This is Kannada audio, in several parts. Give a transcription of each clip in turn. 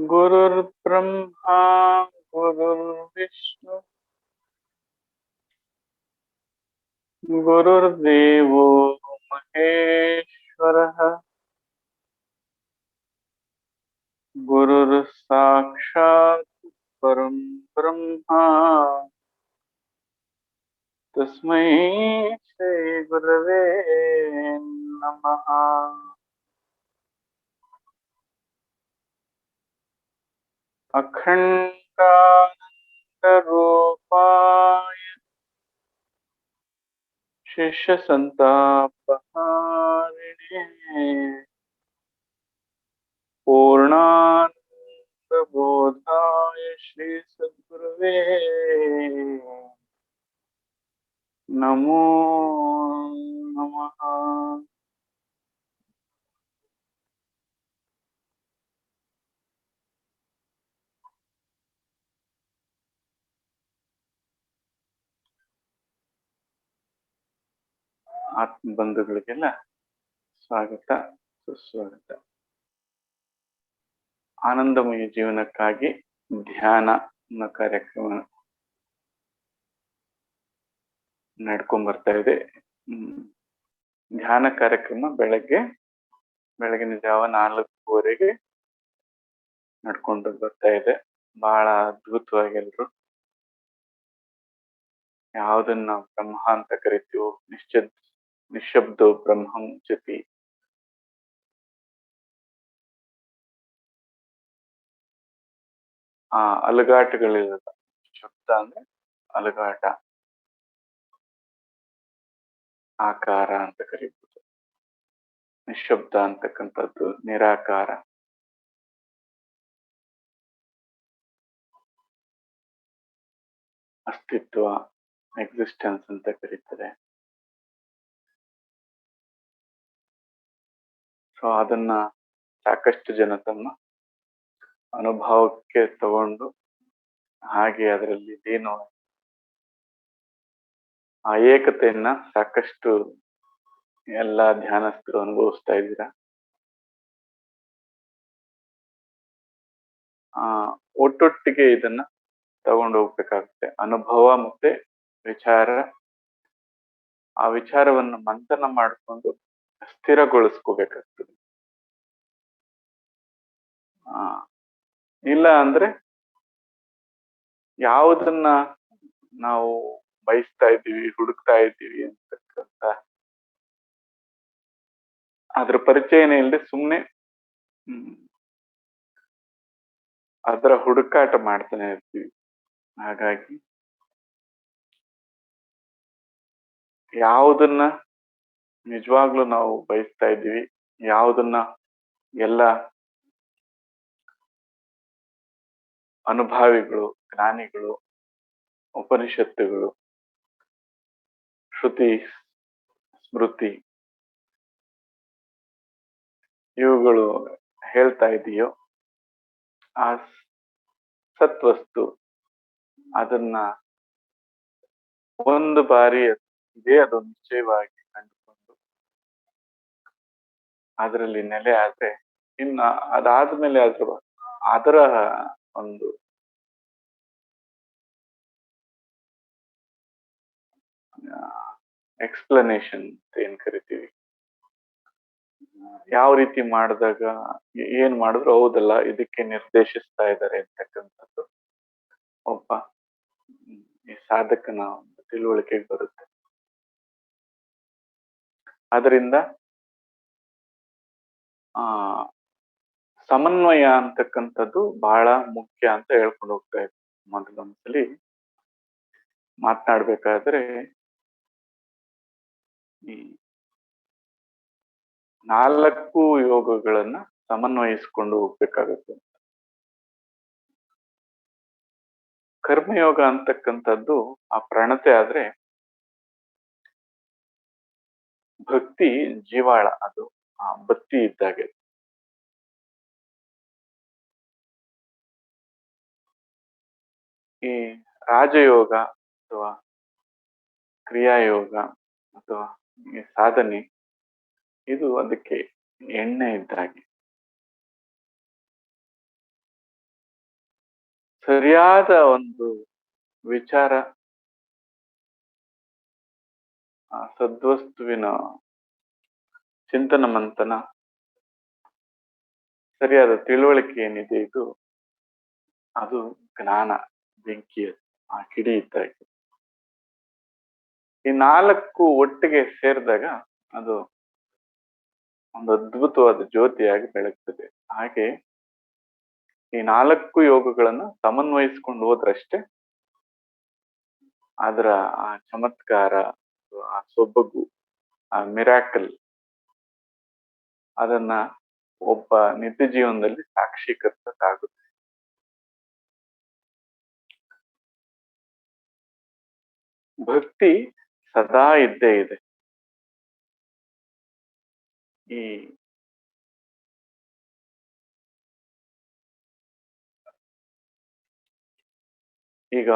गुरुर्ब्रह्मा गुरुर्विष्णु गुरुर्देवो महेश्वरः गुरुर्साक्षात् परं ब्रह्मा तस्मै श्री गुरवे नमः। अखंडानंदरूपाय शिष्य संतापहारिणे पूर्णानंदबोधाय श्री सद्गुरुवे नमो नमः। ಆತ್ಮಬಂಧುಗಳಿಗೆಲ್ಲ ಸ್ವಾಗತ ಸುಸ್ವಾಗತ. ಆನಂದಮಯ ಜೀವನಕ್ಕಾಗಿ ಧ್ಯಾನ ಅನ್ನೋ ಕಾರ್ಯಕ್ರಮ ನಡ್ಕೊಂಡ್ ಬರ್ತಾ ಇದೆ. ಧ್ಯಾನ ಕಾರ್ಯಕ್ರಮ ಬೆಳಗಿನ ಜಾವ 4:30 ನಡ್ಕೊಂಡು ಬರ್ತಾ ಇದೆ. ಬಹಳ ಅದ್ಭುತವಾಗಿ ಎಲ್ರು ಯಾವುದನ್ನ ಬ್ರಹ್ಮ ಅಂತ ಕರಿತೀವೋ, ನಿಶಬ್ದೋ ಬ್ರಹ್ಮಂ ಜತಿ, ಅಲುಗಾಟಗಳಿರಲ್ಲ. ಶಬ್ದ ಅಂದ್ರೆ ಅಲುಗಾಟ, ಆಕಾರ ಅಂತ ಕರಿಬಹುದು. ನಿಶಬ್ದ ಅಂತಕ್ಕಂಥದ್ದು ನಿರಾಕಾರ. ಅಸ್ತಿತ್ವ, ಎಕ್ಸಿಸ್ಟೆನ್ಸ್ ಅಂತ ಕರೀತಾರೆ. ಸೊ ಅದನ್ನ ಸಾಕಷ್ಟು ಜನ ತಮ್ಮ ಅನುಭವಕ್ಕೆ ತಗೊಂಡು ಹಾಗೆ ಅದರಲ್ಲಿ ಏನು ಆ ಏಕತೆಯನ್ನ ಸಾಕಷ್ಟು ಎಲ್ಲ ಧ್ಯಾನಸ್ಥರು ಅನುಭವಿಸ್ತಾ ಇದ್ದೀರಾ. ಒಟ್ಟೊಟ್ಟಿಗೆ ಇದನ್ನ ತಗೊಂಡು ಹೋಗ್ಬೇಕಾಗುತ್ತೆ. ಅನುಭವ ಮತ್ತೆ ವಿಚಾರ, ಆ ವಿಚಾರವನ್ನು ಮಂಥನ ಮಾಡಿಕೊಂಡು ಸ್ಥಿರಗೊಳಿಸ್ಕೋಬೇಕಾಗ್ತದೆ. ಇಲ್ಲ ಅಂದ್ರೆ ಯಾವುದನ್ನ ನಾವು ಬಯಸ್ತಾ ಇದ್ದೀವಿ, ಹುಡುಕ್ತಾ ಇದ್ದೀವಿ ಅಂತಕ್ಕಂಥ ಅದ್ರ ಪರಿಚಯನೇ ಇಲ್ಲದೆ ಸುಮ್ನೆ ಅದರ ಹುಡುಕಾಟ ಮಾಡ್ತಾನೆ ಇರ್ತೀವಿ. ಹಾಗಾಗಿ ಯಾವುದನ್ನ ನಿಜವಾಗ್ಲೂ ನಾವು ಬಯಸ್ತಾ ಇದ್ದೀವಿ, ಯಾವುದನ್ನ ಎಲ್ಲ ಅನುಭಾವಿಗಳು, ಜ್ಞಾನಿಗಳು, ಉಪನಿಷತ್ತುಗಳು, ಶ್ರುತಿ, ಸ್ಮೃತಿ ಇವುಗಳು ಹೇಳ್ತಾ ಇದೆಯೋ ಆ ಸತ್ವಸ್ತು ಅದನ್ನ ಒಂದು ಬಾರಿ ಇದೇ ಅದು ನಿಶ್ಚಯವಾಗಿ ಕಂಡುಕೊಂಡು ಅದರಲ್ಲಿ ನೆಲೆ ಆದ್ರೆ ಇನ್ನ ಅದಾದ್ಮೇಲೆ ಅದರ ಒಂದು ಎಕ್ಸ್ಪ್ಲನೇಷನ್ ಏನ್ ಕರಿತೀವಿ, ಯಾವ ರೀತಿ ಮಾಡಿದಾಗ ಏನ್ ಮಾಡಿದ್ರು ಹೌದಲ್ಲ ಇದಕ್ಕೆ ನಿರ್ದೇಶಿಸ್ತಾ ಇದ್ದಾರೆ ಅಂತಕ್ಕಂಥದ್ದು ಒಬ್ಬ ಈ ಸಾಧಕನ ಒಂದು ತಿಳುವಳಿಕೆಗೆ ಬರುತ್ತೆ. ಅದರಿಂದ ಸಮನ್ವಯ ಅಂತಕ್ಕಂಥದ್ದು ಬಹಳ ಮುಖ್ಯ ಅಂತ ಹೇಳ್ಕೊಂಡು ಹೋಗ್ತಾ ಇದ್ದೆ. ಮೊದಲೊಂದ್ಸಲಿ ಮಾತನಾಡ್ಬೇಕಾದ್ರೆ ಈ 4 ಯೋಗಗಳನ್ನ ಸಮನ್ವಯಿಸ್ಕೊಂಡು ಹೋಗ್ಬೇಕಾಗುತ್ತೆ. ಕರ್ಮಯೋಗ ಅಂತಕ್ಕಂಥದ್ದು ಆ ಪ್ರಣತೆ ಆದ್ರೆ ಭಕ್ತಿ ಜೀವಾಳ, ಅದು ಆ ಬತ್ತಿ ಇದ್ದಾಗೆ. ಈ ರಾಜಯೋಗ ಅಥವಾ ಕ್ರಿಯಾಯೋಗ ಅಥವಾ ಈ ಸಾಧನೆ ಇದು ಅದಕ್ಕೆ ಎಣ್ಣೆ ಇದ್ದಾಗೆ. ಸರಿಯಾದ ಒಂದು ವಿಚಾರ, ಸದ್ವಸ್ತುವಿನ ಚಿಂತನ ಮಂಥನ, ಸರಿಯಾದ ತಿಳುವಳಿಕೆ ಏನಿದೆ ಇದು, ಅದು ಜ್ಞಾನ ಬೆಂಕಿ, ಆ ಕಿಡಿ ಇದ್ದಾಗೆ. ಈ 4 ಒಟ್ಟಿಗೆ ಸೇರಿದಾಗ ಅದು ಒಂದು ಅದ್ಭುತವಾದ ಜ್ಯೋತಿಯಾಗಿ ಬೆಳಗ್ತದೆ. ಹಾಗೆ ಈ 4 ಯೋಗಗಳನ್ನ ಸಮನ್ವಯಿಸ್ಕೊಂಡು ಹೋದ್ರಷ್ಟೇ ಅದರ ಆ ಚಮತ್ಕಾರ, ಆ ಸೊಬಗು, ಆ ಮಿರಾಕಲ್ ಅದನ್ನ ಒಬ್ಬ ನಿತ್ಯ ಜೀವನದಲ್ಲಿ ಸಾಕ್ಷೀಕರಿಸಕ್ಕಾಗುತ್ತೆ. ಭಕ್ತಿ ಸದಾ ಇದ್ದೇ ಇದೆ. ಈ ಈಗ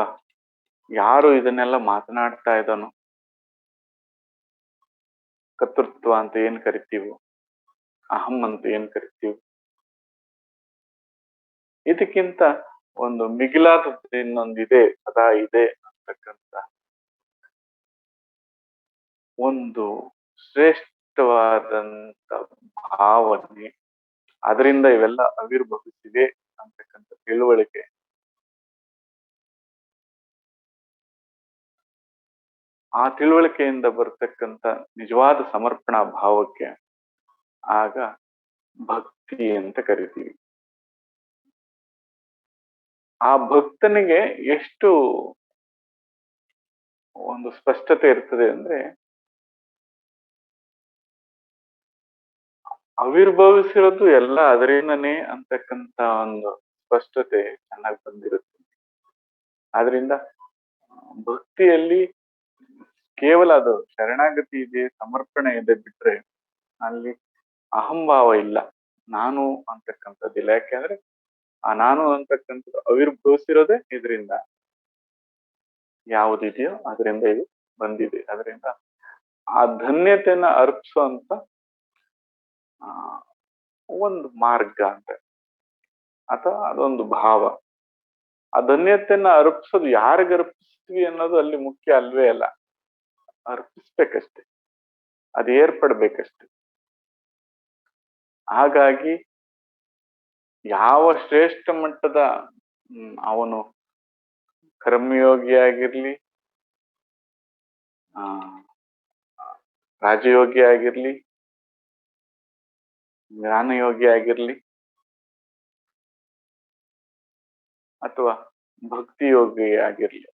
ಯಾರು ಇದನ್ನೆಲ್ಲ ಮಾತನಾಡ್ತಾ ಇದ್ದಾನೋ, ಕರ್ತೃತ್ವ ಅಂತ ಏನ್ ಕರಿತೀವೋ, ಅಹಂ ಅಂತ ಏನ್ ಕರಿತೀವೋ, ಇದಕ್ಕಿಂತ ಒಂದು ಮಿಗಿಲಾದದ್ದು ಇನ್ನೊಂದಿದೆ, ಸದಾ ಇದೆ ಅಂತಕ್ಕಂಥ ಒಂದು ಶ್ರೇಷ್ಠವಾದಂತ ಭಾವನೆ, ಅದರಿಂದ ಇವೆಲ್ಲ ಆವಿರ್ಭವಿಸಿದೆ ಅಂತಕ್ಕಂಥ ತಿಳುವಳಿಕೆ, ಆ ತಿಳುವಳಿಕೆಯಿಂದ ಬರ್ತಕ್ಕಂಥ ನಿಜವಾದ ಸಮರ್ಪಣಾ ಭಾವಕ್ಕೆ ಆಗ ಭಕ್ತಿ ಅಂತ ಕರಿತೀವಿ. ಆ ಭಕ್ತನಿಗೆ ಎಷ್ಟು ಒಂದು ಸ್ಪಷ್ಟತೆ ಇರ್ತದೆ ಅಂದ್ರೆ, ಆವಿರ್ಭವಿಸಿರೋದು ಎಲ್ಲ ಅದರಿಂದನೇ ಅಂತಕ್ಕಂಥ ಒಂದು ಸ್ಪಷ್ಟತೆ ಚೆನ್ನಾಗಿ ಬಂದಿರುತ್ತೆ. ಆದ್ರಿಂದ ಭಕ್ತಿಯಲ್ಲಿ ಕೇವಲ ಅದು ಶರಣಾಗತಿ ಇದೆ, ಸಮರ್ಪಣೆ ಇದೆ ಬಿಟ್ರೆ ಅಲ್ಲಿ ಅಹಂಭಾವ ಇಲ್ಲ, ನಾನು ಅಂತಕ್ಕಂಥದ್ದಿಲ್ಲ. ಯಾಕೆಂದ್ರೆ ಆ ನಾನು ಅಂತಕ್ಕಂಥದ್ದು ಆವಿರ್ಭವಿಸಿರೋದೇ ಇದರಿಂದ, ಯಾವುದಿದೆಯೋ ಅದರಿಂದ ಇದು ಬಂದಿದೆ. ಅದರಿಂದ ಆ ಧನ್ಯತೆಯನ್ನ ಅರ್ಪಿಸುವಂತ ಒಂದು ಮಾರ್ಗ ಅಂತ, ಅಥವಾ ಅದೊಂದು ಭಾವ. ಆ ಧನ್ಯತೆಯನ್ನ ಅರ್ಪಿಸೋದು ಯಾರಿಗ ಅರ್ಪಿಸ್ತೀವಿ ಅನ್ನೋದು ಅಲ್ಲಿ ಮುಖ್ಯ ಅಲ್ವೇ ಅಲ್ಲ, ಅರ್ಪಿಸ್ಬೇಕಷ್ಟೆ, ಅದು ಏರ್ಪಡ್ಬೇಕಷ್ಟೆ. ಹಾಗಾಗಿ ಯಾವ ಶ್ರೇಷ್ಠ ಮಟ್ಟದ ಅವನು ಕರ್ಮಯೋಗಿ ಆಗಿರ್ಲಿ, ರಾಜಯೋಗಿ ಆಗಿರ್ಲಿ, ಜ್ಞಾನಯೋಗಿ ಆಗಿರ್ಲಿ, ಅಥವಾ ಭಕ್ತಿ ಯೋಗಿ ಆಗಿರ್ಲಿ,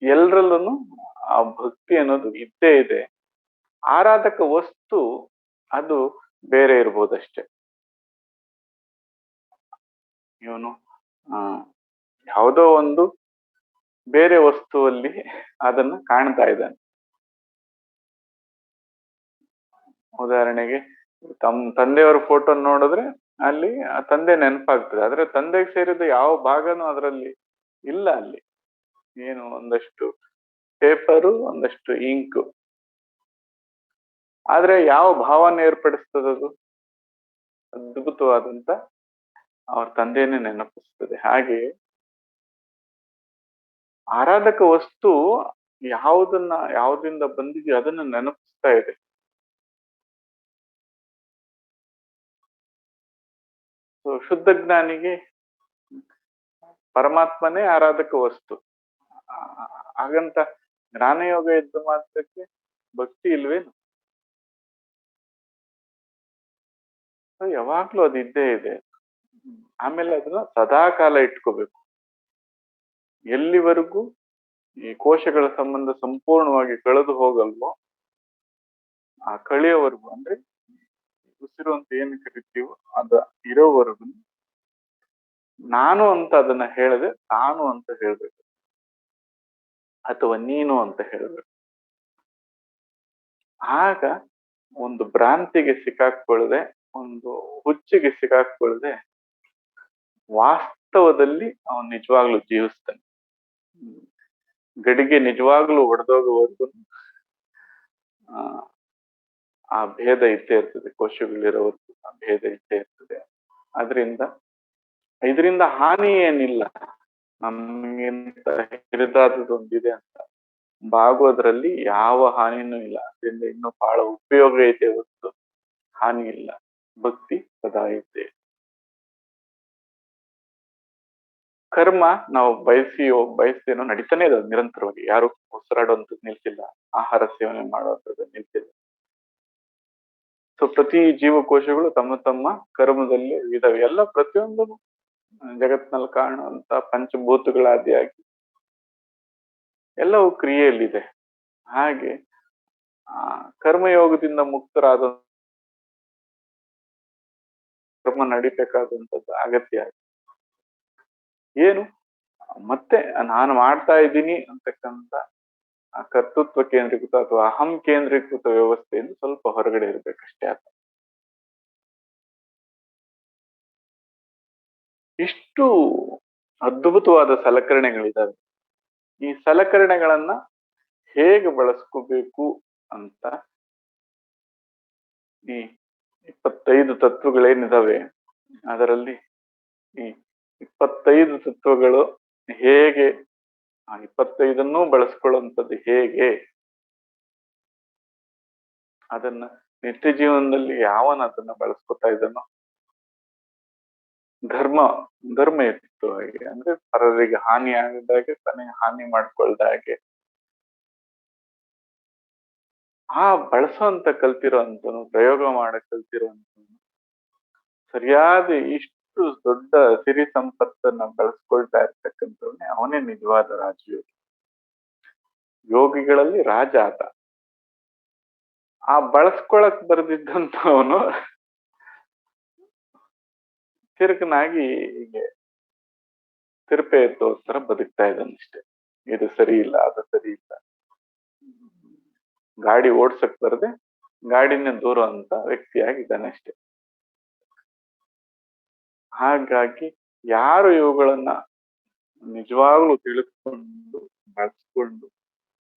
ಎಲ್ರಲ್ಲೂ ಆ ಭಕ್ತಿ ಅನ್ನೋದು ಇದ್ದೇ ಇದೆ. ಆರಾಧಕ ವಸ್ತು ಅದು ಬೇರೆ ಇರ್ಬೋದಷ್ಟೆ. ಇವನು ಯಾವುದೋ ಒಂದು ಬೇರೆ ವಸ್ತುವಲ್ಲಿ ಅದನ್ನ ಕಾಣ್ತಾ ಇದ್ದಾನೆ. ಉದಾಹರಣೆಗೆ ತಂದೆಯವರ ಫೋಟೋ ನೋಡಿದ್ರೆ ಅಲ್ಲಿ ಆ ತಂದೆ ನೆನಪಾಗ್ತದೆ, ಆದ್ರೆ ತಂದೆಗೆ ಸೇರಿದ ಯಾವ ಭಾಗನೂ ಅದರಲ್ಲಿ ಇಲ್ಲ. ಅಲ್ಲಿ ಏನು ಒಂದಷ್ಟು ಪೇಪರು, ಒಂದಷ್ಟು ಇಂಕು, ಆದ್ರೆ ಯಾವ ಭಾವನೆ ಏರ್ಪಡಿಸ್ತದದು? ಅದ್ಭುತವಾದಂತ ಅವ್ರ ತಂದೆಯನ್ನೇ ನೆನಪಿಸ್ತದೆ. ಹಾಗೆ ಆರಾಧಕ ವಸ್ತು ಯಾವುದಿಂದ ಬಂದಿದೆಯೋ ಅದನ್ನ ನೆನಪಿಸ್ತಾ ಇದೆ. ಶುದ್ಧ ಜ್ಞಾನಿಗೆ ಪರಮಾತ್ಮನೇ ಆರಾಧಕ ವಸ್ತು. ಹಾಗಂತ ಜ್ಞಾನಯೋಗ ಇದ್ದ ಮಾತ್ರಕ್ಕೆ ಭಕ್ತಿ ಇಲ್ವೇನು? ಯಾವಾಗ್ಲೂ ಅದು ಇದ್ದೇ ಇದೆ. ಆಮೇಲೆ ಅದನ್ನ ಸದಾ ಕಾಲ ಇಟ್ಕೋಬೇಕು. ಎಲ್ಲಿವರೆಗೂ ಈ ಕೋಶಗಳ ಸಂಬಂಧ ಸಂಪೂರ್ಣವಾಗಿ ಕಳೆದು ಹೋಗಲ್ವೋ ಆ ಕಳೆಯವರೆಗೂ, ಅಂದ್ರೆ ಉಸಿರು ಅಂತ ಏನ್ ಕರಿತೀವೋ ಅದ ಇರೋವರೆಗೂ ನಾನು ಅಂತ ಅದನ್ನ ಹೇಳದೆ ತಾನು ಅಂತ ಹೇಳ್ಬೇಕು, ಅಥವಾ ನೀನು ಅಂತ ಹೇಳ್ಬೇಕು. ಆಗ ಒಂದು ಭ್ರಾಂತಿಗೆ ಸಿಕ್ಕಾಕೊಳ್ಳದೆ, ಒಂದು ಹುಚ್ಚಿಗೆ ಸಿಕ್ಕಾಕೊಳ್ಳದೆ ವಾಸ್ತವದಲ್ಲಿ ಅವನು ನಿಜವಾಗ್ಲೂ ಜೀವಿಸ್ತಾನೆ. ಗಡಿಗೆ ನಿಜವಾಗ್ಲೂ ಒಡೆದೋಗುವವರೆಗೂ ಆ ಭೇದ ಇದ್ದೇ ಇರ್ತದೆ, ಕೋಶಗಳಿರೋವರೆಗೂ ಆ ಭೇದ ಇದ್ದೇ ಇರ್ತದೆ. ಆದ್ರಿಂದ ಇದರಿಂದ ಹಾನಿ ಏನಿಲ್ಲ, ನಮ್ಗಿಂತ ಹಿರಿದಾದದೊಂದಿದೆ ಅಂತ ಬಾಗೋದ್ರಲ್ಲಿ ಯಾವ ಹಾನಿನೂ ಇಲ್ಲ. ಅದರಿಂದ ಇನ್ನೂ ಬಹಳ ಉಪಯೋಗ ಐತೆ ಹೊರತು ಹಾನಿ ಇಲ್ಲ. ಭಕ್ತಿ ಸದಾ ಐತೆ. ಕರ್ಮ ನಾವು ಬಯಸ್ತೇನೋ ನಡೀತಾನೆ ಇದೆ ನಿರಂತರವಾಗಿ. ಯಾರು ಉಸಿರಾಡುವಂಥದ್ದು ನಿಲ್ಸಿಲ್ಲ, ಆಹಾರ ಸೇವನೆ ಮಾಡುವಂಥದ್ದು ನಿಲ್ಸಿಲ್ಲ. ಸೊ ಪ್ರತಿ ಜೀವಕೋಶಗಳು ತಮ್ಮ ತಮ್ಮ ಕರ್ಮದಲ್ಲಿ ಇದಾವೆ. ಎಲ್ಲ ಪ್ರತಿಯೊಂದು ಜಗತ್ನಲ್ಲಿ ಕಾಣುವಂತ ಪಂಚಭೂತಗಳಾದಿಯಾಗಿ ಎಲ್ಲವೂ ಕ್ರಿಯೆಯಲ್ಲಿದೆ. ಹಾಗೆ ಕರ್ಮಯೋಗದಿಂದ ಮುಕ್ತರಾದ ಕರ್ಮ ನಡಿಬೇಕಾದಂಥದ್ದು ಅಗತ್ಯ. ಏನು ಮತ್ತೆ ನಾನು ಮಾಡ್ತಾ ಇದ್ದೀನಿ ಅಂತಕ್ಕಂಥ ಕರ್ತೃತ್ವ ಕೇಂದ್ರೀಕೃತ ಅಥವಾ ಅಹಂ ಕೇಂದ್ರೀಕೃತ ವ್ಯವಸ್ಥೆಯಿಂದ ಸ್ವಲ್ಪ ಹೊರಗಡೆ ಇರ್ಬೇಕಷ್ಟೇ. ಅಂತ ಇಷ್ಟು ಅದ್ಭುತವಾದ ಸಲಕರಣೆಗಳಿದಾವೆ. ಈ ಸಲಕರಣೆಗಳನ್ನ ಹೇಗೆ ಬಳಸ್ಕೋಬೇಕು ಅಂತ ಈ 25 ತತ್ವಗಳೇನಿದಾವೆ ಅದರಲ್ಲಿ ಈ 25 ತತ್ವಗಳು ಹೇಗೆ, ಆ 25ನ್ನೂ ಬಳಸ್ಕೊಳ್ಳುವಂಥದ್ದು ಹೇಗೆ, ಅದನ್ನ ನಿತ್ಯ ಜೀವನದಲ್ಲಿ ಯಾವನ ಅದನ್ನ ಬಳಸ್ಕೊತಾ ಇದ್ದಾನೋ ಧರ್ಮ ಇತ್ತು ಹಾಗೆ. ಅಂದ್ರೆ ಪರರಿಗೆ ಹಾನಿ ಆಗದಾಗೆ ತನಗೆ ಹಾನಿ ಮಾಡ್ಕೊಳ್ದ ಹಾಗೆ ಬಳಸೋಂತ ಕಲ್ತಿರೋಂಥನು, ಪ್ರಯೋಗ ಮಾಡಕ್ ಕಲ್ತಿರೋಂಥನು ಸರಿಯಾದ ಇಷ್ಟು ದೊಡ್ಡ ಸಿರಿ ಸಂಪತ್ತನ್ನ ಬಳಸ್ಕೊಳ್ತಾ ಇರ್ತಕ್ಕಂಥವನೇ ಅವನೇ ನಿಜವಾದ ರಾಜಯೋಗಿ. ಯೋಗಿಗಳಲ್ಲಿ ರಾಜ ಆತ. ಬಳಸ್ಕೊಳಕ್ ಬರೆದಿದ್ದಂಥವನು ತಿರುಕನಾಗಿ ಹೀಗೆ ತಿರುಪೆ ಎತ್ತೋ ತರ ಬದುಕ್ತಾ ಇದ್ದಾನಷ್ಟೆ. ಇದು ಸರಿ ಇಲ್ಲ, ಅದು ಸರಿ ಇಲ್ಲ, ಗಾಡಿ ಓಡ್ಸಕ್ ಬರದೆ ಗಾಡಿನ ದೂರುವಂತ ವ್ಯಕ್ತಿಯಾಗಿದ್ದಾನೆ ಅಷ್ಟೆ. ಹಾಗಾಗಿ ಯಾರು ಇವುಗಳನ್ನ ನಿಜವಾಗ್ಲೂ ತಿಳಿದುಕೊಂಡು ಬಳಸ್ಕೊಂಡು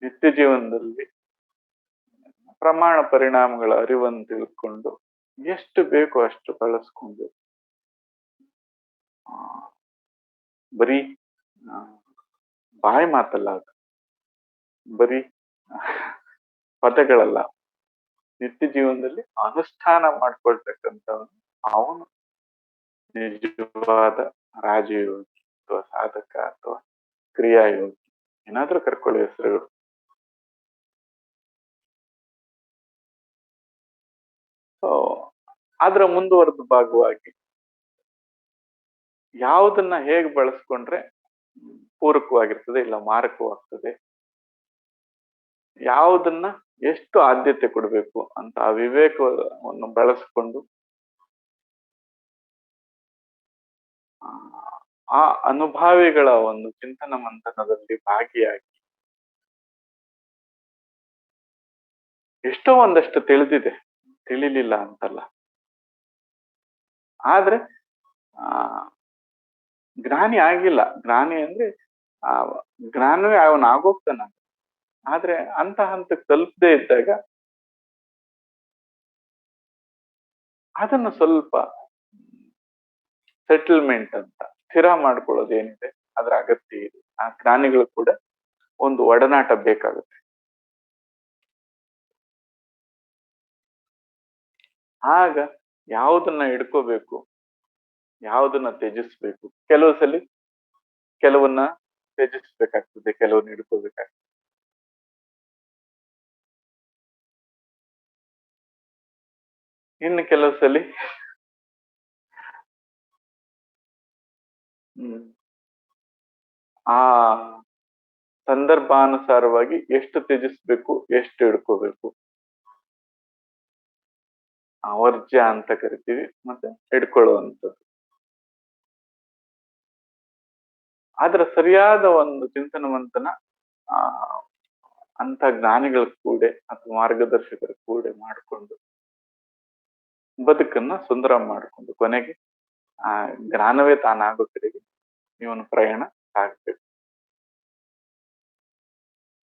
ನಿತ್ಯ ಜೀವನದಲ್ಲಿ ಪ್ರಮಾಣ ಪರಿಣಾಮಗಳ ಅರಿವನ್ನು ತಿಳ್ಕೊಂಡು ಎಷ್ಟು ಬೇಕೋ ಅಷ್ಟು ಬಳಸ್ಕೊಂಡು ಬರೀ ಬಾಯಿ ಮಾತಲ್ಲ, ಅದು ಬರೀ ಪದಗಳಲ್ಲ, ನಿತ್ಯ ಜೀವನದಲ್ಲಿ ಅನುಷ್ಠಾನ ಮಾಡ್ಕೊಳ್ತಕ್ಕಂಥವನು ಅವನು ನಿಜವಾದ ರಾಜಯೋಗಿ ಅಥವಾ ಸಾಧಕ ಅಥವಾ ಕ್ರಿಯಾಯೋಗಿ, ಏನಾದ್ರೂ ಕರ್ಕೊಳ್ಳಿ ಹೆಸರುಗಳು. ಸೊ ಅದರ ಮುಂದುವರೆದ ಭಾಗವಾಗಿ ಯಾವುದನ್ನ ಹೇಗೆ ಬಳಸ್ಕೊಂಡ್ರೆ ಪೂರಕವಾಗಿರ್ತದೆ ಇಲ್ಲ ಮಾರಕವಾಗ್ತದೆ, ಯಾವುದನ್ನ ಎಷ್ಟು ಆದ್ಯತೆ ಕೊಡಬೇಕು ಅಂತ ಆ ವಿವೇಕವನ್ನು ಬಳಸ್ಕೊಂಡು ಆ ಅನುಭಾವಿಗಳ ಒಂದು ಚಿಂತನ ಮಂಥನದಲ್ಲಿ ಭಾಗಿಯಾಗಿ ಎಷ್ಟೋ ಒಂದಷ್ಟು ತಿಳಿದಿದೆ, ತಿಳಿಲಿಲ್ಲ ಅಂತಲ್ಲ. ಆದ್ರೆ ಜ್ಞಾನಿ ಆಗಿಲ್ಲ. ಜ್ಞಾನಿ ಅಂದ್ರೆ ಜ್ಞಾನವೇ ಅವನ್ ಆಗೋಗ್ತಾನ. ಆದ್ರೆ ಅಂತ ಹಂತಕ್ಕೆ ತಲುಪದೇ ಇದ್ದಾಗ ಅದನ್ನು ಸ್ವಲ್ಪ ಸೆಟಲ್ಮೆಂಟ್ ಅಂತ ಸ್ಥಿರ ಮಾಡ್ಕೊಳ್ಳೋದು ಏನಿದೆ ಅದ್ರ ಅಗತ್ಯ ಇದೆ. ಆ ಜ್ಞಾನಿಗಳು ಕೂಡ ಒಂದು ಒಡನಾಟ ಬೇಕಾಗುತ್ತೆ. ಆಗ ಯಾವುದನ್ನ ಹಿಡ್ಕೋಬೇಕು, ಯಾವುದನ್ನ ತ್ಯಜಿಸ್ಬೇಕು, ಕೆಲವು ಸಲ ಕೆಲವನ್ನ ತ್ಯಜಿಸ್ಬೇಕಾಗ್ತದೆ, ಕೆಲವನ್ನ ಹಿಡ್ಕೋಬೇಕಾಗ್ತದೆ. ಇನ್ನು ಕೆಲವು ಸಲ ಆ ಸಂದರ್ಭಾನುಸಾರವಾಗಿ ಎಷ್ಟು ತ್ಯಜಿಸ್ಬೇಕು, ಎಷ್ಟು ಹಿಡ್ಕೋಬೇಕು, ವರ್ಜ್ಯ ಅಂತ ಕರಿತೀವಿ, ಮತ್ತೆ ಹಿಡ್ಕೊಳ್ಳುವಂಥದ್ದು. ಆದ್ರ ಸರಿಯಾದ ಒಂದು ಚಿಂತನ ಮಂಥನ ಅಂತ ಜ್ಞಾನಿಗಳ ಕೂಡೆ ಅಥವಾ ಮಾರ್ಗದರ್ಶಕರ ಕೂಡೆ ಮಾಡಿಕೊಂಡು ಬದುಕನ್ನ ಸುಂದರ ಮಾಡಿಕೊಂಡು ಕೊನೆಗೆ ಆ ಜ್ಞಾನವೇ ತಾನಾಗೋ ಕಡೆಗೆ ಇವನು ಪ್ರಯಾಣ ಸಾಗ್ಬೇಕು.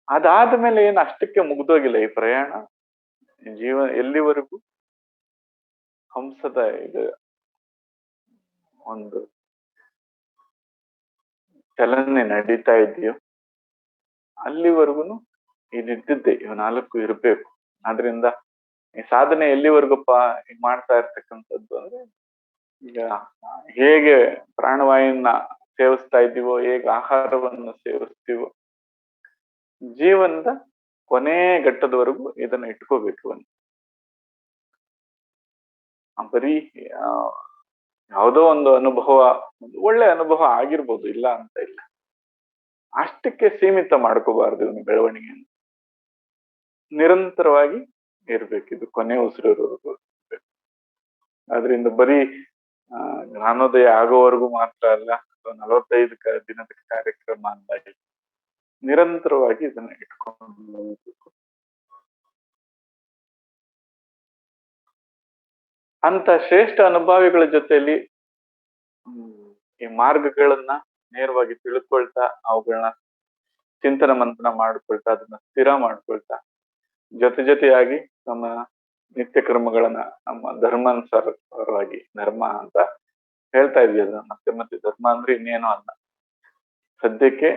ಅದಾದ ಮೇಲೆ ಏನು ಅಷ್ಟಕ್ಕೆ ಮುಗ್ದೋಗಿಲ್ಲ ಈ ಪ್ರಯಾಣ. ಎಲ್ಲಿವರೆಗೂ ಹಂಸದ ಇದು ಒಂದು ಚಲನೆ ನಡೀತಾ ಇದೆಯೋ ಅಲ್ಲಿವರೆಗೂ ಇದಿದ್ದಿದ್ದೆ ಇವ್ 4 ಇರ್ಬೇಕು. ಆದ್ರಿಂದ ಈ ಸಾಧನೆ ಎಲ್ಲಿವರೆಗಪ್ಪ ಮಾಡ್ತಾ ಇರ್ತಕ್ಕಂಥದ್ದು ಅಂದ್ರೆ, ಈಗ ಹೇಗೆ ಪ್ರಾಣವಾಯುವನ್ನ ಸೇವಿಸ್ತಾ ಇದ್ದೀವೋ, ಹೇಗೆ ಆಹಾರವನ್ನು ಸೇವಿಸ್ತೀವೋ, ಜೀವನದ ಕೊನೆ ಘಟ್ಟದವರೆಗೂ ಇದನ್ನ ಇಟ್ಕೋಬೇಕು ಅಂತ. ಬರೀ ಯಾವುದೋ ಒಂದು ಅನುಭವ, ಒಂದು ಒಳ್ಳೆ ಅನುಭವ ಆಗಿರ್ಬೋದು, ಇಲ್ಲ ಅಂತ ಇಲ್ಲ, ಅಷ್ಟಕ್ಕೆ ಸೀಮಿತ ಮಾಡ್ಕೋಬಾರ್ದು ಇವನು ಬೆಳವಣಿಗೆಯನ್ನು. ನಿರಂತರವಾಗಿ ಇರ್ಬೇಕಿದು, ಕೊನೆ ಉಸಿರೋವರೆಗೂ. ಆದ್ರಿಂದ ಬರೀ ಜ್ಞಾನೋದಯ ಆಗೋವರೆಗೂ ಮಾತ್ರ ಅಲ್ಲ, ಅಥವಾ 45 ದಿನದ ಕಾರ್ಯಕ್ರಮ ಅಂತ ನಿರಂತರವಾಗಿ ಇದನ್ನ ಇಟ್ಕೊಂಡು ಹೋಗ್ಬೇಕು. ಅಂತ ಶ್ರೇಷ್ಠ ಅನುಭವಿಗಳ ಜೊತೆಯಲ್ಲಿ ಈ ಮಾರ್ಗಗಳನ್ನ ನೇರವಾಗಿ ತಿಳ್ಕೊಳ್ತಾ, ಅವುಗಳನ್ನ ಚಿಂತನ ಮಂಥನ ಮಾಡ್ಕೊಳ್ತಾ, ಅದನ್ನ ಸ್ಥಿರ ಮಾಡ್ಕೊಳ್ತಾ, ಜೊತೆಯಾಗಿ ನಮ್ಮ ನಿತ್ಯ ಕರ್ಮಗಳನ್ನ ನಮ್ಮ ಧರ್ಮಾನುಸಾರವಾಗಿ, ಧರ್ಮ ಅಂತ ಹೇಳ್ತಾ ಇದೀವಿ ಅದನ್ನ ಮತ್ತೆ ಧರ್ಮ ಅಂದ್ರೆ ಇನ್ನೇನೋ ಅಲ್ಲ. ಸದ್ಯಕ್ಕೆ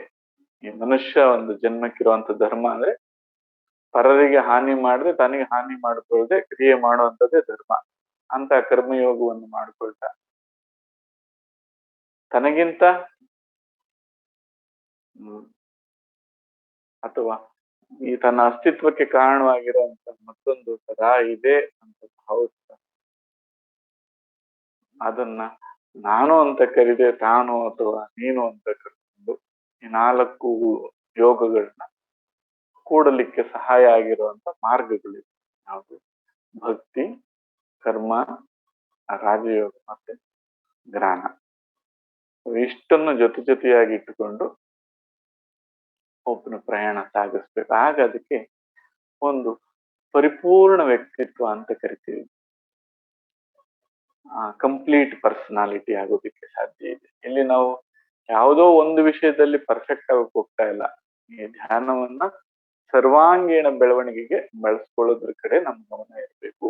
ಈ ಮನುಷ್ಯ ಒಂದು ಜನ್ಮಕ್ಕಿರುವಂತ ಧರ್ಮ ಅಂದ್ರೆ ಪರರಿಗೆ ಹಾನಿ ಮಾಡದೆ ತನಗೆ ಹಾನಿ ಮಾಡ್ಕೊಳ್ದೆ ಕ್ರಿಯೆ ಮಾಡುವಂಥದ್ದೇ ಧರ್ಮ. ಅಂತ ಕರ್ಮಯೋಗವನ್ನು ಮಾಡ್ಕೊಳ್ತಾ, ತನಗಿಂತ ಅಥವಾ ಈ ತನ್ನ ಅಸ್ತಿತ್ವಕ್ಕೆ ಕಾರಣವಾಗಿರುವಂತ ಮತ್ತೊಂದು ತರ ಇದೆ ಅಂತ ಭಾವಿಸ್ತಾ, ಅದನ್ನ ನಾನು ಅಂತ ಕರೀದೆ, ತಾನು ಅಥವಾ ನೀನು ಅಂತ ಕರ್ಕೊಂಡು ಈ 4 ಯೋಗಗಳನ್ನ ಕೂಡಲಿಕ್ಕೆ ಸಹಾಯ ಆಗಿರುವಂತ ಮಾರ್ಗಗಳಿವೆ. ಯಾವುದು? ಭಕ್ತಿ, ಕರ್ಮ, ರಾಜಯೋಗ ಮತ್ತೆ ಜ್ಞಾನ. ಇಷ್ಟನ್ನು ಜೊತೆಯಾಗಿ ಇಟ್ಟುಕೊಂಡು ಒಬ್ಬನ ಪ್ರಯಾಣ ಸಾಗಿಸ್ಬೇಕು. ಆಗ ಅದಕ್ಕೆ ಒಂದು ಪರಿಪೂರ್ಣ ವ್ಯಕ್ತಿತ್ವ ಅಂತ ಕರಿತೀವಿ, ಕಂಪ್ಲೀಟ್ ಪರ್ಸನಾಲಿಟಿ ಆಗೋದಕ್ಕೆ ಸಾಧ್ಯ ಇದೆ. ಇಲ್ಲಿ ನಾವು ಯಾವುದೋ ಒಂದು ವಿಷಯದಲ್ಲಿ ಪರ್ಫೆಕ್ಟ್ ಆಗಕ್ಕೆ ಹೋಗ್ತಾ ಇಲ್ಲ. ಈ ಧ್ಯಾನವನ್ನ ಸರ್ವಾಂಗೀಣ ಬೆಳವಣಿಗೆಗೆ ಬಳಸ್ಕೊಳ್ಳೋದ್ರ ಕಡೆ ನಮ್ಮ ಗಮನ ಇರಬೇಕು.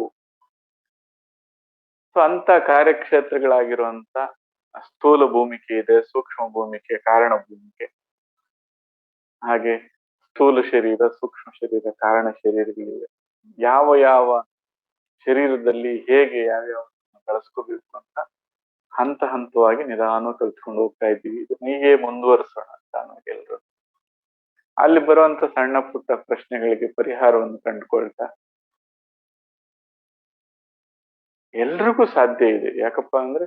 ಸೊ ಅಂತ ಕಾರ್ಯಕ್ಷೇತ್ರಗಳಾಗಿರುವಂತ ಸ್ಥೂಲ ಭೂಮಿಕೆ ಇದೆ, ಸೂಕ್ಷ್ಮ ಭೂಮಿಕೆ, ಕಾರಣ ಭೂಮಿಕೆ, ಹಾಗೆ ಸ್ಥೂಲ ಶರೀರ, ಸೂಕ್ಷ್ಮ ಶರೀರ, ಕಾರಣ ಶರೀರಗಳಿವೆ. ಯಾವ ಶರೀರದಲ್ಲಿ ಹೇಗೆ ಯಾವ್ಯಾವ ಬಳಸ್ಕೋಬೇಕು ಅಂತ ಹಂತವಾಗಿ ನಿಧಾನ ಕಲ್ತ್ಕೊಂಡು ಹೋಗ್ತಾ ಇದ್ದೀವಿ. ಇದನ್ನ ಹೀಗೆ ಮುಂದುವರಿಸೋಣ ಅಂತ ನಮಗೆಲ್ರು. ಅಲ್ಲಿ ಬರುವಂತ ಸಣ್ಣ ಪುಟ್ಟ ಪ್ರಶ್ನೆಗಳಿಗೆ ಪರಿಹಾರವನ್ನು ಕಂಡುಕೊಳ್ತಾ ಎಲ್ರಿಗೂ ಸಾಧ್ಯ ಇದೆ. ಯಾಕಪ್ಪ ಅಂದ್ರೆ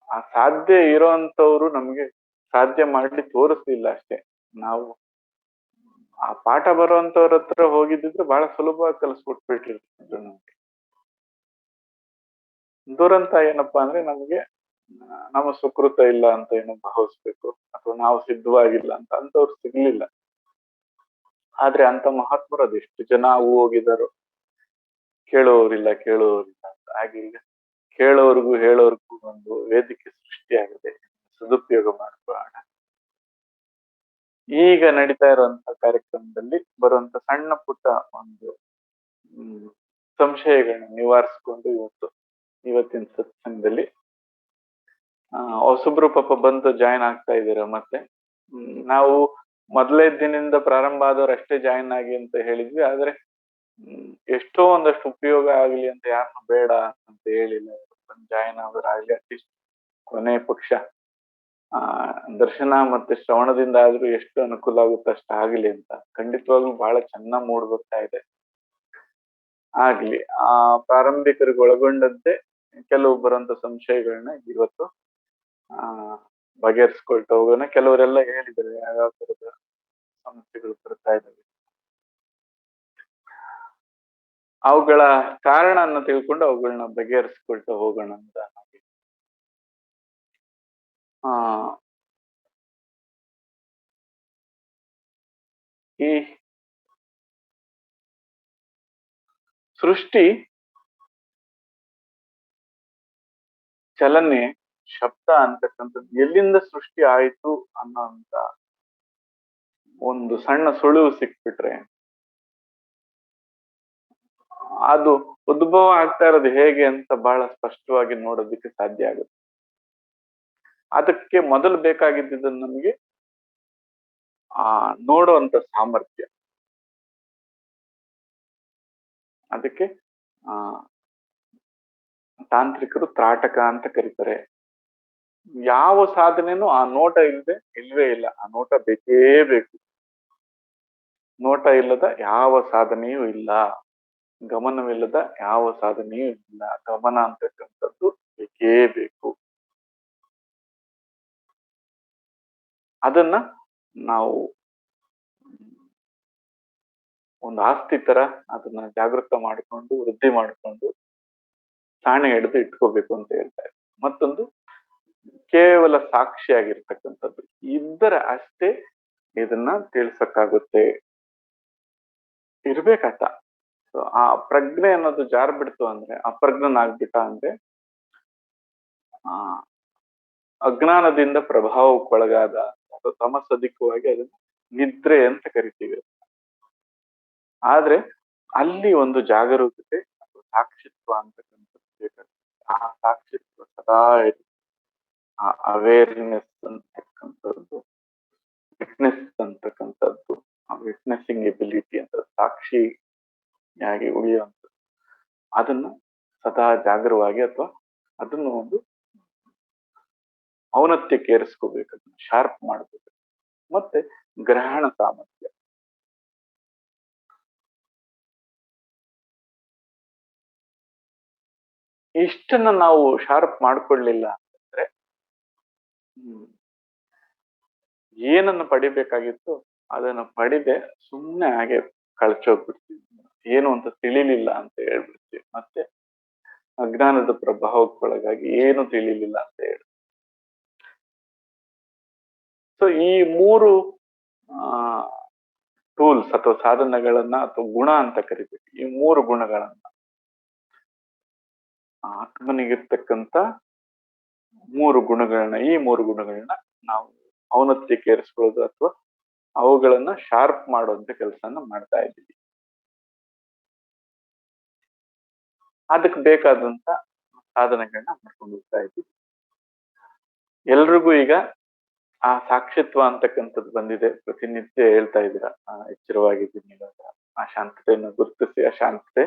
ಆ ಸಾಧ್ಯ ಇರೋಂಥವ್ರು ನಮ್ಗೆ ಸಾಧ್ಯ ಮಾಡಿ ತೋರಿಸ್ಲಿಲ್ಲ ಅಷ್ಟೇ. ನಾವು ಆ ಪಾಠ ಬರುವಂತವ್ರ ಹತ್ರ ಹೋಗಿದ್ದಿದ್ರೆ ಬಹಳ ಸುಲಭವಾಗಿ ಕಲಿಸ್ಬಿಟ್ಬಿಟ್ಟಿರ್ತಿದ್ರು ನಮ್ಗೆ. ದುರಂತ ಏನಪ್ಪಾ ಅಂದ್ರೆ ನಮ್ಗೆ ನಮ್ಮ ಸುಕೃತ ಇಲ್ಲ ಅಂತ ಏನೋ ಭಾವಿಸ್ಬೇಕು, ಅಥವಾ ನಾವು ಸಿದ್ಧವಾಗಿಲ್ಲ ಅಂತ ಅಂತವ್ರು ಸಿಗ್ಲಿಲ್ಲ. ಆದ್ರೆ ಅಂತ ಮಹಾತ್ಮರು ಅದೆಷ್ಟು ಜನ ಹೋಗಿದಾರೋ, ಕೇಳೋರಿಲ್ಲ ಅಂತ. ಹಾಗೆ ಈಗ ಕೇಳೋರ್ಗು ಹೇಳೋರ್ಗು ಒಂದು ವೇದಿಕೆ ಸೃಷ್ಟಿಯಾಗಿದೆ, ಸದುಪಯೋಗ ಮಾಡ್ಕೊಳ್ಳೋಣ. ಈಗ ನಡೀತಾ ಇರುವಂತ ಕಾರ್ಯಕ್ರಮದಲ್ಲಿ ಬರುವಂತ ಸಣ್ಣ ಪುಟ್ಟ ಒಂದು ಸಂಶಯಗಳನ್ನ ನಿವಾರಿಸ್ಕೊಂಡು ಇವತ್ತಿನ ಸತ್ಸಂಗದಲ್ಲಿ ಹೊಸಬ್ರು ಪಾಪ ಬಂದು ಜಾಯಿನ್ ಆಗ್ತಾ ಇದ್ದೀರ. ಮತ್ತೆ ನಾವು ಮೊದಲೇ ದಿನದಿಂದ ಪ್ರಾರಂಭ ಆದವ್ರು ಅಷ್ಟೇ ಜಾಯಿನ್ ಆಗಿ ಅಂತ ಹೇಳಿದ್ವಿ. ಆದ್ರೆ ಎಷ್ಟೋ ಒಂದಷ್ಟು ಉಪಯೋಗ ಆಗ್ಲಿ ಅಂತ ಯಾರನ್ನು ಬೇಡ ಅಂತ ಹೇಳಿಲ್ಲ. ಜಾಯಿನ್ ಆಗೋರಾಗ್ಲಿ, ಅಟ್ಲೀಸ್ಟ್ ಕೊನೆ ಪಕ್ಷ ದರ್ಶನ ಮತ್ತೆ ಶ್ರವಣದಿಂದ ಆದ್ರೂ ಎಷ್ಟು ಅನುಕೂಲ ಆಗುತ್ತೆ ಅಷ್ಟ ಆಗ್ಲಿ ಅಂತ. ಖಂಡಿತವಾಗ್ಲೂ ಬಹಳ ಚೆನ್ನಾಗ್ ಮೂಡ್ ಬರ್ತಾ ಇದೆ. ಆಗ್ಲಿ. ಪ್ರಾರಂಭಿಕರಿಗೆ ಒಳಗೊಂಡಂತೆ ಕೆಲವು ಬರುವಂತ ಸಂಶಯಗಳನ್ನ ಇವತ್ತು ಬಗೆಹರಿಸ್ಕೊಳ್ತಾ ಹೋಗೋಣ. ಕೆಲವರೆಲ್ಲ ಹೇಳಿದ್ದಾರೆ ಯಾವ್ಯಾವ ತರದ ಸಮಸ್ಯೆಗಳು ಬರ್ತಾ ಇದ್ದಾವೆ, ಅವುಗಳ ಕಾರಣನ ತಿಳ್ಕೊಂಡು ಅವುಗಳನ್ನ ಬಗೆಹರಿಸ್ಕೊಳ್ತಾ ಹೋಗೋಣ ಅಂತ. ಈ ಸೃಷ್ಟಿ ಚಲನೆ ಶಬ್ದ ಅಂತಕ್ಕಂಥದ್ದು ಎಲ್ಲಿಂದ ಸೃಷ್ಟಿ ಆಯ್ತು ಅನ್ನೋಂತ ಒಂದು ಸಣ್ಣ ಸುಳಿವು ಸಿಕ್ಬಿಟ್ರೆ, ಅದು ಉದ್ಭವ ಆಗ್ತಾ ಇರೋದು ಹೇಗೆ ಅಂತ ಬಹಳ ಸ್ಪಷ್ಟವಾಗಿ ನೋಡೋದಕ್ಕೆ ಸಾಧ್ಯ ಆಗುತ್ತೆ. ಅದಕ್ಕೆ ಮೊದಲು ಬೇಕಾಗಿದ್ದು ನಮಗೆ ಆ ನೋಡುವಂತ ಸಾಮರ್ಥ್ಯ. ಅದಕ್ಕೆ ಆ ತಾಂತ್ರಿಕರು ತ್ರಾಟಕ ಅಂತ ಕರೀತಾರೆ. ಯಾವ ಸಾಧನೆನೂ ಆ ನೋಟ ಇಲ್ವೇ ಇಲ್ಲ. ಆ ನೋಟ ಬೇಕೇ ಬೇಕು. ನೋಟ ಇಲ್ಲದ ಯಾವ ಸಾಧನೆಯೂ ಇಲ್ಲ. ಗಮನವಿಲ್ಲದ ಯಾವ ಸಾಧನೆಯೂ ಇಲ್ಲ. ಗಮನ ಅಂತಕ್ಕಂಥದ್ದು ಬೇಕೇ ಬೇಕು. ಅದನ್ನ ನಾವು ಒಂದು ಆಸ್ತಿ ತರ ಅದನ್ನ ಜಾಗೃತ ಮಾಡಿಕೊಂಡು ವೃದ್ಧಿ ಮಾಡಿಕೊಂಡು ಸಾಣೆ ಹಿಡಿದು ಇಟ್ಕೋಬೇಕು ಅಂತ ಹೇಳ್ತಾರೆ. ಮತ್ತೊಂದು ಕೇವಲ ಸಾಕ್ಷಿಯಾಗಿರ್ತಕ್ಕಂಥದ್ದು ಇದ್ದರೆ ಅಷ್ಟೇ ಇದನ್ನ ತಿಳಿಸಕ್ಕಾಗುತ್ತೆ. ಇರ್ಬೇಕಾತ ಆ ಪ್ರಜ್ಞೆ ಅನ್ನೋದು ಜಾರ್ ಬಿಡ್ತು ಅಂದ್ರೆ, ಅಪ್ರಜ್ಞನಾಗ್ಬಿಟ್ಟ ಅಂದ್ರೆ ಆ ಅಜ್ಞಾನದಿಂದ ಪ್ರಭಾವಕ್ಕೊಳಗಾದ ಅಥವಾ ತಮಸ್ಸದಿಕ್ಕವಾಗಿ ಅದನ್ನ ನಿದ್ರೆ ಅಂತ ಕರಿತೀವಿ. ಆದ್ರೆ ಅಲ್ಲಿ ಒಂದು ಜಾಗರೂಕತೆ ಅಥವಾ ಸಾಕ್ಷಿತ್ವ ಅಂತಕ್ಕಂಥದ್ದು ಬೇಕಾಗುತ್ತೆ. ಆ ಸಾಕ್ಷಿತ್ವ ಸದಾ ಆ ಅವೇರ್ನೆಸ್ ಅಂತಕ್ಕಂಥದ್ದು, ವಿಟ್ನೆಸ್ ಅಂತಕ್ಕಂಥದ್ದು, ಆ ವಿಟ್ನೆಸ್ಸಿಂಗ್ ಎಬಿಲಿಟಿ ಅಂತ ಸಾಕ್ಷಿಯಾಗಿ ಉಳಿಯುವಂಥದ್ದು, ಅದನ್ನ ಸದಾ ಜಾಗರವಾಗಿ ಅಥವಾ ಅದನ್ನು ಒಂದು ಔನ್ನತ್ಯಕ್ಕೆ ಏರಿಸ್ಕೋಬೇಕು, ಅದನ್ನ ಶಾರ್ಪ್ ಮಾಡ್ಬೇಕು. ಮತ್ತೆ ಗ್ರಹಣ ಸಾಮರ್ಥ್ಯ. ಇಷ್ಟನ್ನ ನಾವು ಶಾರ್ಪ್ ಮಾಡ್ಕೊಳ್ಳಿಲ್ಲ ಅಂತಂದ್ರೆ ಏನನ್ನ ಪಡಿಬೇಕಾಗಿತ್ತು ಅದನ್ನ ಪಡಿದೆ ಸುಮ್ಮನೆ ಹಾಗೆ ಕಳ್ಚೋಗ್ಬಿಡ್ತೀವಿ. ಏನು ಅಂತ ತಿಳಿಲಿಲ್ಲ ಅಂತ ಹೇಳ್ಬಿಡ್ತೀವಿ. ಮತ್ತೆ ಅಜ್ಞಾನದ ಪ್ರಭಾವಕ್ಕೊಳಗಾಗಿ ಏನು ತಿಳಿಲಿಲ್ಲ ಅಂತ ಹೇಳಿ. ಸೊ ಈ ಮೂರು ಟೂಲ್ಸ್ ಅಥವಾ ಸಾಧನಗಳನ್ನ ಅಥವಾ ಗುಣ ಅಂತ ಕರಿಬೇಕು. ಈ ಮೂರು ಗುಣಗಳನ್ನ ಆತ್ಮನಿಗಿರ್ತಕ್ಕಂಥ ಮೂರು ಗುಣಗಳನ್ನ, ಈ ಮೂರು ಗುಣಗಳನ್ನ ನಾವು ಔನ್ನತ್ಯಕ್ಕೆ ಏರಿಸ್ಕೊಳ್ಳೋದು ಅಥವಾ ಅವುಗಳನ್ನ ಶಾರ್ಪ್ ಮಾಡುವಂತ ಕೆಲಸನ ಮಾಡ್ತಾ ಇದ್ದೀವಿ. ಅದಕ್ಕೆ ಬೇಕಾದಂತ ಸಾಧನೆಗಳನ್ನ ಮಾಡ್ಕೊಂಡು ಹೋಗ್ತಾ ಇದ್ದೀವಿ. ಎಲ್ರಿಗೂ ಈಗ ಆ ಸಾಕ್ಷಿತ್ವ ಅಂತಕ್ಕಂಥದ್ದು ಬಂದಿದೆ. ಪ್ರತಿನಿತ್ಯ ಹೇಳ್ತಾ ಇದ್ದೀರಾ ಎಚ್ಚರವಾಗಿದ್ದೀನಿ ಇವಾಗ, ಆ ಶಾಂತತೆಯನ್ನು ಗುರುತಿಸಿ ಆ ಶಾಂತತೆ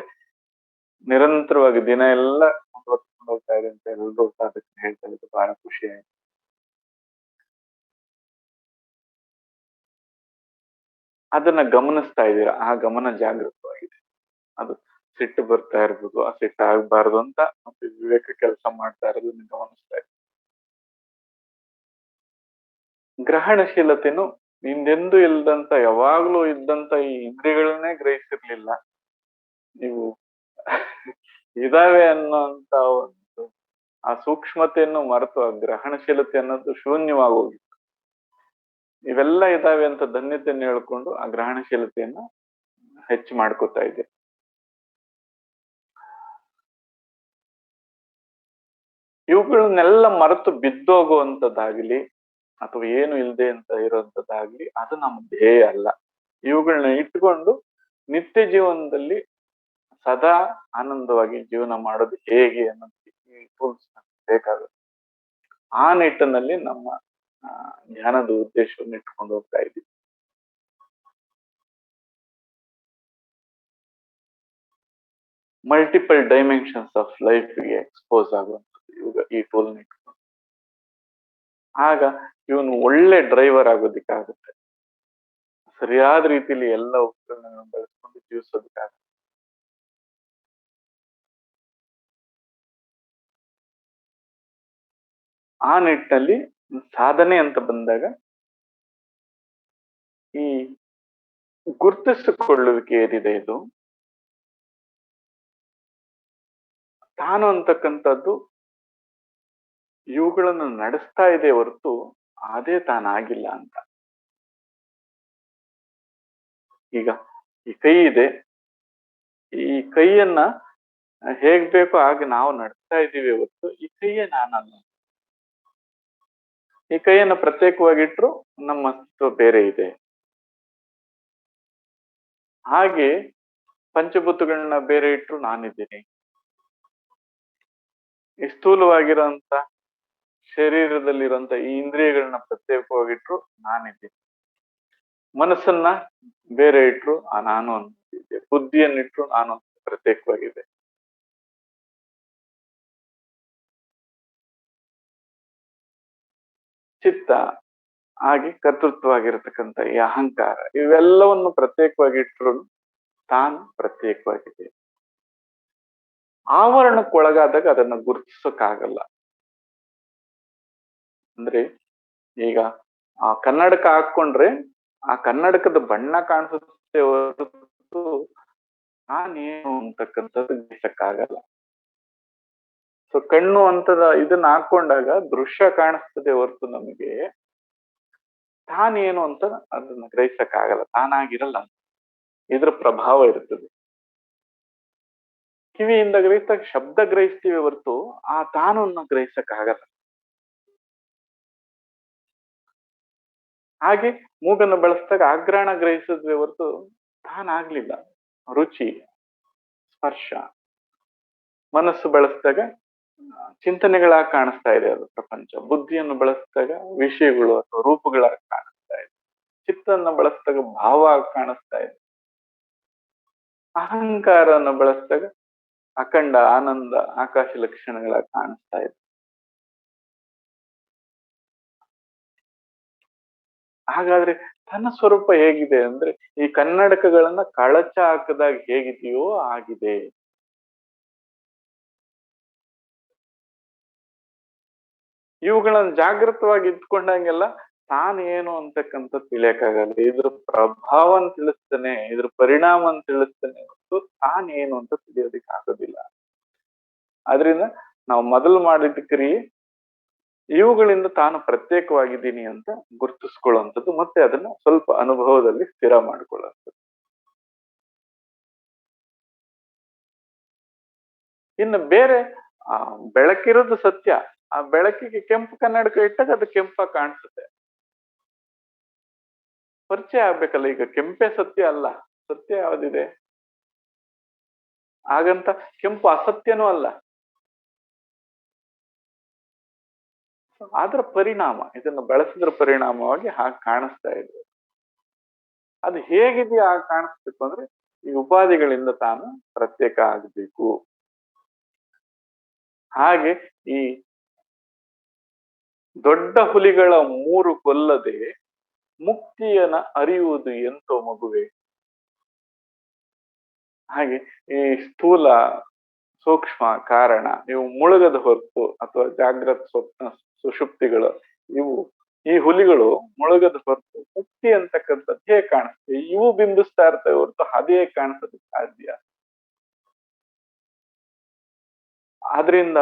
ನಿರಂತರವಾಗಿ ದಿನ ಎಲ್ಲ ಮುಂದುವರ್ಸ್ಕೊಂಡು ಹೋಗ್ತಾ ಇದೆ ಅಂತ ಎಲ್ಲರೂ ಅದಕ್ಕೆ ಹೇಳ್ತಾ ಇದ್ದು ಬಹಳ ಖುಷಿ ಆಯ್ತು. ಅದನ್ನ ಗಮನಿಸ್ತಾ ಇದ್ದೀರಾ, ಆ ಗಮನ ಜಾಗೃತವಾಗಿದೆ. ಅದು ಸಿಟ್ಟು ಬರ್ತಾ ಇರ್ಬೋದು, ಆ ಸಿಟ್ಟು ಆಗ್ಬಾರ್ದು ಅಂತ ಮತ್ತೆ ವಿವೇಕ ಕೆಲಸ ಮಾಡ್ತಾ ಇರೋದನ್ನ ಗಮನಿಸ್ತಾ ಇದ್ದೀವಿ. ಗ್ರಹಣಶೀಲತೆನು ಹಿಂದೆಂದೂ ಇಲ್ದಂತ ಯಾವಾಗ್ಲೂ ಇದ್ದಂತ ಈ ಇಂದ್ರಿಯಗಳನ್ನೇ ಗ್ರಹಿಸಿರ್ಲಿಲ್ಲ. ನೀವು ಇದಾವೆ ಅನ್ನೋಂತ ಒಂದು ಆ ಸೂಕ್ಷ್ಮತೆಯನ್ನು ಮರೆತು ಆ ಗ್ರಹಣಶೀಲತೆ ಅನ್ನೋದು ಶೂನ್ಯವಾಗಿ ಹೋಗಿತ್ತು. ಇವೆಲ್ಲ ಇದಾವೆ ಅಂತ ಧನ್ಯತೆಯನ್ನು ಹೇಳ್ಕೊಂಡು ಆ ಗ್ರಹಣಶೀಲತೆಯನ್ನ ಹೆಚ್ಚು ಮಾಡ್ಕೋತಾ ಇದೆ. ಇವುಗಳನ್ನೆಲ್ಲ ಮರೆತು ಬಿದ್ದೋಗುವಂಥದ್ದಾಗ್ಲಿ ಅಥವಾ ಏನು ಇಲ್ಲದೆ ಅಂತ ಇರುವಂತದ್ದಾಗ್ಲಿ ಅದು ನಮ್ಮ ಧ್ಯೇಯ ಅಲ್ಲ. ಇವುಗಳನ್ನ ಇಟ್ಕೊಂಡು ನಿತ್ಯ ಜೀವನದಲ್ಲಿ ಸದಾ ಆನಂದವಾಗಿ ಜೀವನ ಮಾಡೋದು ಹೇಗೆ ಅನ್ನೋದಕ್ಕೆ ಈ ಟೂಲ್ಸ್ ಬೇಕಾಗುತ್ತೆ. ಆ ನಿಟ್ಟಿನಲ್ಲಿ ನಮ್ಮ ಧ್ಯಾನದ ಉದ್ದೇಶವನ್ನು ಇಟ್ಕೊಂಡು ಹೋಗ್ತಾ ಇದ್ದೀವಿ. ಮಲ್ಟಿಪಲ್ ಡೈಮೆನ್ಷನ್ಸ್ ಆಫ್ ಲೈಫ್ಗೆ ಎಕ್ಸ್ಪೋಸ್ ಆಗುವಂಥದ್ದು ಇವಾಗ ಈ ಟೂಲ್ ಇಟ್ಕೊಂಡು. ಆಗ ಇವನು ಒಳ್ಳೆ ಡ್ರೈವರ್ ಆಗೋದಿಕ್ಕಾಗುತ್ತೆ. ಸರಿಯಾದ ರೀತಿಯಲ್ಲಿ ಎಲ್ಲ ಉಪಕರಣಗಳನ್ನು ಬಳಸ್ಕೊಂಡು ಜೀವಿಸೋದಕ್ಕಾಗುತ್ತೆ. ಆ ನಿಟ್ಟಿನಲ್ಲಿ ಸಾಧನೆ ಅಂತ ಬಂದಾಗ ಈ ಗುರುತಿಸಿಕೊಳ್ಳುವಿಕೆ ಏನಿದೆ ಇದು ತಾನು ಅಂತಕ್ಕಂಥದ್ದು ಇವುಗಳನ್ನು ನಡೆಸ್ತಾ ಇದೆ ಹೊರತು ಅದೇ ತಾನಾಗಿಲ್ಲ ಅಂತ. ಈಗ ಈ ಕೈ ಇದೆ, ಈ ಕೈಯನ್ನ ಹೇಗ್ ಬೇಕೋ ಹಾಗೆ ನಾವು ನಡೆಸ್ತಾ ಇದ್ದೀವಿ ಹೊರತು ಈ ಕೈಯೇ ನಾನಲ್ಲ. ಈ ಕೈಯನ್ನ ಪ್ರತ್ಯೇಕವಾಗಿಟ್ರು ನಮ್ಮ ಅಸ್ತಿತ್ವ ಬೇರೆ ಇದೆ. ಹಾಗೆ ಪಂಚಭೂತಗಳನ್ನ ಬೇರೆ ಇಟ್ರು ನಾನಿದ್ದೀನಿ. ಈ ಸ್ಥೂಲವಾಗಿರೋಂತ ಶರೀರದಲ್ಲಿರುವಂತ ಈ ಇಂದ್ರಿಯಗಳನ್ನ ಪ್ರತ್ಯೇಕವಾಗಿಟ್ರು ನಾನಿದ್ದೀನಿ. ಮನಸ್ಸನ್ನ ಬೇರೆ ಇಟ್ರು ಆ ನಾನು ಅಂತಿದ್ದೆ. ಬುದ್ಧಿಯನ್ನಿಟ್ರು ನಾನು ಪ್ರತ್ಯೇಕವಾಗಿದೆ. ಚಿತ್ತ ಹಾಗೆ ಕರ್ತೃತ್ವವಾಗಿರತಕ್ಕಂಥ ಈ ಅಹಂಕಾರ ಇವೆಲ್ಲವನ್ನು ಪ್ರತ್ಯೇಕವಾಗಿ ಇಟ್ರು ತಾನು ಪ್ರತ್ಯೇಕವಾಗಿದೆ. ಆವರಣಕ್ಕೊಳಗಾದಾಗ ಅದನ್ನ ಗುರುತಿಸೋಕ್ಕಾಗಲ್ಲ. ಅಂದ್ರೆ ಈಗ ಆ ಕನ್ನಡಕ ಹಾಕೊಂಡ್ರೆ ಆ ಕನ್ನಡಕದ ಬಣ್ಣ ಕಾಣಿಸುತ್ತೆ ಹೊರತು ನಾನೇನು ಅಂತಕ್ಕಂಥದ್ದು ಗ್ರಹಿಸಕ್ಕಾಗಲ್ಲ. ಸೊ ಕಣ್ಣು ಅಂತದ ಇದನ್ನ ಹಾಕೊಂಡಾಗ ದೃಶ್ಯ ಕಾಣಿಸ್ತದೆ ಹೊರತು ನಮಗೆ ತಾನೇನು ಅಂತ ಅದನ್ನ ಗ್ರಹಿಸಕ್ಕಾಗಲ್ಲ, ತಾನಾಗಿರಲ್ಲ, ಇದ್ರ ಪ್ರಭಾವ ಇರ್ತದೆ. ಕಿವಿಯಿಂದ ಗ್ರಹಿಸಿದಾಗ ಶಬ್ದ ಗ್ರಹಿಸ್ತೀವಿ ಹೊರತು ಆ ತಾನನ್ನ ಗ್ರಹಿಸಕ್ಕಾಗಲ್ಲ. ಹಾಗೆ ಮೂಗನ್ನು ಬಳಸಿದಾಗ ಆಘ್ರಾಣ ಗ್ರಹಿಸಿದ್ವಿ ಹೊರತು ತಾನಾಗ್ಲಿಲ್ಲ. ರುಚಿ, ಸ್ಪರ್ಶ. ಮನಸ್ಸು ಬಳಸಿದಾಗ ಚಿಂತನೆಗಳಾಗಿ ಕಾಣಿಸ್ತಾ ಇದೆ ಅದು ಪ್ರಪಂಚ. ಬುದ್ಧಿಯನ್ನು ಬಳಸಿದಾಗ ವಿಷಯಗಳು ಅಥವಾ ರೂಪಗಳಾಗಿ ಕಾಣಿಸ್ತಾ ಇದೆ. ಚಿತ್ತವನ್ನು ಬಳಸಿದಾಗ ಭಾವ ಆಗಿ ಕಾಣಿಸ್ತಾ ಇದೆ. ಅಹಂಕಾರವನ್ನು ಬಳಸಿದಾಗ ಅಖಂಡ ಆನಂದ ಆಕಾಶ ಲಕ್ಷಣಗಳಾಗಿ ಕಾಣಿಸ್ತಾ ಇದೆ. ಹಾಗಾದ್ರೆ ತನ್ನ ಸ್ವರೂಪ ಹೇಗಿದೆ ಅಂದ್ರೆ ಈ ಕನ್ನಡಕಗಳನ್ನ ಕಳಚ ಹಾಕದಾಗ ಹೇಗಿದೆಯೋ ಆಗಿದೆ. ಇವುಗಳನ್ನ ಜಾಗೃತವಾಗಿ ಇಟ್ಕೊಂಡಂಗೆಲ್ಲ ತಾನೇನು ಅಂತಕ್ಕಂಥ ತಿಳಿಯಕ್ಕಾಗಲ್ಲ. ಇದ್ರ ಪ್ರಭಾವನ್ ತಿಳಿಸ್ತಾನೆ, ಇದ್ರ ಪರಿಣಾಮನ್ ತಿಳಿಸ್ತಾನೆ ಹೊರತು ತಾನೇನು ಅಂತ ತಿಳಿಯೋದಿಕ್ ಆಗೋದಿಲ್ಲ. ಆದ್ರಿಂದ ನಾವು ಮೊದಲು ಮಾಡಿದ ಕ್ರಿಯೆ ಇವುಗಳಿಂದ ತಾನು ಪ್ರತ್ಯೇಕವಾಗಿದ್ದೀನಿ ಅಂತ ಗುರುತಿಸ್ಕೊಳ್ಳುವಂಥದ್ದು, ಮತ್ತೆ ಅದನ್ನ ಸ್ವಲ್ಪ ಅನುಭವದಲ್ಲಿ ಸ್ಥಿರ ಮಾಡ್ಕೊಳ್ಳುವಂಥದ್ದು. ಇನ್ನು ಬೇರೆ ಬೆಳಕಿರೋದು ಸತ್ಯ. ಆ ಬೆಳಕಿಗೆ ಕೆಂಪು ಕನ್ನಡಕ ಇಟ್ಟಾಗ ಅದು ಕೆಂಪಾಗಿ ಕಾಣಿಸುತ್ತೆ. ಪರಿಚಯ ಆಗ್ಬೇಕಲ್ಲ, ಈಗ ಕೆಂಪೆ ಸತ್ಯ ಅಲ್ಲ, ಸತ್ಯ ಯಾವ್ದಿದೆ? ಹಾಗಂತ ಕೆಂಪು ಅಸತ್ಯನೂ ಅಲ್ಲ. ಅದರ ಪರಿಣಾಮ, ಇದನ್ನು ಬಳಸಿದ್ರ ಪರಿಣಾಮವಾಗಿ ಹಾಗೆ ಕಾಣಿಸ್ತಾ ಇದೆ. ಅದು ಹೇಗಿದೆಯಾ ಹಾಗೆ ಕಾಣಿಸ್ಬೇಕು ಅಂದ್ರೆ ಈ ಉಪಾಧಿಗಳಿಂದ ತಾನು ಪ್ರತ್ಯೇಕ ಆಗ್ಬೇಕು. ಹಾಗೆ ಈ ದೊಡ್ಡ ಹುಲಿಗಳ ಮೂರು ಕೊಲ್ಲದೆ ಮುಕ್ತಿಯನ್ನ ಅರಿಯುವುದು ಎಂತೋ ಮಗುವೆ. ಹಾಗೆ ಈ ಸ್ಥೂಲ ಸೂಕ್ಷ್ಮ ಕಾರಣ ಇವು ಮುಳುಗದ ಹೊರತು ಅಥವಾ ಜಾಗ್ರತ್ ಸ್ವಪ್ನ ಸುಷುಪ್ತಿಗಳು ಇವು ಈ ಹುಲಿಗಳು ಮುಳುಗದ ಹೊರತು ಮುಕ್ತಿ ಅಂತಕ್ಕಂಥದ್ದು ಹೇಗೆ ಕಾಣಿಸ್ತದೆ? ಇವು ಬಿಂಬಿಸ್ತಾ ಇರ್ತವೆ ಹೊರತು ಅದೇ ಕಾಣಿಸೋದಕ್ಕೆ ಸಾಧ್ಯ. ಆದ್ರಿಂದ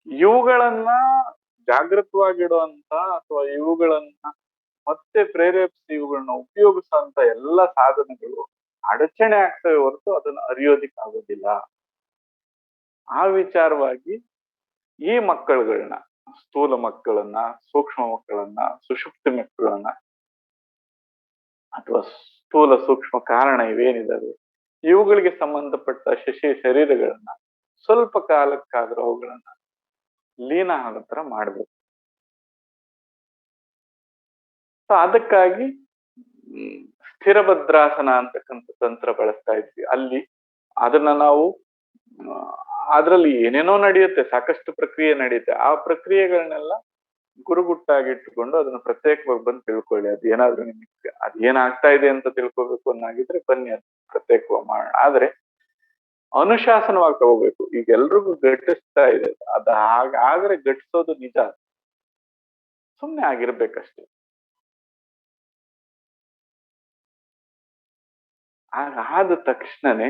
ಇವುಗಳನ್ನ ಜಾಗೃತವಾಗಿಡುವಂತ ಅಥವಾ ಇವುಗಳನ್ನ ಮತ್ತೆ ಪ್ರೇರೇಪಿಸಿ ಇವುಗಳನ್ನ ಉಪಯೋಗಿಸುವಂತ ಎಲ್ಲ ಸಾಧನಗಳು ಅಡಚಣೆ ಆಗ್ತವೆ ಹೊರತು ಅದನ್ನ ಅರಿಯೋದಿಕ್ ಆಗೋದಿಲ್ಲ. ಆ ವಿಚಾರವಾಗಿ ಈ ಮಕ್ಕಳುಗಳನ್ನ, ಸ್ಥೂಲ ಮಕ್ಕಳನ್ನ, ಸೂಕ್ಷ್ಮ ಮಕ್ಕಳನ್ನ, ಸುಷುಪ್ತಿ ಮಕ್ಕಳನ್ನ ಅಥವಾ ಸ್ಥೂಲ ಸೂಕ್ಷ್ಮ ಕಾರಣ ಇವೇನಿದಾವೆ ಇವುಗಳಿಗೆ ಸಂಬಂಧಪಟ್ಟ ಶರೀರಗಳನ್ನ ಸ್ವಲ್ಪ ಕಾಲಕ್ಕಾದ್ರೂ ಅವುಗಳನ್ನ ಲೀನ ಆಗೋ ತರ ಮಾಡ್ಬೇಕು. ಅದಕ್ಕಾಗಿ ಸ್ಥಿರಭದ್ರಾಸನ ಅಂತಕ್ಕಂಥ ತಂತ್ರ ಬಳಸ್ತಾ ಇದ್ವಿ. ಅಲ್ಲಿ ಅದನ್ನ ನಾವು ಅದ್ರಲ್ಲಿ ಏನೇನೋ ನಡೆಯುತ್ತೆ, ಸಾಕಷ್ಟು ಪ್ರಕ್ರಿಯೆ ನಡೆಯುತ್ತೆ. ಆ ಪ್ರಕ್ರಿಯೆಗಳನ್ನೆಲ್ಲ ಗುರುಗುಟ್ಟಾಗಿಟ್ಟುಕೊಂಡು ಅದನ್ನ ಪ್ರತ್ಯೇಕವಾಗಿ ಬಂದು ತಿಳ್ಕೊಳ್ಳಿ. ಅದ್ ಏನಾದ್ರು ನಿಮ್ಗೆ ಅದ್ ಏನಾಗ್ತಾ ಇದೆ ಅಂತ ತಿಳ್ಕೊಬೇಕು ಅನ್ನಾಗಿದ್ರೆ ಬನ್ನಿ, ಅದ್ ಪ್ರತ್ಯೇಕವಾಗಿ ಮಾಡೋಣ. ಆದ್ರೆ ಅನುಶಾಸನವಾಗಿ ತಗೋಬೇಕು. ಈಗ ಎಲ್ರಿಗೂ ಘಟಿಸ್ತಾ ಇದೆ, ಅದ ಹಾಗಾದ್ರೆ ಘಟಿಸೋದು ನಿಜ, ಸುಮ್ನೆ ಆಗಿರ್ಬೇಕಷ್ಟೆ. ಆದ ತಕ್ಷಣನೇ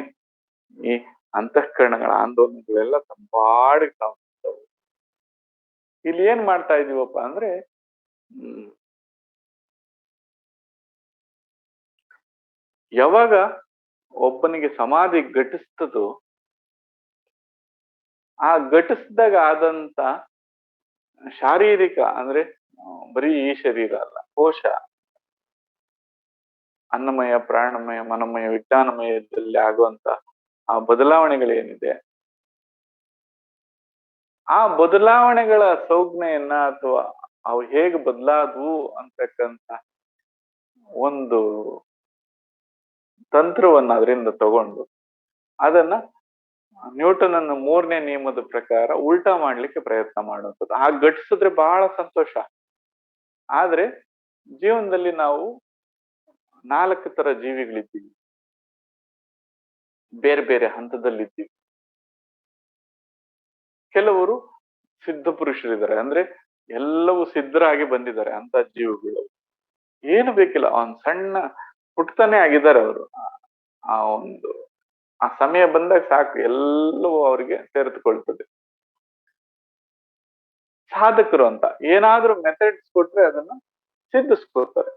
ಈ ಅಂತಃಕರಣಗಳ ಆಂದೋಲನಗಳೆಲ್ಲ ತಂಪಾಡಿಗೆ ತಾವು. ಇಲ್ಲಿ ಏನ್ ಮಾಡ್ತಾ ಇದೀವಪ್ಪ ಅಂದ್ರೆ ಯಾವಾಗ ಒಬ್ಬನಿಗೆ ಸಮಾಧಿ ಘಟಿಸ್ತದೋ ಆ ಘಟಿಸಿದಾಗ ಆದಂತ ಶಾರೀರಿಕ ಅಂದ್ರೆ ಬರೀ ಈ ಶರೀರ ಅಲ್ಲ, ಕೋಶ, ಅನ್ನಮಯ, ಪ್ರಾಣಮಯ, ಮನಮಯ, ವಿಜ್ಞಾನಮಯದಲ್ಲಿ ಆಗುವಂತ ಆ ಬದಲಾವಣೆಗಳೇನಿದೆ ಆ ಬದಲಾವಣೆಗಳ ಸಂಜ್ಞೆಯನ್ನ ಅಥವಾ ಅವು ಹೇಗೆ ಬದಲಾದವು ಅಂತಕ್ಕಂತ ಒಂದು ತಂತ್ರವನ್ನ ಅದರಿಂದ ತಗೊಂಡು ಅದನ್ನ ನ್ಯೂಟನ್ನ 3ನೇ ನಿಯಮದ ಪ್ರಕಾರ ಉಲ್ಟಾ ಮಾಡ್ಲಿಕ್ಕೆ ಪ್ರಯತ್ನ ಮಾಡುವಂಥದ್ದು. ಆ ಘಟಿಸಿದ್ರೆ ಬಹಳ ಸಂತೋಷ. ಆದ್ರೆ ಜೀವನದಲ್ಲಿ ನಾವು 4 ತರ ಜೀವಿಗಳಿದ್ದೀವಿ, ಬೇರೆ ಬೇರೆ ಹಂತದಲ್ಲಿದ್ದೀವಿ. ಕೆಲವರು ಸಿದ್ಧ ಪುರುಷರಿದ್ದಾರೆ, ಅಂದ್ರೆ ಎಲ್ಲವೂ ಸಿದ್ಧರಾಗಿ ಬಂದಿದ್ದಾರೆ ಅಂತ ಜೀವಿಗಳು. ಏನು ಬೇಕಿಲ್ಲ, ಅವನ್ ಸಣ್ಣ ಪುಟ್ತಾನೆ ಆಗಿದ್ದಾರೆ ಅವರು. ಆ ಒಂದು ಆ ಸಮಯ ಬಂದಾಗ ಸಾಕು, ಎಲ್ಲವೂ ಅವರಿಗೆ ತೆರೆದುಕೊಳ್ತದೆ. ಸಾಧಕರು ಅಂತ ಏನಾದ್ರೂ ಮೆಥಡ್ಸ್ ಕೊಟ್ರೆ ಅದನ್ನ ಸಿದ್ಧಿಸ್ಕೊಳ್ತಾರೆ.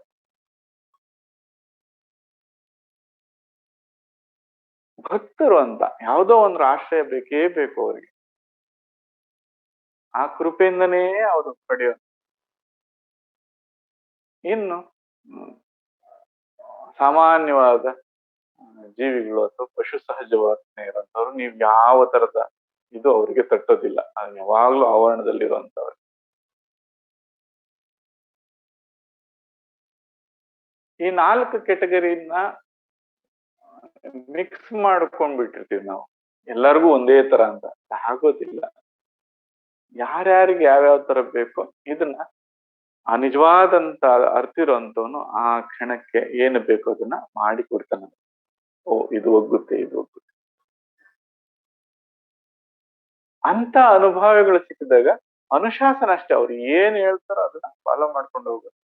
ಭಕ್ತರು ಅಂತ ಯಾವುದೋ ಒಂದು ಆಶ್ರಯ ಬೇಕೇ ಬೇಕು ಅವರಿಗೆ. ಆ ಕೃಪೆಯಿಂದನೇ ಅವರು ಪಡೆಯೋದು. ಇನ್ನು ಸಾಮಾನ್ಯವಾದ ಜೀವಿಗಳು ಅಥವಾ ಪಶು ಸಹಜ ವರ್ತನೆ ಇರುವಂತವ್ರು, ನೀವು ಯಾವ ತರದ ಇದು ಅವರಿಗೆ ತಟ್ಟೋದಿಲ್ಲ. ಅದು ಯಾವಾಗ್ಲೂ ಆವರಣದಲ್ಲಿರುವಂತವ್ರು. ಈ 4 ಕೆಟಗರಿನ ಮಿಕ್ಸ್ ಮಾಡ್ಕೊಂಡ್ಬಿಟ್ಟಿರ್ತೀವಿ ನಾವು, ಎಲ್ಲರಿಗೂ ಒಂದೇ ತರ ಅಂತ ಆಗೋದಿಲ್ಲ. ಯಾರ್ಯಾರಿಗೆ ಯಾವ್ಯಾವ ತರ ಬೇಕೋ ಇದನ್ನ ಆ ನಿಜವಾದಂತ ಅರ್ಥ ಇರುವಂತವನು ಆ ಕ್ಷಣಕ್ಕೆ ಏನು ಬೇಕೋ ಅದನ್ನ ಮಾಡಿ ಕೊಡ್ತಾನೆ. ಓ ಇದು ಒಗ್ಗುತ್ತೆ, ಇದು ಒಗ್ಗುತ್ತೆ ಅಂತ ಅನುಭವಗಳು ಸಿಕ್ಕಿದಾಗ ಅನುಶಾಸನ ಅಷ್ಟೇ. ಅವ್ರು ಏನ್ ಹೇಳ್ತಾರೋ ಅದನ್ನ ಫಾಲೋ ಮಾಡ್ಕೊಂಡು ಹೋಗೋದು,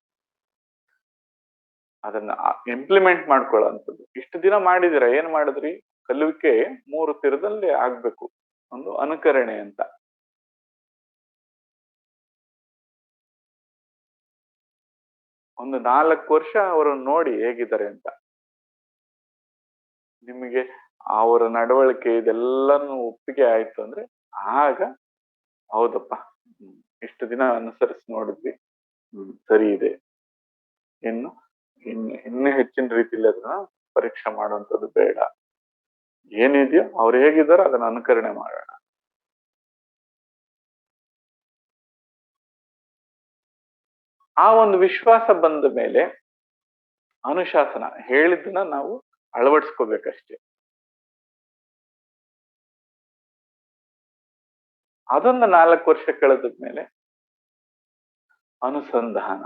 ಅದನ್ನ ಇಂಪ್ಲಿಮೆಂಟ್ ಮಾಡ್ಕೊಳ್ಳೋಂಥದ್ದು. ಇಷ್ಟು ದಿನ ಮಾಡಿದಿರ, ಏನ್ ಮಾಡಿದ್ರಿ? ಕಲುವಿಕೆ 3 ತೀರದಲ್ಲಿ ಆಗ್ಬೇಕು. ಒಂದು ಅನುಕರಣೆ ಅಂತ. ಒಂದು 4 ವರ್ಷ ಅವರನ್ನು ನೋಡಿ ಹೇಗಿದ್ದಾರೆ ಅಂತ. ನಿಮಗೆ ಅವರ ನಡವಳಿಕೆ ಇದೆಲ್ಲಾನು ಒಪ್ಪಿಗೆ ಆಯ್ತು ಅಂದ್ರೆ ಆಗ ಹೌದಪ್ಪ, ಇಷ್ಟು ದಿನ ಅನುಸರಿಸಿ ನೋಡಿದ್ವಿ, ಸರಿ ಇದೆ, ಇನ್ನು ಹೆಚ್ಚಿನ ರೀತಿಯಲ್ಲಿ ಅದನ್ನ ಪರೀಕ್ಷೆ ಮಾಡುವಂಥದ್ದು ಬೇಡ. ಏನಿದೆಯೋ ಅವ್ರು ಹೇಗಿದ್ದಾರೋ ಅದನ್ನ ಅನುಕರಣೆ ಮಾಡೋಣ. ಆ ಒಂದು ವಿಶ್ವಾಸ ಬಂದ ಮೇಲೆ ಅನುಶಾಸನ ಹೇಳಿದ್ದನ್ನ ನಾವು ಅಳವಡಿಸ್ಕೋಬೇಕಷ್ಟೇ. ಅದೊಂದು 4 ವರ್ಷ ಕಳೆದ್ಮೇಲೆ ಅನುಸಂಧಾನ.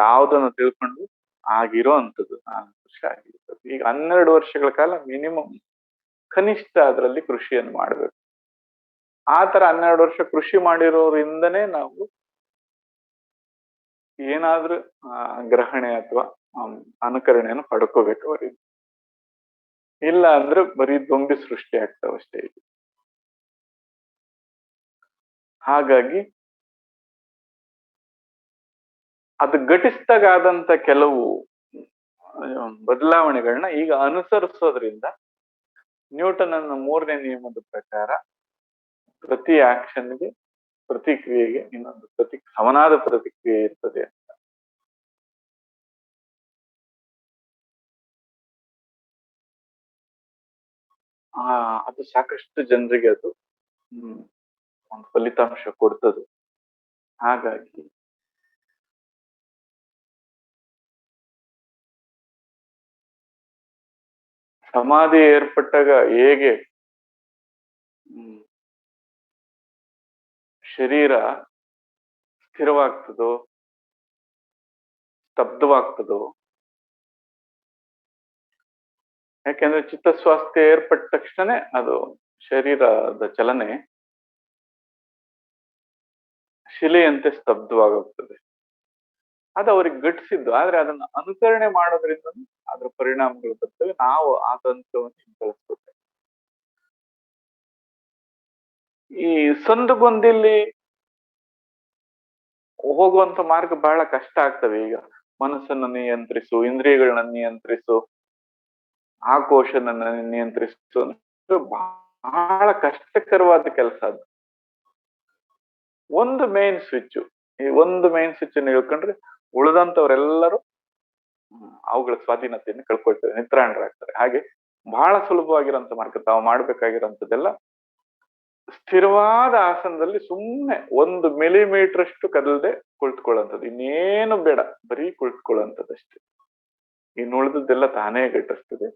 ಯಾವ್ದನ್ನು ತಿಳ್ಕೊಂಡು ಆಗಿರೋ ಅಂಥದ್ದು 4 ವರ್ಷ ಆಗಿರ್ತದೆ. ಈಗ 12 ವರ್ಷಗಳ ಕಾಲ ಮಿನಿಮಮ್ ಕನಿಷ್ಠ ಅದರಲ್ಲಿ ಕೃಷಿಯನ್ನು ಮಾಡ್ಬೇಕು. ಆ ತರ 12 ವರ್ಷ ಕೃಷಿ ಮಾಡಿರೋದ್ರಿಂದನೇ ನಾವು ಏನಾದ್ರೂ ಗ್ರಹಣೆ ಅಥವಾ ಅನುಕರಣೆಯನ್ನು ಪಡ್ಕೋಬೇಕು ಅವರಿಗೆ. ಇಲ್ಲ ಅಂದ್ರೆ ಬರೀ ದೊಂಬಿ ಸೃಷ್ಟಿ ಆಗ್ತಾವಷ್ಟೇ. ಹಾಗಾಗಿ ಅದು ಘಟಿಸಿದಾಗ ಆದಂತ ಕೆಲವು ಬದಲಾವಣೆಗಳನ್ನ ಈಗ ಅನುಸರಿಸೋದ್ರಿಂದ ನ್ಯೂಟನ್ನ 3ನೇ ನಿಯಮದ ಪ್ರಕಾರ ಪ್ರತಿ ಆಕ್ಷನ್ಗೆ, ಪ್ರತಿಕ್ರಿಯೆಗೆ ಇನ್ನೊಂದು ಸಮನಾದ ಪ್ರತಿಕ್ರಿಯೆ ಇರ್ತದೆ ಅಂತ. ಅದು ಸಾಕಷ್ಟು ಜನರಿಗೆ ಅದು ಒಂದು ಫಲಿತಾಂಶ ಕೊಡ್ತದೆ. ಹಾಗಾಗಿ ಸಮಾಧಿ ಏರ್ಪಟ್ಟಾಗ ಹೇಗೆ ಶರೀರ ಸ್ಥಿರವಾಗ್ತದೋ, ಸ್ತಬ್ಧವಾಗ್ತದೋ, ಯಾಕೆಂದ್ರೆ ಚಿತ್ತಸ್ವಾಸ್ಥ್ಯ ಏರ್ಪಟ್ಟ ತಕ್ಷಣ ಅದು ಶರೀರದ ಚಲನೆ ಶಿಲೆಯಂತೆ ಸ್ತಬ್ಧವಾಗೋಗ್ತದೆ. ಅದು ಅವ್ರಿಗೆ ಘಟಿಸಿದ್ದು. ಆದ್ರೆ ಅದನ್ನ ಅನುಕರಣೆ ಮಾಡೋದ್ರಿಂದ ಅದ್ರ ಪರಿಣಾಮಗಳು ಬರ್ತವೆ. ನಾವು ಆ ತಂತ್ರವನ್ನು ಹಿಂಬಾಲಿಸ್ಬೇಕು. ಈ ಸಂದುಗೊಂದಿಲ್ಲಿ ಹೋಗುವಂತ ಮಾರ್ಗ ಬಹಳ ಕಷ್ಟ ಆಗ್ತವೆ. ಈಗ ಮನಸ್ಸನ್ನು ನಿಯಂತ್ರಿಸು, ಇಂದ್ರಿಯಗಳನ್ನ ನಿಯಂತ್ರಿಸು, ಆ ಕೋಶನ ನಿಯಂತ್ರಿಸು, ಬಹಳ ಕಷ್ಟಕರವಾದ ಕೆಲಸ ಅದು. ಒಂದು ಮೇನ್ ಸ್ವಿಚ್, ಈ ಒಂದು ಮೇನ್ ಸ್ವಿಚ್ ಅನ್ನು ಹೇಳ್ಕೊಂಡ್ರೆ ಉಳಿದಂತವ್ರೆಲ್ಲರೂ ಅವುಗಳ ಸ್ವಾಧೀನತೆಯನ್ನು ಕಳ್ಕೊಳ್ತಾರೆ, ನಿತ್ರಾಣರಾಗ್ತಾರೆ. ಹಾಗೆ ಬಹಳ ಸುಲಭವಾಗಿರೋಂಥ ಮಾರ್ಗ. ತಾವು ಮಾಡ್ಬೇಕಾಗಿರೋಂಥದ್ದೆಲ್ಲ ಸ್ಥಿರವಾದ ಆಸನದಲ್ಲಿ ಸುಮ್ಮನೆ 1 ಮಿಲಿಮೀಟರ್ ಅಷ್ಟು ಕದಲದೆ ಕುಳಿತುಕೊಳ್ಳುವಂಥದ್ದು, ಇನ್ನೇನು ಬೇಡ, ಬರೀ ಕುಳಿತುಕೊಳ್ಳುವಂಥದ್ದಷ್ಟೇ. ಇನ್ನು ಉಳಿದದ್ದೆಲ್ಲ ತಾನೇ ಘಟಿಸ್ತದೆ.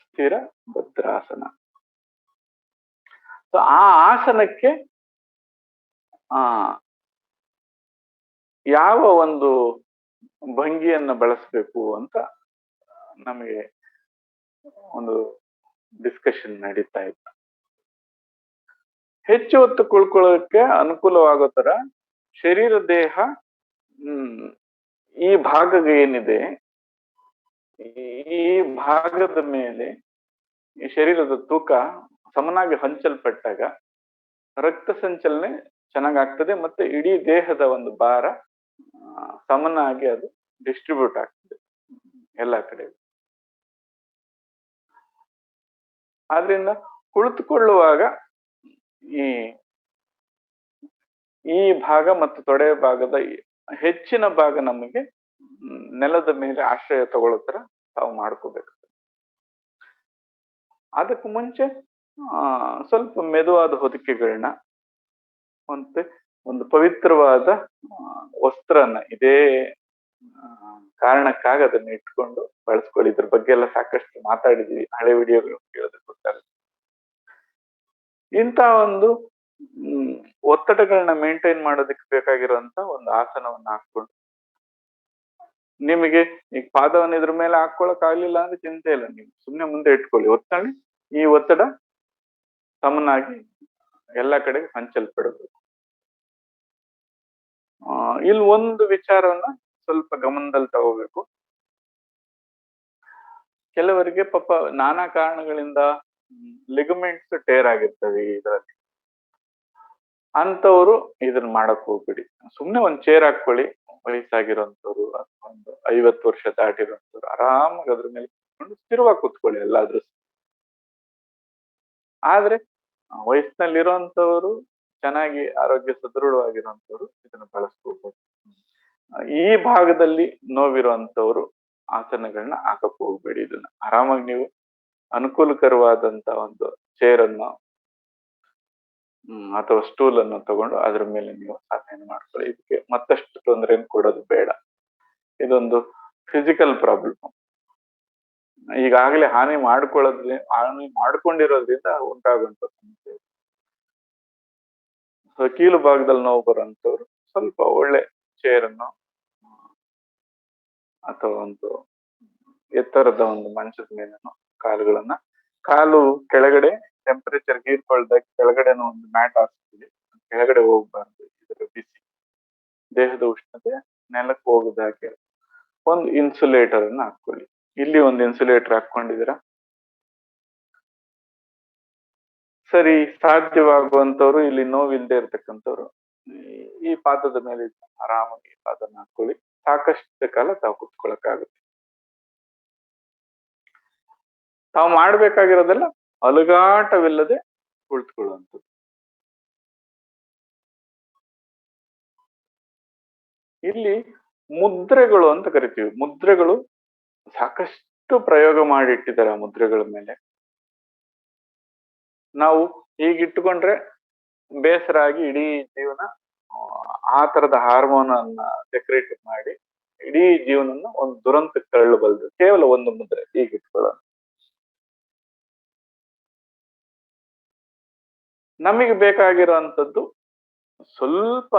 ಸ್ಥಿರ ಭದ್ರಾಸನ. ಆ ಆಸನಕ್ಕೆ ಯಾವ ಒಂದು ಭಂಗಿಯನ್ನ ಬಳಸಬೇಕು ಅಂತ ನಮಗೆ ಒಂದು ಡಿಸ್ಕಷನ್ ನಡೀತಾ ಇತ್ತು. ಹೆಚ್ಚು ಹೊತ್ತು ಕುಳ್ಕೊಳ್ಳೋಕೆ ಅನುಕೂಲವಾಗೋ ತರ ಶರೀರ ದೇಹ ಈ ಭಾಗ ಏನಿದೆ, ಈ ಭಾಗದ ಮೇಲೆ ಈ ಶರೀರದ ತೂಕ ಸಮನಾಗಿ ಹಂಚಲ್ಪಟ್ಟಾಗ ರಕ್ತ ಸಂಚಲನೆ ಚೆನ್ನಾಗಾಗ್ತದೆ, ಮತ್ತೆ ಇಡೀ ದೇಹದ ಒಂದು ಭಾರ ಸಮನಾಗಿ ಅದು ಡಿಸ್ಟ್ರಿಬ್ಯೂಟ್ ಆಗ್ತದೆ ಎಲ್ಲ ಕಡೆ. ಆದ್ರಿಂದ ಕುಳಿತುಕೊಳ್ಳುವಾಗ ಈ ಭಾಗ ಮತ್ತು ತೊಡೆ ಭಾಗದ ಹೆಚ್ಚಿನ ಭಾಗ ನಮಗೆ ನೆಲದ ಮೇಲೆ ಆಶ್ರಯ ತಗೊಳ್ಳೋ ತರ ತಾವು ಮಾಡ್ಕೋಬೇಕು. ಅದಕ್ಕೆ ಮುಂಚೆ ಸ್ವಲ್ಪ ಮೆದುವಾದ ಹೊದಿಕೆಗಳನ್ನ ಮತ್ತೆ ಒಂದು ಪವಿತ್ರವಾದ ವಸ್ತ್ರನ ಇದೇ ಕಾರಣಕ್ಕಾಗಿ ಅದನ್ನ ಇಟ್ಕೊಂಡು ಬಳಸ್ಕೊಳ್ಳಿ. ಇದ್ರ ಬಗ್ಗೆ ಎಲ್ಲ ಸಾಕಷ್ಟು ಮಾತಾಡಿದ್ವಿ, ಹಳೆ ವಿಡಿಯೋಗಳು ಕೇಳೋದಕ್ಕೆ ಗೊತ್ತಾಗುತ್ತೆ. ಇಂಥ ಒಂದು ಒತ್ತಡಗಳನ್ನ ಮೇಂಟೈನ್ ಮಾಡೋದಕ್ಕೆ ಬೇಕಾಗಿರುವಂತ ಒಂದು ಆಸನವನ್ನ ಹಾಕೊಂಡು, ನಿಮಗೆ ಈಗ ಪಾದವನ್ನು ಇದ್ರ ಮೇಲೆ ಹಾಕೊಳಕ್ ಆಗ್ಲಿಲ್ಲ ಅಂದ್ರೆ ಚಿಂತೆ ಇಲ್ಲ, ನೀವು ಸುಮ್ನೆ ಮುಂದೆ ಇಟ್ಕೊಳ್ಳಿ. ಒತ್ತಳಿ ಈ ಒತ್ತಡ ಸಮನಾಗಿ ಎಲ್ಲ ಕಡೆಗೆ ಹಂಚಲ್ಪಡಬೇಕು. ಇಲ್ಲಿ ಒಂದು ವಿಚಾರವನ್ನ ಸ್ವಲ್ಪ ಗಮನದಲ್ಲಿ ತಗೋಬೇಕು. ಕೆಲವರಿಗೆ ಪಾಪ ನಾನಾ ಕಾರಣಗಳಿಂದ ಲಿಗಮೆಂಟ್ಸ್ ಟೇರ್ ಆಗಿರ್ತವೆ ಇದರಲ್ಲಿ. ಅಂತವ್ರು ಇದನ್ನ ಮಾಡಕ್ ಹೋಗ್ಬಿಡಿ. ಸುಮ್ನೆ ಒಂದ್ ಚೇರ್ ಹಾಕೊಳ್ಳಿ. ವಯಸ್ಸಾಗಿರೋಂಥವ್ರು ಅಥವಾ ಒಂದು 50 ವರ್ಷ ದಾಟಿರೋಂಥವ್ರು ಆರಾಮಾಗಿ ಅದ್ರ ಮೇಲೆ ಕೂತ್ಕೊಂಡು ಸ್ಥಿರವಾಗಿ ಕೂತ್ಕೊಳ್ಳಿ ಎಲ್ಲಾದ್ರೂ. ಆದ್ರೆ ವಯಸ್ಸಿನಲ್ಲಿರೋಂಥವ್ರು, ಚೆನ್ನಾಗಿ ಆರೋಗ್ಯ ಸದೃಢವಾಗಿರುವಂತವ್ರು ಇದನ್ನ ಬಳಸ್ಕೋಬಹುದು. ಈ ಭಾಗದಲ್ಲಿ ನೋವಿರುವಂತವ್ರು ಆಸನಗಳನ್ನ ಹಾಕಕ್ ಹೋಗ್ಬೇಡಿ. ಇದನ್ನ ಆರಾಮಾಗಿ ನೀವು ಅನುಕೂಲಕರವಾದಂತ ಒಂದು ಚೇರ್ ಅನ್ನು ಅಥವಾ ಸ್ಟೂಲ್ ಅನ್ನು ತಗೊಂಡು ಅದ್ರ ಮೇಲೆ ನೀವು ಸಾಧನೆ ಮಾಡ್ಕೊಳ್ಳಿ. ಇದಕ್ಕೆ ಮತ್ತಷ್ಟು ತೊಂದರೆಯನ್ನು ಕೊಡೋದು ಬೇಡ. ಇದೊಂದು ಫಿಸಿಕಲ್ ಪ್ರಾಬ್ಲಮ್. ಈಗಾಗಲೇ ಹಾನಿ ಮಾಡ್ಕೊಂಡಿರೋದ್ರಿಂದ ಉಂಟಾಗುವಂತ ಸಮಸ್ಯೆ. ಕೀಲು ಭಾಗದಲ್ಲಿ ನೋವು ಬರುವಂತವ್ರು ಸ್ವಲ್ಪ ಒಳ್ಳೆ ಚೇರ್ ಅನ್ನು ಅಥವಾ ಒಂದು ಎತ್ತರದ ಒಂದು ಮಂಚದ ಮೇಲೆ ಕಾಲು ಕೆಳಗಡೆ ಟೆಂಪರೇಚರ್ ಹೀರ್ಕೊಳ್ದಾಗ ಕೆಳಗಡೆನೂ ಒಂದು ಮ್ಯಾಟ್ ಹಾಕ್ತೀವಿ. ಕೆಳಗಡೆ ಹೋಗ್ಬಾರ್ದು. ಇದರ ಬಿಸಿ ದೇಹದ ಉಷ್ಣತೆ ನೆಲಕ್ಕೆ ಹೋಗದಾಗೆ ಒಂದು ಇನ್ಸುಲೇಟರ್ ಅನ್ನ ಹಾಕೊಳ್ಳಿ. ಇಲ್ಲಿ ಒಂದು ಇನ್ಸುಲೇಟರ್ ಹಾಕೊಂಡಿದ್ದೀರಾ. ಸರಿ, ಸಾಧ್ಯವಾಗುವಂತವ್ರು, ಇಲ್ಲಿ ನೋವಿಲ್ಲದೆ ಇರ್ತಕ್ಕಂಥವ್ರು ಈ ಪಾದದ ಮೇಲೆ ಆರಾಮಾಗಿ ಪಾದನ ಹಾಕೊಳ್ಳಿ. ಸಾಕಷ್ಟು ಕಾಲ ತಾವು ಕುತ್ಕೊಳಕ್ಕಾಗುತ್ತೆ. ತಾವು ಮಾಡ್ಬೇಕಾಗಿರೋದೆಲ್ಲ ಅಲುಗಾಟವಿಲ್ಲದೆ ಕುಳಿತುಕೊಳ್ಳುವಂಥದ್ದು. ಇಲ್ಲಿ ಮುದ್ರೆಗಳು ಅಂತ ಕರಿತೀವಿ. ಮುದ್ರೆಗಳು ಸಾಕಷ್ಟು ಪ್ರಯೋಗ ಮಾಡಿಟ್ಟಿದ್ದಾರೆ. ಆ ಮುದ್ರೆಗಳ ಮೇಲೆ ನಾವು ಹೀಗಿಟ್ಟುಕೊಂಡ್ರೆ ಬೇಸರ ಆಗಿ ಇಡೀ ಜೀವನ ಆ ತರದ ಹಾರ್ಮೋನ್ ಅನ್ನ ಸೆಕ್ರೇಟ್ ಮಾಡಿ ಇಡೀ ಜೀವನನ್ನ ಒಂದು ದುರಂತಕ್ಕೆ ತಳ್ಳಬಲ್ದು ಕೇವಲ ಒಂದು ಮುದ್ರೆ ಹೀಗಿಟ್ಕೊಳ್ಳೋದು. ನಮಗೆ ಬೇಕಾಗಿರುವಂತದ್ದು ಸ್ವಲ್ಪ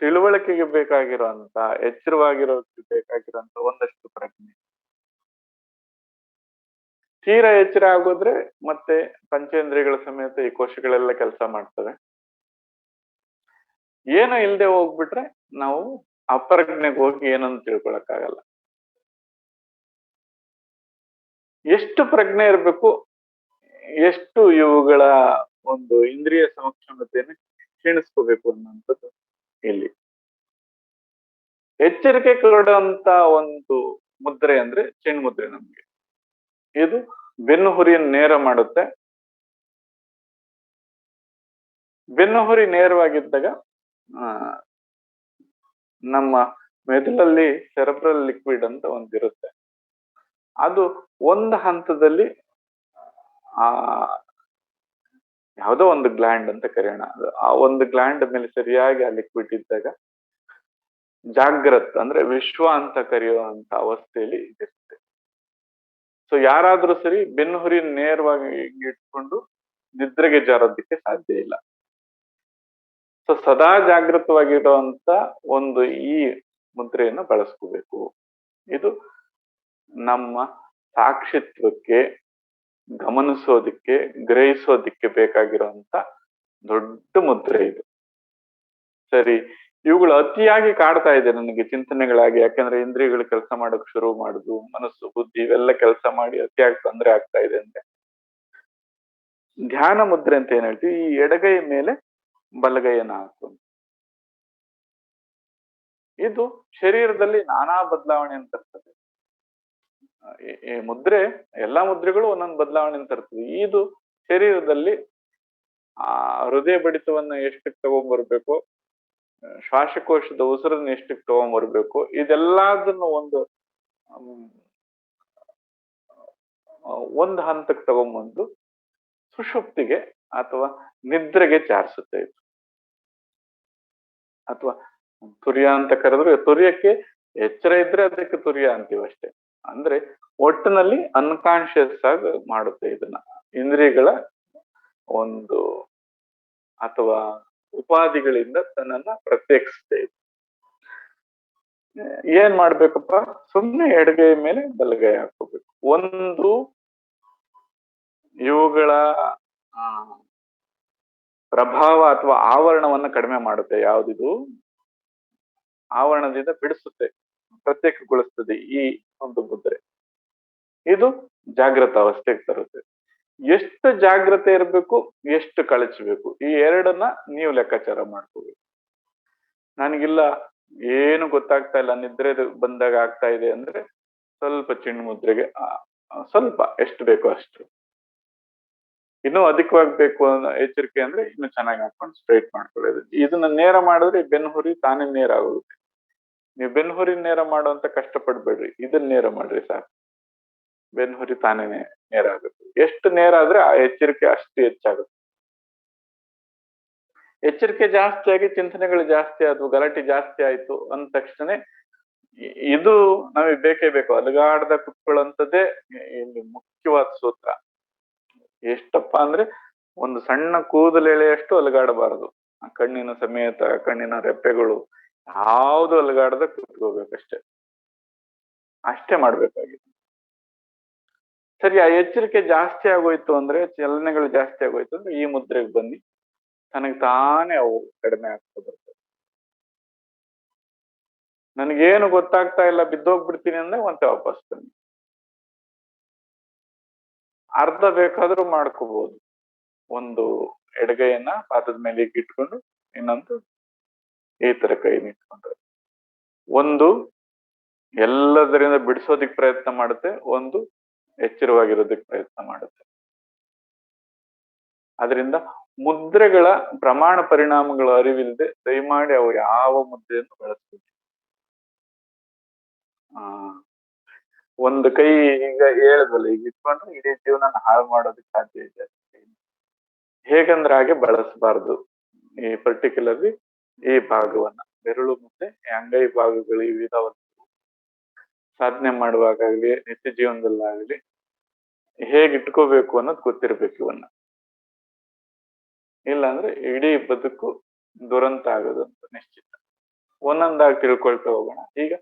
ತಿಳುವಳಿಕೆಗೆ ಬೇಕಾಗಿರುವಂತ, ಎಚ್ಚರವಾಗಿರೋದಕ್ಕೆ ಬೇಕಾಗಿರುವಂತ ಒಂದಷ್ಟು ಪ್ರಜ್ಞೆ. ತೀರಾ ಎಚ್ಚರ ಆಗೋದ್ರೆ ಮತ್ತೆ ಪಂಚೇಂದ್ರಿಯಗಳ ಸಮೇತ ಈ ಕೋಶಗಳೆಲ್ಲ ಕೆಲಸ ಮಾಡ್ತವೆ. ಏನು ಇಲ್ಲದೆ ಹೋಗ್ಬಿಟ್ರೆ ನಾವು ಅಪ್ರಜ್ಞೆಗೆ ಹೋಗಿ ಏನನ್ನು ತಿಳ್ಕೊಳಕ್ಕಾಗಲ್ಲ. ಎಷ್ಟು ಪ್ರಜ್ಞೆ ಇರಬೇಕು, ಎಷ್ಟು ಇವುಗಳ ಒಂದು ಇಂದ್ರಿಯ ಸಕ್ಷಮತೆಯನ್ನು ಕ್ಷೀಣಿಸ್ಕೋಬೇಕು ಅನ್ನುವಂಥದ್ದು ಇಲ್ಲಿ. ಎಚ್ಚರಿಕೆ ಕೊಡುವಂತ ಒಂದು ಮುದ್ರೆ ಅಂದ್ರೆ ಚೆಣ್ ಮುದ್ರೆ. ನಮ್ಗೆ ಇದು ಬೆನ್ನು ಹುರಿಯನ್ನು ನೇರ ಮಾಡುತ್ತೆ. ಬೆನ್ನು ಹುರಿ ನೇರವಾಗಿದ್ದಾಗ ನಮ್ಮ ಮೆದುಳಲ್ಲಿ ಸೆರೆಬ್ರಲ್ ಲಿಕ್ವಿಡ್ ಅಂತ ಒಂದಿರುತ್ತೆ. ಅದು ಒಂದು ಹಂತದಲ್ಲಿ ಯಾವುದೋ ಒಂದು ಗ್ಲ್ಯಾಂಡ್ ಅಂತ ಕರೆಯೋಣ, ಆ ಒಂದು ಗ್ಲ್ಯಾಂಡ್ ಮೇಲೆ ಸರಿಯಾಗಿ ಆ ಲಿಕ್ವಿಡ್ ಇದ್ದಾಗ ಜಾಗ್ರತ್ ಅಂದ್ರೆ ವಿಶ್ವ ಅಂತ ಕರೆಯುವಂತ ಅವಸ್ಥೆಯಲ್ಲಿ ಇರುತ್ತೆ. ಸೊ ಯಾರಾದ್ರೂ ಸರಿ ಬೆನ್ನುಹುರಿ ನೇರವಾಗಿ ಇಟ್ಕೊಂಡು ನಿದ್ರೆಗೆ ಜಾರೋದಕ್ಕೆ ಸಾಧ್ಯ ಇಲ್ಲ. ಸೊ ಸದಾ ಜಾಗೃತವಾಗಿರುವಂತ ಒಂದು ಈ ಮುದ್ರೆಯನ್ನು ಬಳಸ್ಕೋಬೇಕು. ಇದು ನಮ್ಮ ಸಾಕ್ಷಿತ್ವಕ್ಕೆ, ಗಮನಿಸೋದಿಕ್ಕೆ, ಗ್ರಹಿಸೋದಿಕ್ಕೆ ಬೇಕಾಗಿರುವಂತ ದೊಡ್ಡ ಮುದ್ರೆ ಇದು. ಸರಿ, ಇವುಗಳು ಅತಿಯಾಗಿ ಕಾಡ್ತಾ ಇದೆ ನನಗೆ ಚಿಂತನೆಗಳಾಗಿ, ಯಾಕಂದ್ರೆ ಇಂದ್ರಿಯಗಳು ಕೆಲಸ ಮಾಡಕ್ ಶುರು ಮಾಡುದು, ಮನಸ್ಸು ಬುದ್ಧಿ ಇವೆಲ್ಲ ಕೆಲಸ ಮಾಡಿ ಅತಿಯಾಗಿ ತೊಂದರೆ ಆಗ್ತಾ ಇದೆ ಅಂದ್ರೆ ಧ್ಯಾನ ಮುದ್ರೆ ಅಂತ ಏನ್ ಹೇಳ್ತೀವಿ, ಈ ಎಡಗೈ ಮೇಲೆ ಬಲಗೈಯನ್ನ ಹಾಕು. ಇದು ಶರೀರದಲ್ಲಿ ನಾನಾ ಬದಲಾವಣೆಯನ್ನು ತರ್ತದೆ. ಈ ಮುದ್ರೆ, ಎಲ್ಲಾ ಮುದ್ರೆಗಳು ಒಂದೊಂದು ಬದಲಾವಣೆಯನ್ನು ತರ್ತದೆ. ಇದು ಶರೀರದಲ್ಲಿ ಆ ಹೃದಯ ಬಡಿತವನ್ನ ಎಷ್ಟಕ್ಕೆ ತಗೊಂಡ್ಬರ್ಬೇಕು, ಶ್ವಾಸಕೋಶದ ಉಸಿರನ್ನ ಎಷ್ಟಕ್ಕೆ ತಗೊಂಡ್ಬರ್ಬೇಕು, ಇದೆಲ್ಲದನ್ನು ಒಂದು ಹಂತಕ್ಕೆ ತಗೊಂಡ್ಬಂದು ಸುಷುಪ್ತಿಗೆ ಅಥವಾ ನಿದ್ರೆಗೆ ಚಾರಿಸುತ್ತೆ ಇದು. ಅಥವಾ ತುರ್ಯ ಅಂತ ಕರೆದ್ರೆ, ತುರ್ಯಕ್ಕೆ ಎಚ್ಚರ ಇದ್ರೆ ಅದಕ್ಕೆ ತುರ್ಯ ಅಂತೀವಿ ಅಷ್ಟೇ. ಅಂದ್ರೆ ಒಟ್ಟಿನಲ್ಲಿ ಅನ್ಕಾನ್ಶಿಯಸ್ ಆಗಿ ಮಾಡುತ್ತೆ ಇದನ್ನ. ಇಂದ್ರಿಯಗಳ ಒಂದು ಅಥವಾ ಉಪಾಧಿಗಳಿಂದ ತನ್ನನ್ನ ಪ್ರತ್ಯೇಕಿಸುತ್ತೆ ಇದು. ಏನ್ ಮಾಡ್ಬೇಕಪ್ಪ, ಸುಮ್ನೆ ಎಡಗೈ ಮೇಲೆ ಬಲಗೈ ಹಾಕೋಬೇಕು. ಒಂದು ಇವುಗಳ ಪ್ರಭಾವ ಅಥವಾ ಆವರಣವನ್ನ ಕಡಿಮೆ ಮಾಡುತ್ತೆ. ಯಾವ್ದಿದು ಆವರಣದಿಂದ ಬಿಡಿಸುತ್ತೆ, ಪ್ರತ್ಯೇಕಗೊಳಿಸ್ತದೆ ಈ ಒಂದು ಮುದ್ರೆ. ಇದು ಜಾಗೃತ ಅವಸ್ಥೆಗೆ ತರುತ್ತೆ. ಎಷ್ಟು ಜಾಗ್ರತೆ ಇರಬೇಕು, ಎಷ್ಟು ಕಳಚಬೇಕು, ಈ ಎರಡನ್ನ ನೀವು ಲೆಕ್ಕಾಚಾರ ಮಾಡ್ಕೋಬೇಕು. ನನಗಿಲ್ಲ, ಏನು ಗೊತ್ತಾಗ್ತಾ ಇಲ್ಲ, ನಿದ್ರೆ ಬಂದಾಗ ಆಗ್ತಾ ಇದೆ ಅಂದ್ರೆ ಸ್ವಲ್ಪ ಚಿಣ್ಣ ಮುದ್ರೆಗೆ ಸ್ವಲ್ಪ ಎಷ್ಟು ಬೇಕೋ ಅಷ್ಟು. ಇನ್ನೂ ಅಧಿಕವಾಗಿ ಬೇಕು ಅನ್ನೋ ಎಚ್ಚರಿಕೆ ಅಂದ್ರೆ ಇನ್ನು ಚೆನ್ನಾಗಿ ಹಾಕೊಂಡು ಸ್ಟ್ರೈಟ್ ಮಾಡ್ಕೊಳ್ಳೋದು. ಇದನ್ನ ನೇರ ಮಾಡಿದ್ರೆ ಬೆನ್ನುಹುರಿ ತಾನೇ ನೇರ ಆಗುತ್ತೆ. ನೀವು ಬೆನ್ನುಹುರಿ ನೇರ ಮಾಡುವಂತ ಕಷ್ಟಪಡ್ಬೇಡ್ರಿ, ಇದನ್ನ ನೇರ ಮಾಡ್ರಿ ಸಾಕು, ಬೆನ್ನುಹುರಿ ತಾನೇ ನೇರ ಆಗುತ್ತೆ. ಎಷ್ಟು ನೇರ ಆದ್ರೆ ಆ ಎಚ್ಚರಿಕೆ ಅಷ್ಟು ಹೆಚ್ಚಾಗುತ್ತೆ. ಎಚ್ಚರಿಕೆ ಜಾಸ್ತಿ ಆಗಿ ಚಿಂತನೆಗಳು ಜಾಸ್ತಿ ಆದ್ವು, ಗಲಾಟೆ ಜಾಸ್ತಿ ಆಯ್ತು ಅಂದ ತಕ್ಷಣ ಇದು ನಮಗೆ ಬೇಕೇ ಬೇಕು. ಅಲುಗಾಡ್ದ ಕುತ್ಕೊಳ್ಳುವಂಥದ್ದೇ ಇಲ್ಲಿ ಮುಖ್ಯವಾದ ಸೂತ್ರ. ಎಷ್ಟಪ್ಪ ಅಂದ್ರೆ ಒಂದು ಸಣ್ಣ ಕೂದಲೆಳೆಯಷ್ಟು ಅಲುಗಾಡಬಾರದು. ಕಣ್ಣಿನ ಸಮೇತ, ಕಣ್ಣಿನ ರೆಪ್ಪೆಗಳು ಯಾವ್ದು ಅಲುಗಾಡದ ಕುತ್ಕೋಬೇಕಷ್ಟೆ, ಅಷ್ಟೇ ಮಾಡ್ಬೇಕಾಗಿದೆ. ಸರಿ, ಆ ಎಚ್ಚರಿಕೆ ಜಾಸ್ತಿ ಆಗೋಯ್ತು ಅಂದ್ರೆ, ಚಲನೆಗಳು ಜಾಸ್ತಿ ಆಗೋಯ್ತು ಅಂದ್ರೆ ಈ ಮುದ್ರೆಗೆ ಬನ್ನಿ, ನನಗೆ ತಾನೇ ಅವು ಕಡಿಮೆ ಆಗ್ತಾ ಬರ್ತದೆ. ನನಗೇನು ಗೊತ್ತಾಗ್ತಾ ಇಲ್ಲ, ಬಿದ್ದೋಗ್ಬಿಡ್ತೀನಿ ಅಂದ್ರೆ ಮತ್ತೆ ವಾಪಸ್ ಬನ್ನಿ. ಅರ್ಧ ಬೇಕಾದ್ರೂ ಮಾಡ್ಕೋಬಹುದು. ಒಂದು ಎಡಗೈಯನ್ನ ಪಾದದ ಮೇಲೆ ಇಟ್ಕೊಂಡು ಇನ್ನೊಂದು ಈ ತರ ಕೈ ನಿಟ್ಕೊಂಡ್ರೆ, ಒಂದು ಎಲ್ಲದರಿಂದ ಬಿಡಿಸೋದಿಕ್ ಪ್ರಯತ್ನ ಮಾಡುತ್ತೆ, ಒಂದು ಎಚ್ಚರವಾಗಿರೋದಕ್ಕೆ ಪ್ರಯತ್ನ ಮಾಡುತ್ತೆ. ಅದರಿಂದ ಮುದ್ರೆಗಳ ಪ್ರಮಾಣ ಪರಿಣಾಮಗಳ ಅರಿವಿಲ್ಲದೆ ದಯಮಾಡಿ ಅವು ಯಾವ ಮುದ್ರೆಯನ್ನು ಬಳಸ್ಬೇಕು. ಒಂದು ಕೈ ಈಗ ಹೇಳದಲ್ಲ, ಈಗ ಇಟ್ಕೊಂಡ್ರೆ ಇಡೀ ಜೀವನ ಹಾಳು ಮಾಡೋದಕ್ಕೆ ಸಾಧ್ಯ ಇದೆ. ಹೇಗಂದ್ರೆ ಹಾಗೆ ಬಳಸಬಾರ್ದು. ಈ ಪರ್ಟಿಕ್ಯುಲರ್ಲಿ ಈ ಭಾಗವನ್ನ, ಬೆರಳು ಮತ್ತೆ ಅಂಗೈ ಭಾಗಗಳು ವಿವಿಧವನ್ನು ಸಾಧನೆ ಮಾಡುವಾಗಲಿ ನಿತ್ಯ ಜೀವನದಲ್ಲಾಗಲಿ ಹೇಗೆ ಇಟ್ಕೋಬೇಕು ಅನ್ನೋದು ಗೊತ್ತಿರ್ಬೇಕು ಇವನ್ನ. ಇಲ್ಲಾಂದ್ರೆ ಇಡೀ ಬದುಕು ದುರಂತ ಆಗೋದು ಅಂತ ನಿಶ್ಚಿತ. ಒಂದೊಂದಾಗಿ ತಿಳ್ಕೊಳ್ತಾ ಹೋಗೋಣ. ಈಗ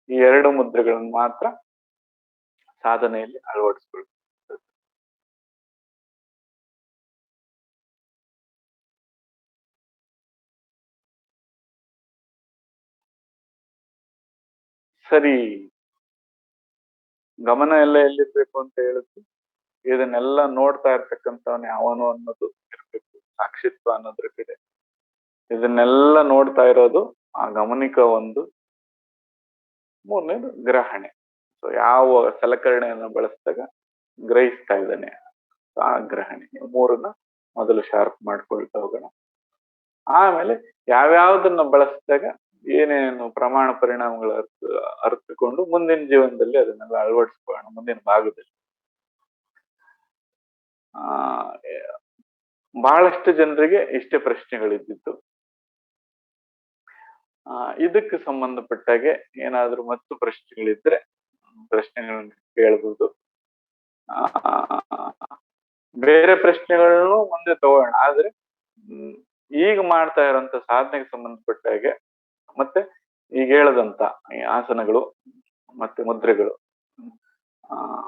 ಈ ಎರಡು ಮುದ್ರೆಗಳನ್ನು ಮಾತ್ರ ಸಾಧನೆಯಲ್ಲಿ ಅಳವಡಿಸ್ಕೊಳ್ಬೇಕು. ಸರಿ, ಗಮನ ಎಲ್ಲ ಎಲ್ಲಿರ್ಬೇಕು ಅಂತ ಹೇಳಿದ್ರು, ಇದನ್ನೆಲ್ಲ ನೋಡ್ತಾ ಇರ್ತಕ್ಕಂಥವನ್ ಯಾವನು ಅನ್ನೋದು ಇರ್ಬೇಕು, ಸಾಕ್ಷಿತ್ವ ಅನ್ನೋದ್ರ ಕಡೆ. ಇದನ್ನೆಲ್ಲ ನೋಡ್ತಾ ಇರೋದು ಆ ಗಮನಿಕ ಒಂದು. ಮೂರನೇದು ಗ್ರಹಣೆ. ಸೊ ಯಾವ ಸಲಕರಣೆಯನ್ನು ಬಳಸಿದಾಗ ಗ್ರಹಿಸ್ತಾ ಇದ್ದಾನೆ, ಆ ಗ್ರಹಣೆ. ಮೂರನ್ನ ಮೊದಲು ಶಾರ್ಪ್ ಮಾಡ್ಕೊಳ್ತಾ ಹೋಗೋಣ. ಆಮೇಲೆ ಯಾವ್ಯಾವ್ದನ್ನ ಬಳಸಿದಾಗ ಏನೇನು ಪ್ರಮಾಣ ಪರಿಣಾಮಗಳು ಅರ್ಥಕೊಂಡು ಮುಂದಿನ ಜೀವನದಲ್ಲಿ ಅದನ್ನೆಲ್ಲ ಅಳವಡಿಸ್ಕೊಳ್ಳೋಣ ಮುಂದಿನ ಭಾಗದಲ್ಲಿ. ಬಹಳಷ್ಟು ಜನರಿಗೆ ಇಷ್ಟೇ ಪ್ರಶ್ನೆಗಳಿದ್ದಿತ್ತು. ಇದಕ್ಕೆ ಸಂಬಂಧಪಟ್ಟಾಗೆ ಏನಾದ್ರು ಮತ್ತು ಪ್ರಶ್ನೆಗಳಿದ್ರೆ ಪ್ರಶ್ನೆಗಳನ್ನ ಕೇಳ್ಬೋದು. ಬೇರೆ ಪ್ರಶ್ನೆಗಳನ್ನು ಮುಂದೆ ತಗೋಣ. ಆದ್ರೆ ಈಗ ಮಾಡ್ತಾ ಇರೋಂತ ಸಾಧನೆಗೆ ಸಂಬಂಧಪಟ್ಟ ಹಾಗೆ ಮತ್ತೆ ಈಗ ಹೇಳದಂತ ಈ ಆಸನಗಳು ಮತ್ತೆ ಮುದ್ರೆಗಳು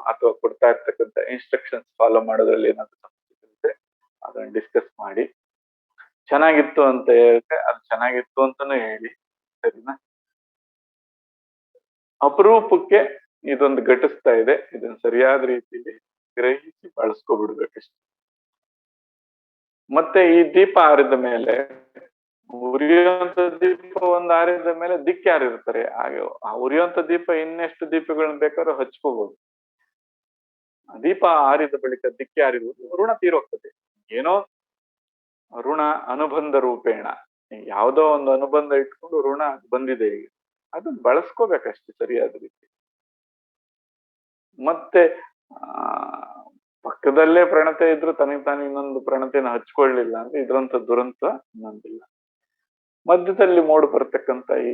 ಅಥವಾ ಕೊಡ್ತಾ ಇರ್ತಕ್ಕಂಥ ಇನ್ಸ್ಟ್ರಕ್ಷನ್ಸ್ ಫಾಲೋ ಮಾಡೋದ್ರಲ್ಲಿ ಏನಾದ್ರು ಸಮಸ್ಯೆ ಇರುತ್ತೆ ಅದನ್ನ ಡಿಸ್ಕಸ್ ಮಾಡಿ. ಚೆನ್ನಾಗಿತ್ತು ಅಂತ ಹೇಳಿದ್ರೆ ಅದು ಚೆನ್ನಾಗಿತ್ತು ಅಂತಾನು ಹೇಳಿ, ಸರಿನಾ? ಅಪರೂಪಕ್ಕೆ ಇದೊಂದು ಘಟಿಸ್ತಾ ಇದೆ, ಇದನ್ನ ಸರಿಯಾದ ರೀತಿಯಲ್ಲಿ ಗ್ರಹಿಸಿ ಬಳಸ್ಕೊಬಿಡ್ಬೇಕಷ್ಟೆ. ಮತ್ತೆ ಈ ದೀಪ ಆರಿದ ಮೇಲೆ, ಉರಿಯುವಂತ ದೀಪ ಒಂದ್ ಆರಿದ ಮೇಲೆ ದಿಕ್ಕು ಯಾರಿರ್ತಾರೆ? ಹಾಗೆ ಆ ಉರಿಯುವಂತ ದೀಪ ಇನ್ನೆಷ್ಟು ದೀಪಗಳನ್ನ ಬೇಕಾದ್ರೂ ಹಚ್ಕೋಬಹುದು. ದೀಪ ಆರಿದ ಬಳಿಕ ದಿಕ್ಕಿ ಆರಿರುವುದು ಋಣ ತೀರೋಗ್ತದೆ. ಏನೋ ಋಣ ಅನುಬಂಧ ರೂಪೇಣ, ಯಾವ್ದೋ ಒಂದು ಅನುಬಂಧ ಇಟ್ಕೊಂಡು ಋಣ ಬಂದಿದೆ, ಈಗ ಅದನ್ನ ಬಳಸ್ಕೋಬೇಕಷ್ಟೆ ಸರಿಯಾದ ರೀತಿ. ಮತ್ತೆ ಪಕ್ಕದಲ್ಲೇ ಪ್ರಣತೆ ಇದ್ರು ತನಗೆ ತಾನು ಇನ್ನೊಂದು ಪ್ರಣತೆನ ಹಚ್ಕೊಳ್ಳಿಲ್ಲ ಅಂದ್ರೆ ಇದ್ರಂತ ದುರಂತ ಇನ್ನೊಂದಿಲ್ಲ. ಮಧ್ಯದಲ್ಲಿ ಮೂಡು ಬರ್ತಕ್ಕಂಥ ಈ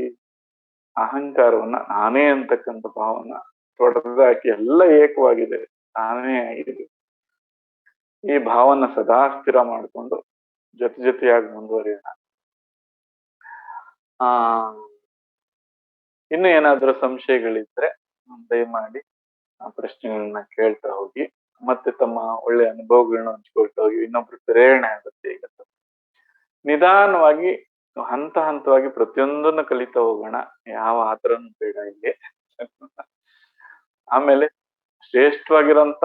ಅಹಂಕಾರವನ್ನ, ನಾನೇ ಅಂತಕ್ಕಂಥ ಭಾವನ ತೊಡೆದಾಕಿ ಎಲ್ಲ ಏಕವಾಗಿದೆ, ನಾನೇ ಆಗಿದೆ, ಈ ಭಾವನ ಸದಾ ಸ್ಥಿರ ಮಾಡ್ಕೊಂಡು ಜೊತೆಯಾಗಿ ಮುಂದುವರಿಯೋಣ. ಇನ್ನು ಏನಾದ್ರೂ ಸಂಶಯಗಳಿದ್ರೆ ದಯಮಾಡಿ ಆ ಪ್ರಶ್ನೆಗಳನ್ನ ಕೇಳ್ತಾ ಹೋಗಿ, ಮತ್ತೆ ತಮ್ಮ ಒಳ್ಳೆ ಅನುಭವಗಳನ್ನ ಹಂಚ್ಕೊಳ್ತಾ ಹೋಗಿ. ಇನ್ನೊಬ್ರು ಪ್ರೇರಣೆ ಆಗುತ್ತೆ. ಈಗ ನಿಧಾನವಾಗಿ ಹಂತ ಹಂತವಾಗಿ ಪ್ರತಿಯೊಂದನ್ನ ಕಲಿತಾ ಹೋಗೋಣ, ಯಾವ ಆತರನು ಬೇಡ ಇಲ್ಲಿ. ಆಮೇಲೆ ಶ್ರೇಷ್ಠವಾಗಿರೋಂತ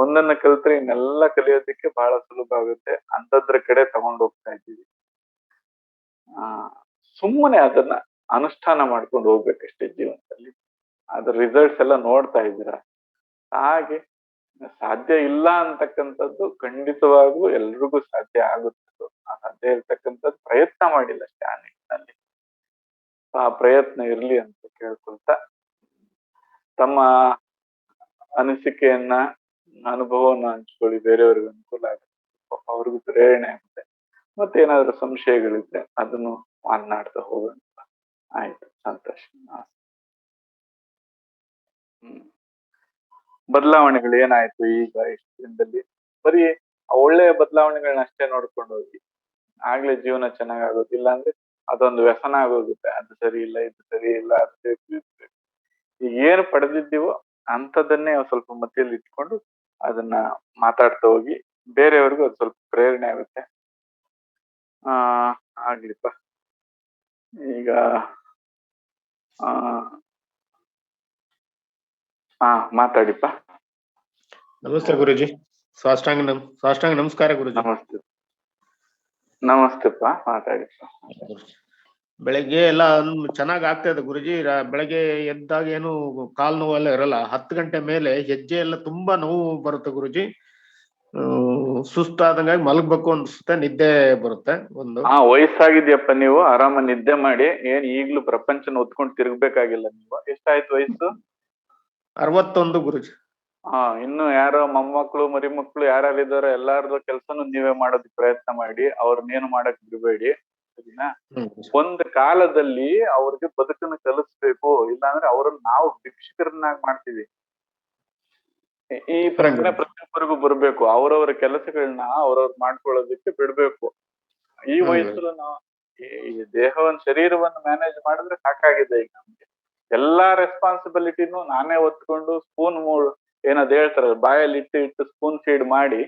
ಒಂದನ್ನ ಕಲಿತ್ರೆ ಇನ್ನೆಲ್ಲ ಕಲಿಯೋದಕ್ಕೆ ಬಹಳ ಸುಲಭ ಆಗುತ್ತೆ. ಅಂತದ್ರ ಕಡೆ ತಗೊಂಡು ಹೋಗ್ತಾ ಇದ್ದೀವಿ. ಸುಮ್ಮನೆ ಅದನ್ನ ಅನುಷ್ಠಾನ ಮಾಡ್ಕೊಂಡು ಹೋಗ್ಬೇಕಷ್ಟೇ ಜೀವನದಲ್ಲಿ. ಅದ್ರ ರಿಸಲ್ಟ್ಸ್ ಎಲ್ಲ ನೋಡ್ತಾ ಇದ್ದೀರಾ. ಹಾಗೆ ಸಾಧ್ಯ ಇಲ್ಲ ಅಂತಕ್ಕಂಥದ್ದು ಖಂಡಿತವಾಗೂ ಎಲ್ರಿಗೂ ಸಾಧ್ಯ ಆಗುತ್ತೆ. ಆ ಸಾಧ್ಯ ಇರ್ತಕ್ಕಂಥದ್ದು ಪ್ರಯತ್ನ ಮಾಡಿಲ್ಲ ಅಷ್ಟೇ ಆ ನಿಟ್ಟಿನಲ್ಲಿ. ಆ ಪ್ರಯತ್ನ ಇರ್ಲಿ ಅಂತ ಕೇಳ್ಕೊಳ್ತಾ, ತಮ್ಮ ಅನಿಸಿಕೆಯನ್ನ ಅನುಭವವನ್ನ ಹಂಚ್ಕೊಳ್ಳಿ, ಬೇರೆಯವ್ರಿಗೆ ಅನುಕೂಲ ಆಗುತ್ತೆ, ಅವ್ರಿಗೂ ಪ್ರೇರಣೆ ಆಗುತ್ತೆ. ಮತ್ತೆ ಏನಾದ್ರು ಸಂಶಯಗಳಿದ್ರೆ ಅದನ್ನು ಮಾತನಾಡ್ತಾ ಹೋಗೋಣ. ಆಯ್ತು, ಸಂತೋಷ. ಬದಲಾವಣೆಗಳು ಏನಾಯ್ತು ಈಗ ಇಷ್ಟು ದಿನದಲ್ಲಿ? ಬರೀ ಒಳ್ಳೆಯ ಬದಲಾವಣೆಗಳನ್ನ ಅಷ್ಟೇ ನೋಡ್ಕೊಂಡು ಹೋಗಿ, ಆಗ್ಲೇ ಜೀವನ ಚೆನ್ನಾಗಾಗುತ್ತೆ. ಇಲ್ಲ ಅಂದ್ರೆ ಅದೊಂದು ವ್ಯಸನ ಆಗೋಗುತ್ತೆ. ಅದು ಸರಿ ಇಲ್ಲ, ಇದು ಸರಿ ಇಲ್ಲ, ಅದು ಬೇಕು. ಈಗ ಏನು ಪಡೆದಿದ್ದೀವೋ ಅಂಥದ್ದನ್ನೇ ಸ್ವಲ್ಪ ಮಧ್ಯದಲ್ಲಿ ಇಟ್ಕೊಂಡು ಅದನ್ನ ಮಾತಾಡ್ತಾ ಹೋಗಿ, ಬೇರೆಯವ್ರಿಗೂ ಅದು ಸ್ವಲ್ಪ ಪ್ರೇರಣೆ ಆಗುತ್ತೆ. ಆಗ್ಲಿಪ್ಪ. ಈಗ ಮಾತಾಡಿಪ್ಪ. ನಮಸ್ತೆ ಗುರುಜಿ. ಸಾಷ್ಟಾಂಗ ನಮಸ್ಕಾರ ಗುರುಜಿ. ನಮಸ್ತೆಪ್ಪ, ಮಾತಾಡಿಪ್ಪ. ಬೆಳಗ್ಗೆ ಎಲ್ಲ ಚೆನ್ನಾಗ್ ಆಗ್ತಾ ಇದೆ ಗುರುಜಿ. ಬೆಳಗ್ಗೆ ಎದ್ದಾಗ ಏನು ಕಾಲ್ ನೋವೆಲ್ಲ ಇರಲ್ಲ. 10 ಗಂಟೆ ಮೇಲೆ ಹೆಜ್ಜೆ ಎಲ್ಲ ತುಂಬಾ ನೋವು ಬರುತ್ತೆ ಗುರುಜಿ. ಸುಸ್ತಾದಂಗಾಗಿ ಮಲಗ್ಬೇಕು ಅನ್ಸುತ್ತೆ, ನಿದ್ದೆ ಬರುತ್ತೆ. ಒಂದು ವಯಸ್ಸಾಗಿದ್ಯಪ್ಪ, ನೀವು ಆರಾಮ ನಿದ್ದೆ ಮಾಡಿ. ಏನ್ ಈಗ್ಲೂ ಪ್ರಪಂಚನ ಹೊತ್ಕೊಂಡು ತಿರ್ಗ್ಬೇಕಾಗಿಲ್ಲ ನೀವು. ಎಷ್ಟಾಯ್ತು ವಯಸ್ಸು? 61 ಗುರುಜಿ. ಇನ್ನು ಯಾರೋ ಮೊಮ್ಮಕ್ಳು ಮರಿಮಕ್ಳು ಯಾರ್ಯಾರಿದಾರೋ ಎಲ್ಲಾರ್ದು ಕೆಲ್ಸನೂ ನೀವೇ ಮಾಡೋದಕ್ಕೆ ಪ್ರಯತ್ನ ಮಾಡಿ. ಅವ್ರನ್ನೇನು ಮಾಡಕ್ ಬಿಡ್ಬೇಡಿ, ಸರಿನಾ? ಒಂದ್ ಕಾಲದಲ್ಲಿ ಅವ್ರಿಗೆ ಬದುಕನ್ನು ಕಲಿಸ್ಬೇಕು, ಇಲ್ಲಾಂದ್ರೆ ಅವ್ರನ್ನ ನಾವು ಭಿಕ್ಷುಕರನ್ನಾಗಿ ಮಾಡ್ತೀವಿ. ಈ ಪ್ರಶ್ನೆ ಪ್ರತಿಯೊಬ್ಬರಿಗೂ ಬರ್ಬೇಕು. ಅವ್ರವ್ರ ಕೆಲಸಗಳನ್ನ ಅವ್ರವ್ರು ಮಾಡ್ಕೊಳ್ಳೋದಕ್ಕೆ ಬಿಡ್ಬೇಕು. ಈ ವಯಸ್ಸಲ್ಲಿ ನಾವು ಈ ದೇಹವನ್ನ, ಶರೀರವನ್ನು ಮ್ಯಾನೇಜ್ ಮಾಡಿದ್ರೆ ಸಾಕಾಗಿದೆ ಈಗ ನಮ್ಗೆ. ಎಲ್ಲಾ ರೆಸ್ಪಾನ್ಸಿಬಿಲಿಟಿನೂ ನಾನೇ ಹೊತ್ಕೊಂಡು ಸ್ಪೂನ್ ಏನದ್ ಹೇಳ್ತಾರಲ್ಲ, ಬಾಯಲ್ಲಿ ಇಟ್ಟು ಸ್ಪೂನ್ ಫೀಡ್ ಮಾಡಿ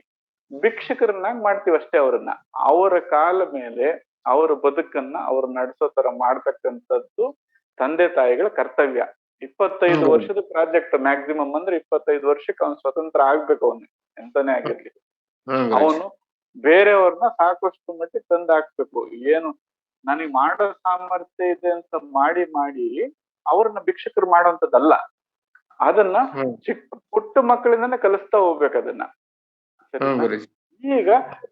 ಭಿಕ್ಷುಕರನ್ನಾಗಿ ಮಾಡ್ತೀವಿ ಅಷ್ಟೇ ಅವ್ರನ್ನ. ಅವರ ಕಾಲ ಮೇಲೆ ಅವರ ಬದುಕನ್ನ ಅವ್ರು ನಡೆಸೋ ತರ ಮಾಡ್ತಕ್ಕಂಥದ್ದು ತಂದೆ ತಾಯಿಗಳ ಕರ್ತವ್ಯ. 25 ವರ್ಷದ ಪ್ರಾಜೆಕ್ಟ್ ಮ್ಯಾಕ್ಸಿಮಮ್ ಅಂದ್ರೆ 25 ವರ್ಷಕ್ಕೆ ಅವ್ನು ಸ್ವತಂತ್ರ ಆಗ್ಬೇಕು. ಅವನು ಎಂತಾನೇ ಆಗಿರ್ಲಿ, ಅವನು ಬೇರೆಯವ್ರನ್ನ ಸಾಕಷ್ಟು ಮಟ್ಟಿಗೆ ತಂದು ಹಾಕ್ಬೇಕು. ಏನು ನನಗೆ ಮಾಡೋ ಸಾಮರ್ಥ್ಯ ಇದೆ ಅಂತ ಮಾಡಿ ಅವ್ರನ್ನ ಭಿಕ್ಷುಕರು ಮಾಡೋಂಥದ್ದಲ್ಲ. ಅದನ್ನ ಚಿಕ್ಕ ಪುಟ್ಟ ಮಕ್ಕಳಿಂದಾನೆ ಕಲಿಸ್ತಾ ಹೋಗ್ಬೇಕು ಅದನ್ನ. ಈಗ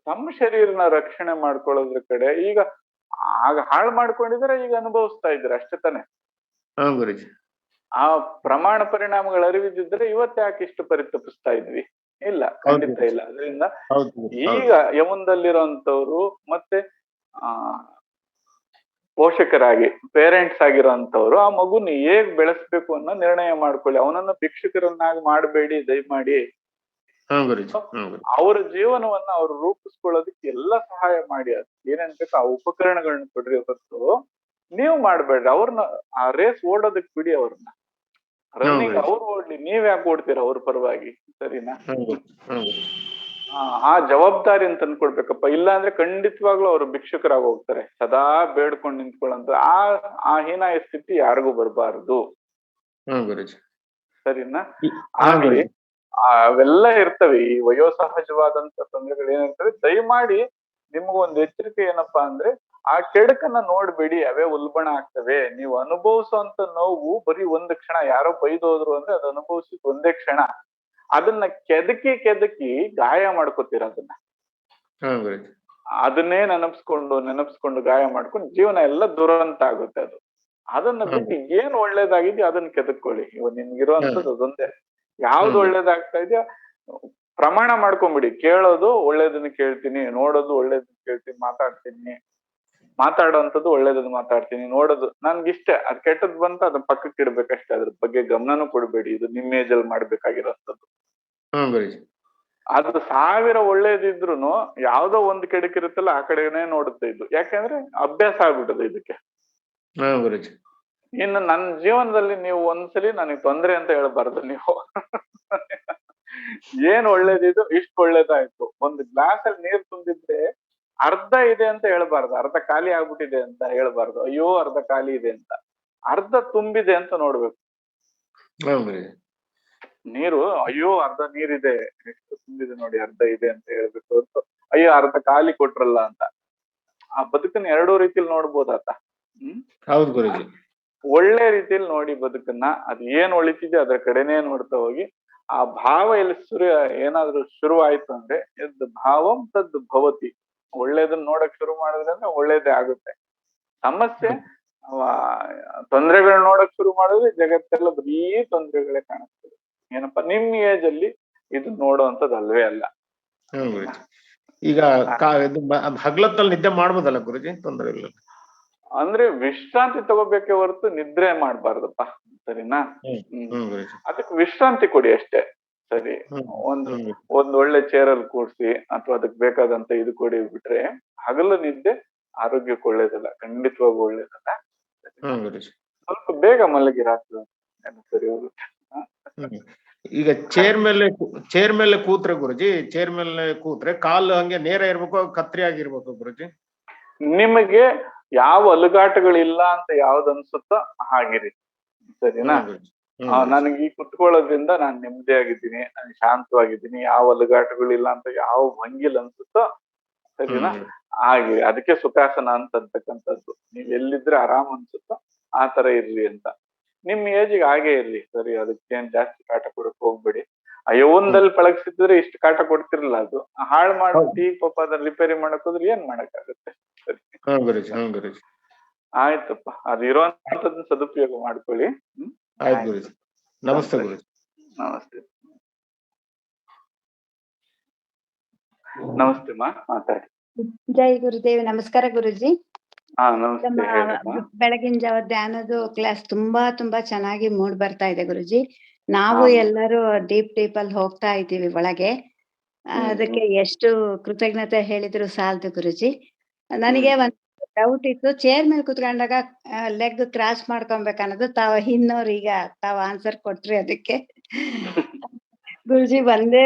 ತಮ್ಮ ಶರೀರನ ರಕ್ಷಣೆ ಮಾಡ್ಕೊಳ್ಳೋದ್ರ ಕಡೆ ಈಗ ಆಗ ಹಾಳು ಮಾಡ್ಕೊಂಡಿದ್ರೆ ಈಗ ಅನುಭವಿಸ್ತಾ ಇದ್ರೆ ಅಷ್ಟೇ ತಾನೆ. ಆ ಪ್ರಮಾಣ ಪರಿಣಾಮಗಳ ಅರಿವಿದ್ದಿದ್ರೆ ಇವತ್ತು ಯಾಕೆ ಇಷ್ಟು ಪರಿತಪಿಸ್ತಾ ಇದ್ವಿ? ಇಲ್ಲ, ಹೌದು ಖಂಡಿತ ಗುರೂಜಿ. ಇಲ್ಲ. ಅದರಿಂದ ಹೌದು ಗುರೂಜಿ. ಈಗ ಹೌದು. ಯಮುನದಲ್ಲಿರುವಂತವ್ರು ಮತ್ತೆ ಆ ಪೋಷಕರಾಗಿ ಪೇರೆಂಟ್ಸ್ ಆಗಿರೋಂಥವ್ರು ಆ ಮಗುನ ಹೇಗ್ ಬೆಳೆಸ್ಬೇಕು ಅನ್ನೋ ನಿರ್ಣಯ ಮಾಡ್ಕೊಳ್ಳಿ. ಅವನನ್ನ ಭಿಕ್ಷುಕರನ್ನಾಗಿ ಮಾಡಬೇಡಿ ದಯಮಾಡಿ. ಹಾ ಗುರೂಜಿ. ಹಾ ಗುರೂಜಿ. ಅವ್ರ ಜೀವನವನ್ನ ಅವ್ರು ರೂಪಿಸ್ಕೊಳ್ಳೋದಕ್ಕೆ ಎಲ್ಲ ಸಹಾಯ ಮಾಡಿ. ಅದು ಏನೇನ್ ಬೇಕು ಆ ಉಪಕರಣಗಳನ್ನ ಕೊಡ್ರಿ ಹೊರತು ನೀವ್ ಮಾಡ್ಬೇಡ್ರಿ. ಅವ್ರನ್ನ ಆ ರೇಸ್ ಓಡೋದಕ್ ಬಿಡಿ. ಅವ್ರನ್ನ ಹಾ ರನ್ನಿಂಗ್ ಗುರೂಜಿ. ಅವ್ರು ಓಡ್ಲಿ, ನೀವ್ ಯಾಕೆ ಓಡ್ತೀರ ಅವ್ರ ಪರವಾಗಿ? ಸರಿನಾ? ಹಾ ಗುರೂಜಿ. ಹಾ ಗುರೂಜಿ. ಆ ಜವಾಬ್ದಾರಿ ಅಂತ ತಂದ್ಕೊಡ್ಬೇಕಪ್ಪ. ಇಲ್ಲ ಅಂದ್ರೆ ಖಂಡಿತವಾಗ್ಲೂ ಅವ್ರು ಭಿಕ್ಷುಕರಾಗಿ ಹೋಗ್ತಾರೆ. ಸದಾ ಬೇಡ್ಕೊಂಡು ನಿಂತ್ಕೊಳ್ಳಂತ ಆ ಹೀನಾಯ ಸ್ಥಿತಿ ಯಾರಿಗೂ ಬರಬಾರದು. ಹಾ ಗುರೂಜಿ. ಸರಿನಾ? ಹಾ ಆಗ್ಲಿ. ಗುರೂಜಿ. ಅವೆಲ್ಲ ಇರ್ತವೆ. ಈ ವಯೋಸಹಜವಾದಂತ ತೊಂದರೆಗಳು ಏನಿರ್ತವೆ, ದಯಮಾಡಿ ನಿಮ್ಗೊಂದು ಎಚ್ಚರಿಕೆ ಏನಪ್ಪಾ ಅಂದ್ರೆ ಆ ಕೆಡುಕನ್ನ ನೋಡ್ಬೇಡಿ. ಅವೇ ಉಲ್ಬಣ ಆಗ್ತವೆ. ನೀವು ಅನುಭವಿಸುವಂತ ನೋವು ಬರೀ ಒಂದು ಕ್ಷಣ. ಯಾರೋ ಬೈದೋದ್ರು ಅಂದ್ರೆ ಅದು ಅನುಭವಿಸಿದ ಒಂದೇ ಕ್ಷಣ. ಅದನ್ನ ಕೆದಕಿ ಗಾಯ ಮಾಡ್ಕೋತೀರ ಅದನ್ನ. ಹಾ ಗುರೂಜಿ. ಅದನ್ನೇ ನೆನಪಿಸ್ಕೊಂಡು ಗಾಯ ಮಾಡ್ಕೊಂಡು ಜೀವನ ಎಲ್ಲ ದುರಂತ ಆಗುತ್ತೆ ಅದು. ಅದನ್ನ ಹಾ ಬಿಟ್ಟು ಏನ್ ಒಳ್ಳೇದಾಗಿದ್ಯೋ ಅದನ್ನ ಕೆದಕ್ಕೊಳ್ಳಿ. ಇವಾಗ ನಿಮ್ಗಿರುವಂತದ್ದು ಗುರೂಜಿ. ಅದೊಂದೇ. ಯಾವ್ದು ಒಳ್ಳೇದಾಗ್ತಾ ಇದೆಯೋ ಪ್ರಮಾಣ ಮಾಡ್ಕೊಂಬಿಡಿ. ಕೇಳೋದು ಒಳ್ಳೇದನ್ನ ಕೇಳ್ತೀನಿ, ನೋಡೋದು ಒಳ್ಳೇದನ್ನ ಕೇಳ್ತೀನಿ, ಮಾತಾಡೋಂಥದ್ದು ಒಳ್ಳೇದನ್ನ ಮಾತಾಡ್ತೀನಿ, ನೋಡೋದು ನನ್ಗಿಷ್ಟೇ. ಅದ್ ಕೆಟ್ಟದ್ ಬಂತ ಅದನ್ನ ಪಕ್ಕಕ್ಕೆ ಇಡ್ಬೇಕಷ್ಟೇ. ಅದ್ರ ಬಗ್ಗೆ ಗಮನನೂ ಕೊಡ್ಬೇಡಿ. ಇದು ನಿಮ್ಮ ಏಜ್ ಅಲ್ಲಿ ಮಾಡ್ಬೇಕಾಗಿರೋಂಥದ್ದು. ಹಾ ಗುರೂಜಿ. ಅದು 1000 ಒಳ್ಳೇದಿದ್ರುನು ಯಾವ್ದೋ ಒಂದ್ ಕೆಡಕಿರುತ್ತಲ್ಲ ಆ ಕಡೆನೇ ನೋಡುತ್ತೆ ಇದು. ಯಾಕೆಂದ್ರೆ ಅಭ್ಯಾಸ ಆಗ್ಬಿಟ್ಟದೆ ಇದಕ್ಕೆ. ಹಾ ಗುರೂಜಿ. ಇನ್ನು ನನ್ನ ಜೀವನದಲ್ಲಿ ನೀವು ಒಂದ್ಸಲಿ ನನಗೆ ತೊಂದ್ರೆ ಅಂತ ಹೇಳ್ಬಾರ್ದು ನೀವು. ಏನ್ ಒಳ್ಳೇದಿದು, ಇಷ್ಟು ಒಳ್ಳೇದಾಯ್ತು. ಒಂದು ಗ್ಲಾಸ್ ಅಲ್ಲಿ ನೀರ್ ತುಂಬಿದ್ರೆ ಅರ್ಧ ಇದೆ ಅಂತ ಹೇಳ್ಬಾರ್ದು, ಅರ್ಧ ಖಾಲಿ ಆಗ್ಬಿಟ್ಟಿದೆ ಅಂತ ಹೇಳ್ಬಾರ್ದು. ಅಯ್ಯೋ ಅರ್ಧ ಖಾಲಿ ಇದೆ ಅಂತ. ಅರ್ಧ ತುಂಬಿದೆ ಅಂತ ನೋಡ್ಬೇಕು. ಹಾ ಗುರೂಜಿ. ನೀರು ಅಯ್ಯೋ ಅರ್ಧ ನೀರಿದೆ, ಎಷ್ಟು ತುಂಬಿದೆ ನೋಡಿ, ಅರ್ಧ ಇದೆ ಅಂತ ಹೇಳ್ಬೇಕು ಹೊರತು ಅಯ್ಯೋ ಅರ್ಧ ಖಾಲಿ ಕೊಟ್ರಲ್ಲ ಅಂತ. ಆ ಬದುಕನ್ನ ಎರಡೂ ರೀತಿಲಿ ನೋಡ್ಬೋದಾತ. ಹೌದು ಗುರೂಜಿ. ಒಳ್ಳೆ ರೀತಿಯಲ್ಲಿ ನೋಡಿ ಬದುಕನ್ನ. ಅದ್ ಏನ್ ಒಳಿತಿದೆ ಅದ್ರ ಕಡೆನೇ ನೋಡ್ತಾ ಹೋಗಿ. ಆ ಭಾವ ಎಲ್ಲಿ ಏನಾದ್ರೂ ಶುರುವಾಯ್ತು ಅಂದ್ರೆ ಯದ್ ಭಾವಂ ತದ್ ಭವತಿ. ಒಳ್ಳೇದನ್ನ ನೋಡಕ್ ಶುರು ಮಾಡಿದ್ರೆ ಅಂದ್ರೆ ಒಳ್ಳೇದೇ ಆಗುತ್ತೆ. ಸಮಸ್ಯೆ ತೊಂದರೆಗಳನ್ನ ನೋಡಕ್ ಶುರು ಮಾಡಿದ್ರೆ ಜಗತ್ತೆಲ್ಲ ಬರೀ ತೊಂದರೆಗಳೇ ಕಾಣಿಸ್ತದೆ. ಏನಪ್ಪಾ ನಿಮ್ ಏಜ್ ಅಲ್ಲಿ ಇದು ನೋಡುವಂಥದ್ದು ಅಲ್ವೇ ಅಲ್ಲ. ಹಾ ಗುರೂಜಿ. ಈಗ ಹಗ್ಲತ್ತಲ್ಲಿ ನಿದ್ದೆ ಮಾಡ್ಬೋದಲ್ಲ ಗುರೂಜಿ? ತೊಂದರೆ ಇಲ್ಲ. ಅಂದ್ರೆ ವಿಶ್ರಾಂತಿ ತಗೋಬೇಕೆ ಹೊರತು ನಿದ್ರೆ ಮಾಡ್ಬಾರ್ದಪ್ಪ. ಸರಿನಾ? ಅದಕ್ಕೆ ವಿಶ್ರಾಂತಿ ಕೊಡಿ ಅಷ್ಟೇ. ಸರಿ. ಒಂದ್ ಒಳ್ಳೆ ಚೇರಲ್ಲಿ ಕೂಡ್ಸಿ ಅಥವಾ ಅದಕ್ಕೆ ಬೇಕಾದಂತ ಇದು ಕೊಡಿ ಬಿಟ್ರೆ ಹಗಲು ನಿದ್ದೆ ಆರೋಗ್ಯಕ್ಕೆ ಒಳ್ಳೇದಲ್ಲ, ಖಂಡಿತವಾಗೂ ಒಳ್ಳೇದಲ್ಲ. ಸ್ವಲ್ಪ ಬೇಗ ಮಲಗಿ ರಾತ್ರಿ ಸರಿ ಹೋಗುತ್ತೆ. ಈಗ ಚೇರ್ ಮೇಲೆ ಕೂತ್ರೆ ಗುರುಜಿ, ಚೇರ್ ಮೇಲೆ ಕೂತ್ರೆ ಕಾಲು ಹಂಗೆ ನೇರ ಇರ್ಬೇಕು, ಕತ್ರಿ ಆಗಿರ್ಬೇಕು ಗುರುಜಿ? ನಿಮಗೆ ಯಾವ ಅಲುಗಾಟಗಳಿಲ್ಲ ಅಂತ ಯಾವ್ದು ಅನ್ಸುತ್ತೋ ಹಾಗಿರಿ. ಸರಿನಾ? ನನಗೆ ಈ ಕುತ್ಕೊಳ್ಳೋದ್ರಿಂದ ನಾನ್ ನೆಮ್ಮದಿಯಾಗಿದ್ದೀನಿ, ನಾನು ಶಾಂತವಾಗಿದ್ದೀನಿ, ಯಾವ ಅಲುಗಾಟಗಳಿಲ್ಲ ಅಂತ ಯಾವ ಭಂಗಿಲ್ ಅನ್ಸುತ್ತೋ ಸರಿನಾ ಹಾಗೆ. ಅದಕ್ಕೆ ಸುಖಾಸನ ಅಂತಕ್ಕಂಥದ್ದು. ನೀವ್ ಎಲ್ಲಿದ್ರೆ ಆರಾಮ್ ಅನ್ಸುತ್ತೋ ಆ ತರ ಇರ್ಲಿ ಅಂತ. ನಿಮ್ ಏಜಿಗೆ ಹಾಗೆ ಇರ್ಲಿ. ಸರಿ, ಅದಕ್ಕೇನ್ ಜಾಸ್ತಿ ಕಾಟ ಕೊಡಕ್ ಹೋಗ್ಬೇಡಿ. ಯೌವನದಲ್ಲಿ ಪಳಗಿಸಿದ್ರೆ ಇಷ್ಟು ಕಾಟ ಕೊಡ್ತಿರ್ಲಿಲ್ಲ. ಅದು ಹಾಳು ಮಾಡ್ಬಿಟ್ಟು ಪಾಪ ಅದನ್ನ ರಿಪೇರಿ ಮಾಡಕ್ ಹೋದ್ರೆ ಏನ್ ಮಾಡಕ್ ಆಗುತ್ತೆ? ಸರಿ, ಆಯ್ತಪ್ಪ. ಅದು ಇರೋಂಥದ್ದನ್ನ ಸದುಪಯೋಗ ಮಾಡ್ಕೊಳ್ಳಿ. ನಮಸ್ತೆ ಗುರುಜಿ. ನಮಸ್ತೆ. ನಮಸ್ತೆ ಮಾ, ಮಾತಾಡಿ. ಜೈ ಗುರುದೇವ್. ನಮಸ್ಕಾರ ಗುರುಜಿ. ನಮಸ್ತೆ. ಬೆಳಗಿನ ಜಾವ ಧ್ಯಾನದ ಕ್ಲಾಸ್ ತುಂಬಾ ಚೆನ್ನಾಗಿ ಮೂಡ್ ಬರ್ತಾ ಇದೆ ಗುರುಜಿ. ನಾವು ಎಲ್ಲರೂ ಡೀಪ್ ಅಲ್ಲಿ ಹೋಗ್ತಾ ಇದ್ದೀವಿ ಒಳಗೆ. ಅದಕ್ಕೆ ಎಷ್ಟು ಕೃತಜ್ಞತೆ ಹೇಳಿದ್ರು ಸಾಲದು ಗುರುಜಿ. ನನಗೆ ಒಂದು ಡೌಟ್ ಇತ್ತು. ಚೇರ್ ಮೇಲೆ ಕುತ್ಕೊಂಡಾಗ ಲೆಗ್ ಕ್ರಾಸ್ ಮಾಡ್ಕೊಬೇಕನ್ನೋದು ಇನ್ನೋರೀಗ ತಾವ್ ಆನ್ಸರ್ ಕೊಟ್ರಿ ಅದಕ್ಕೆ. ಗುರುಜಿ ಒಂದೇ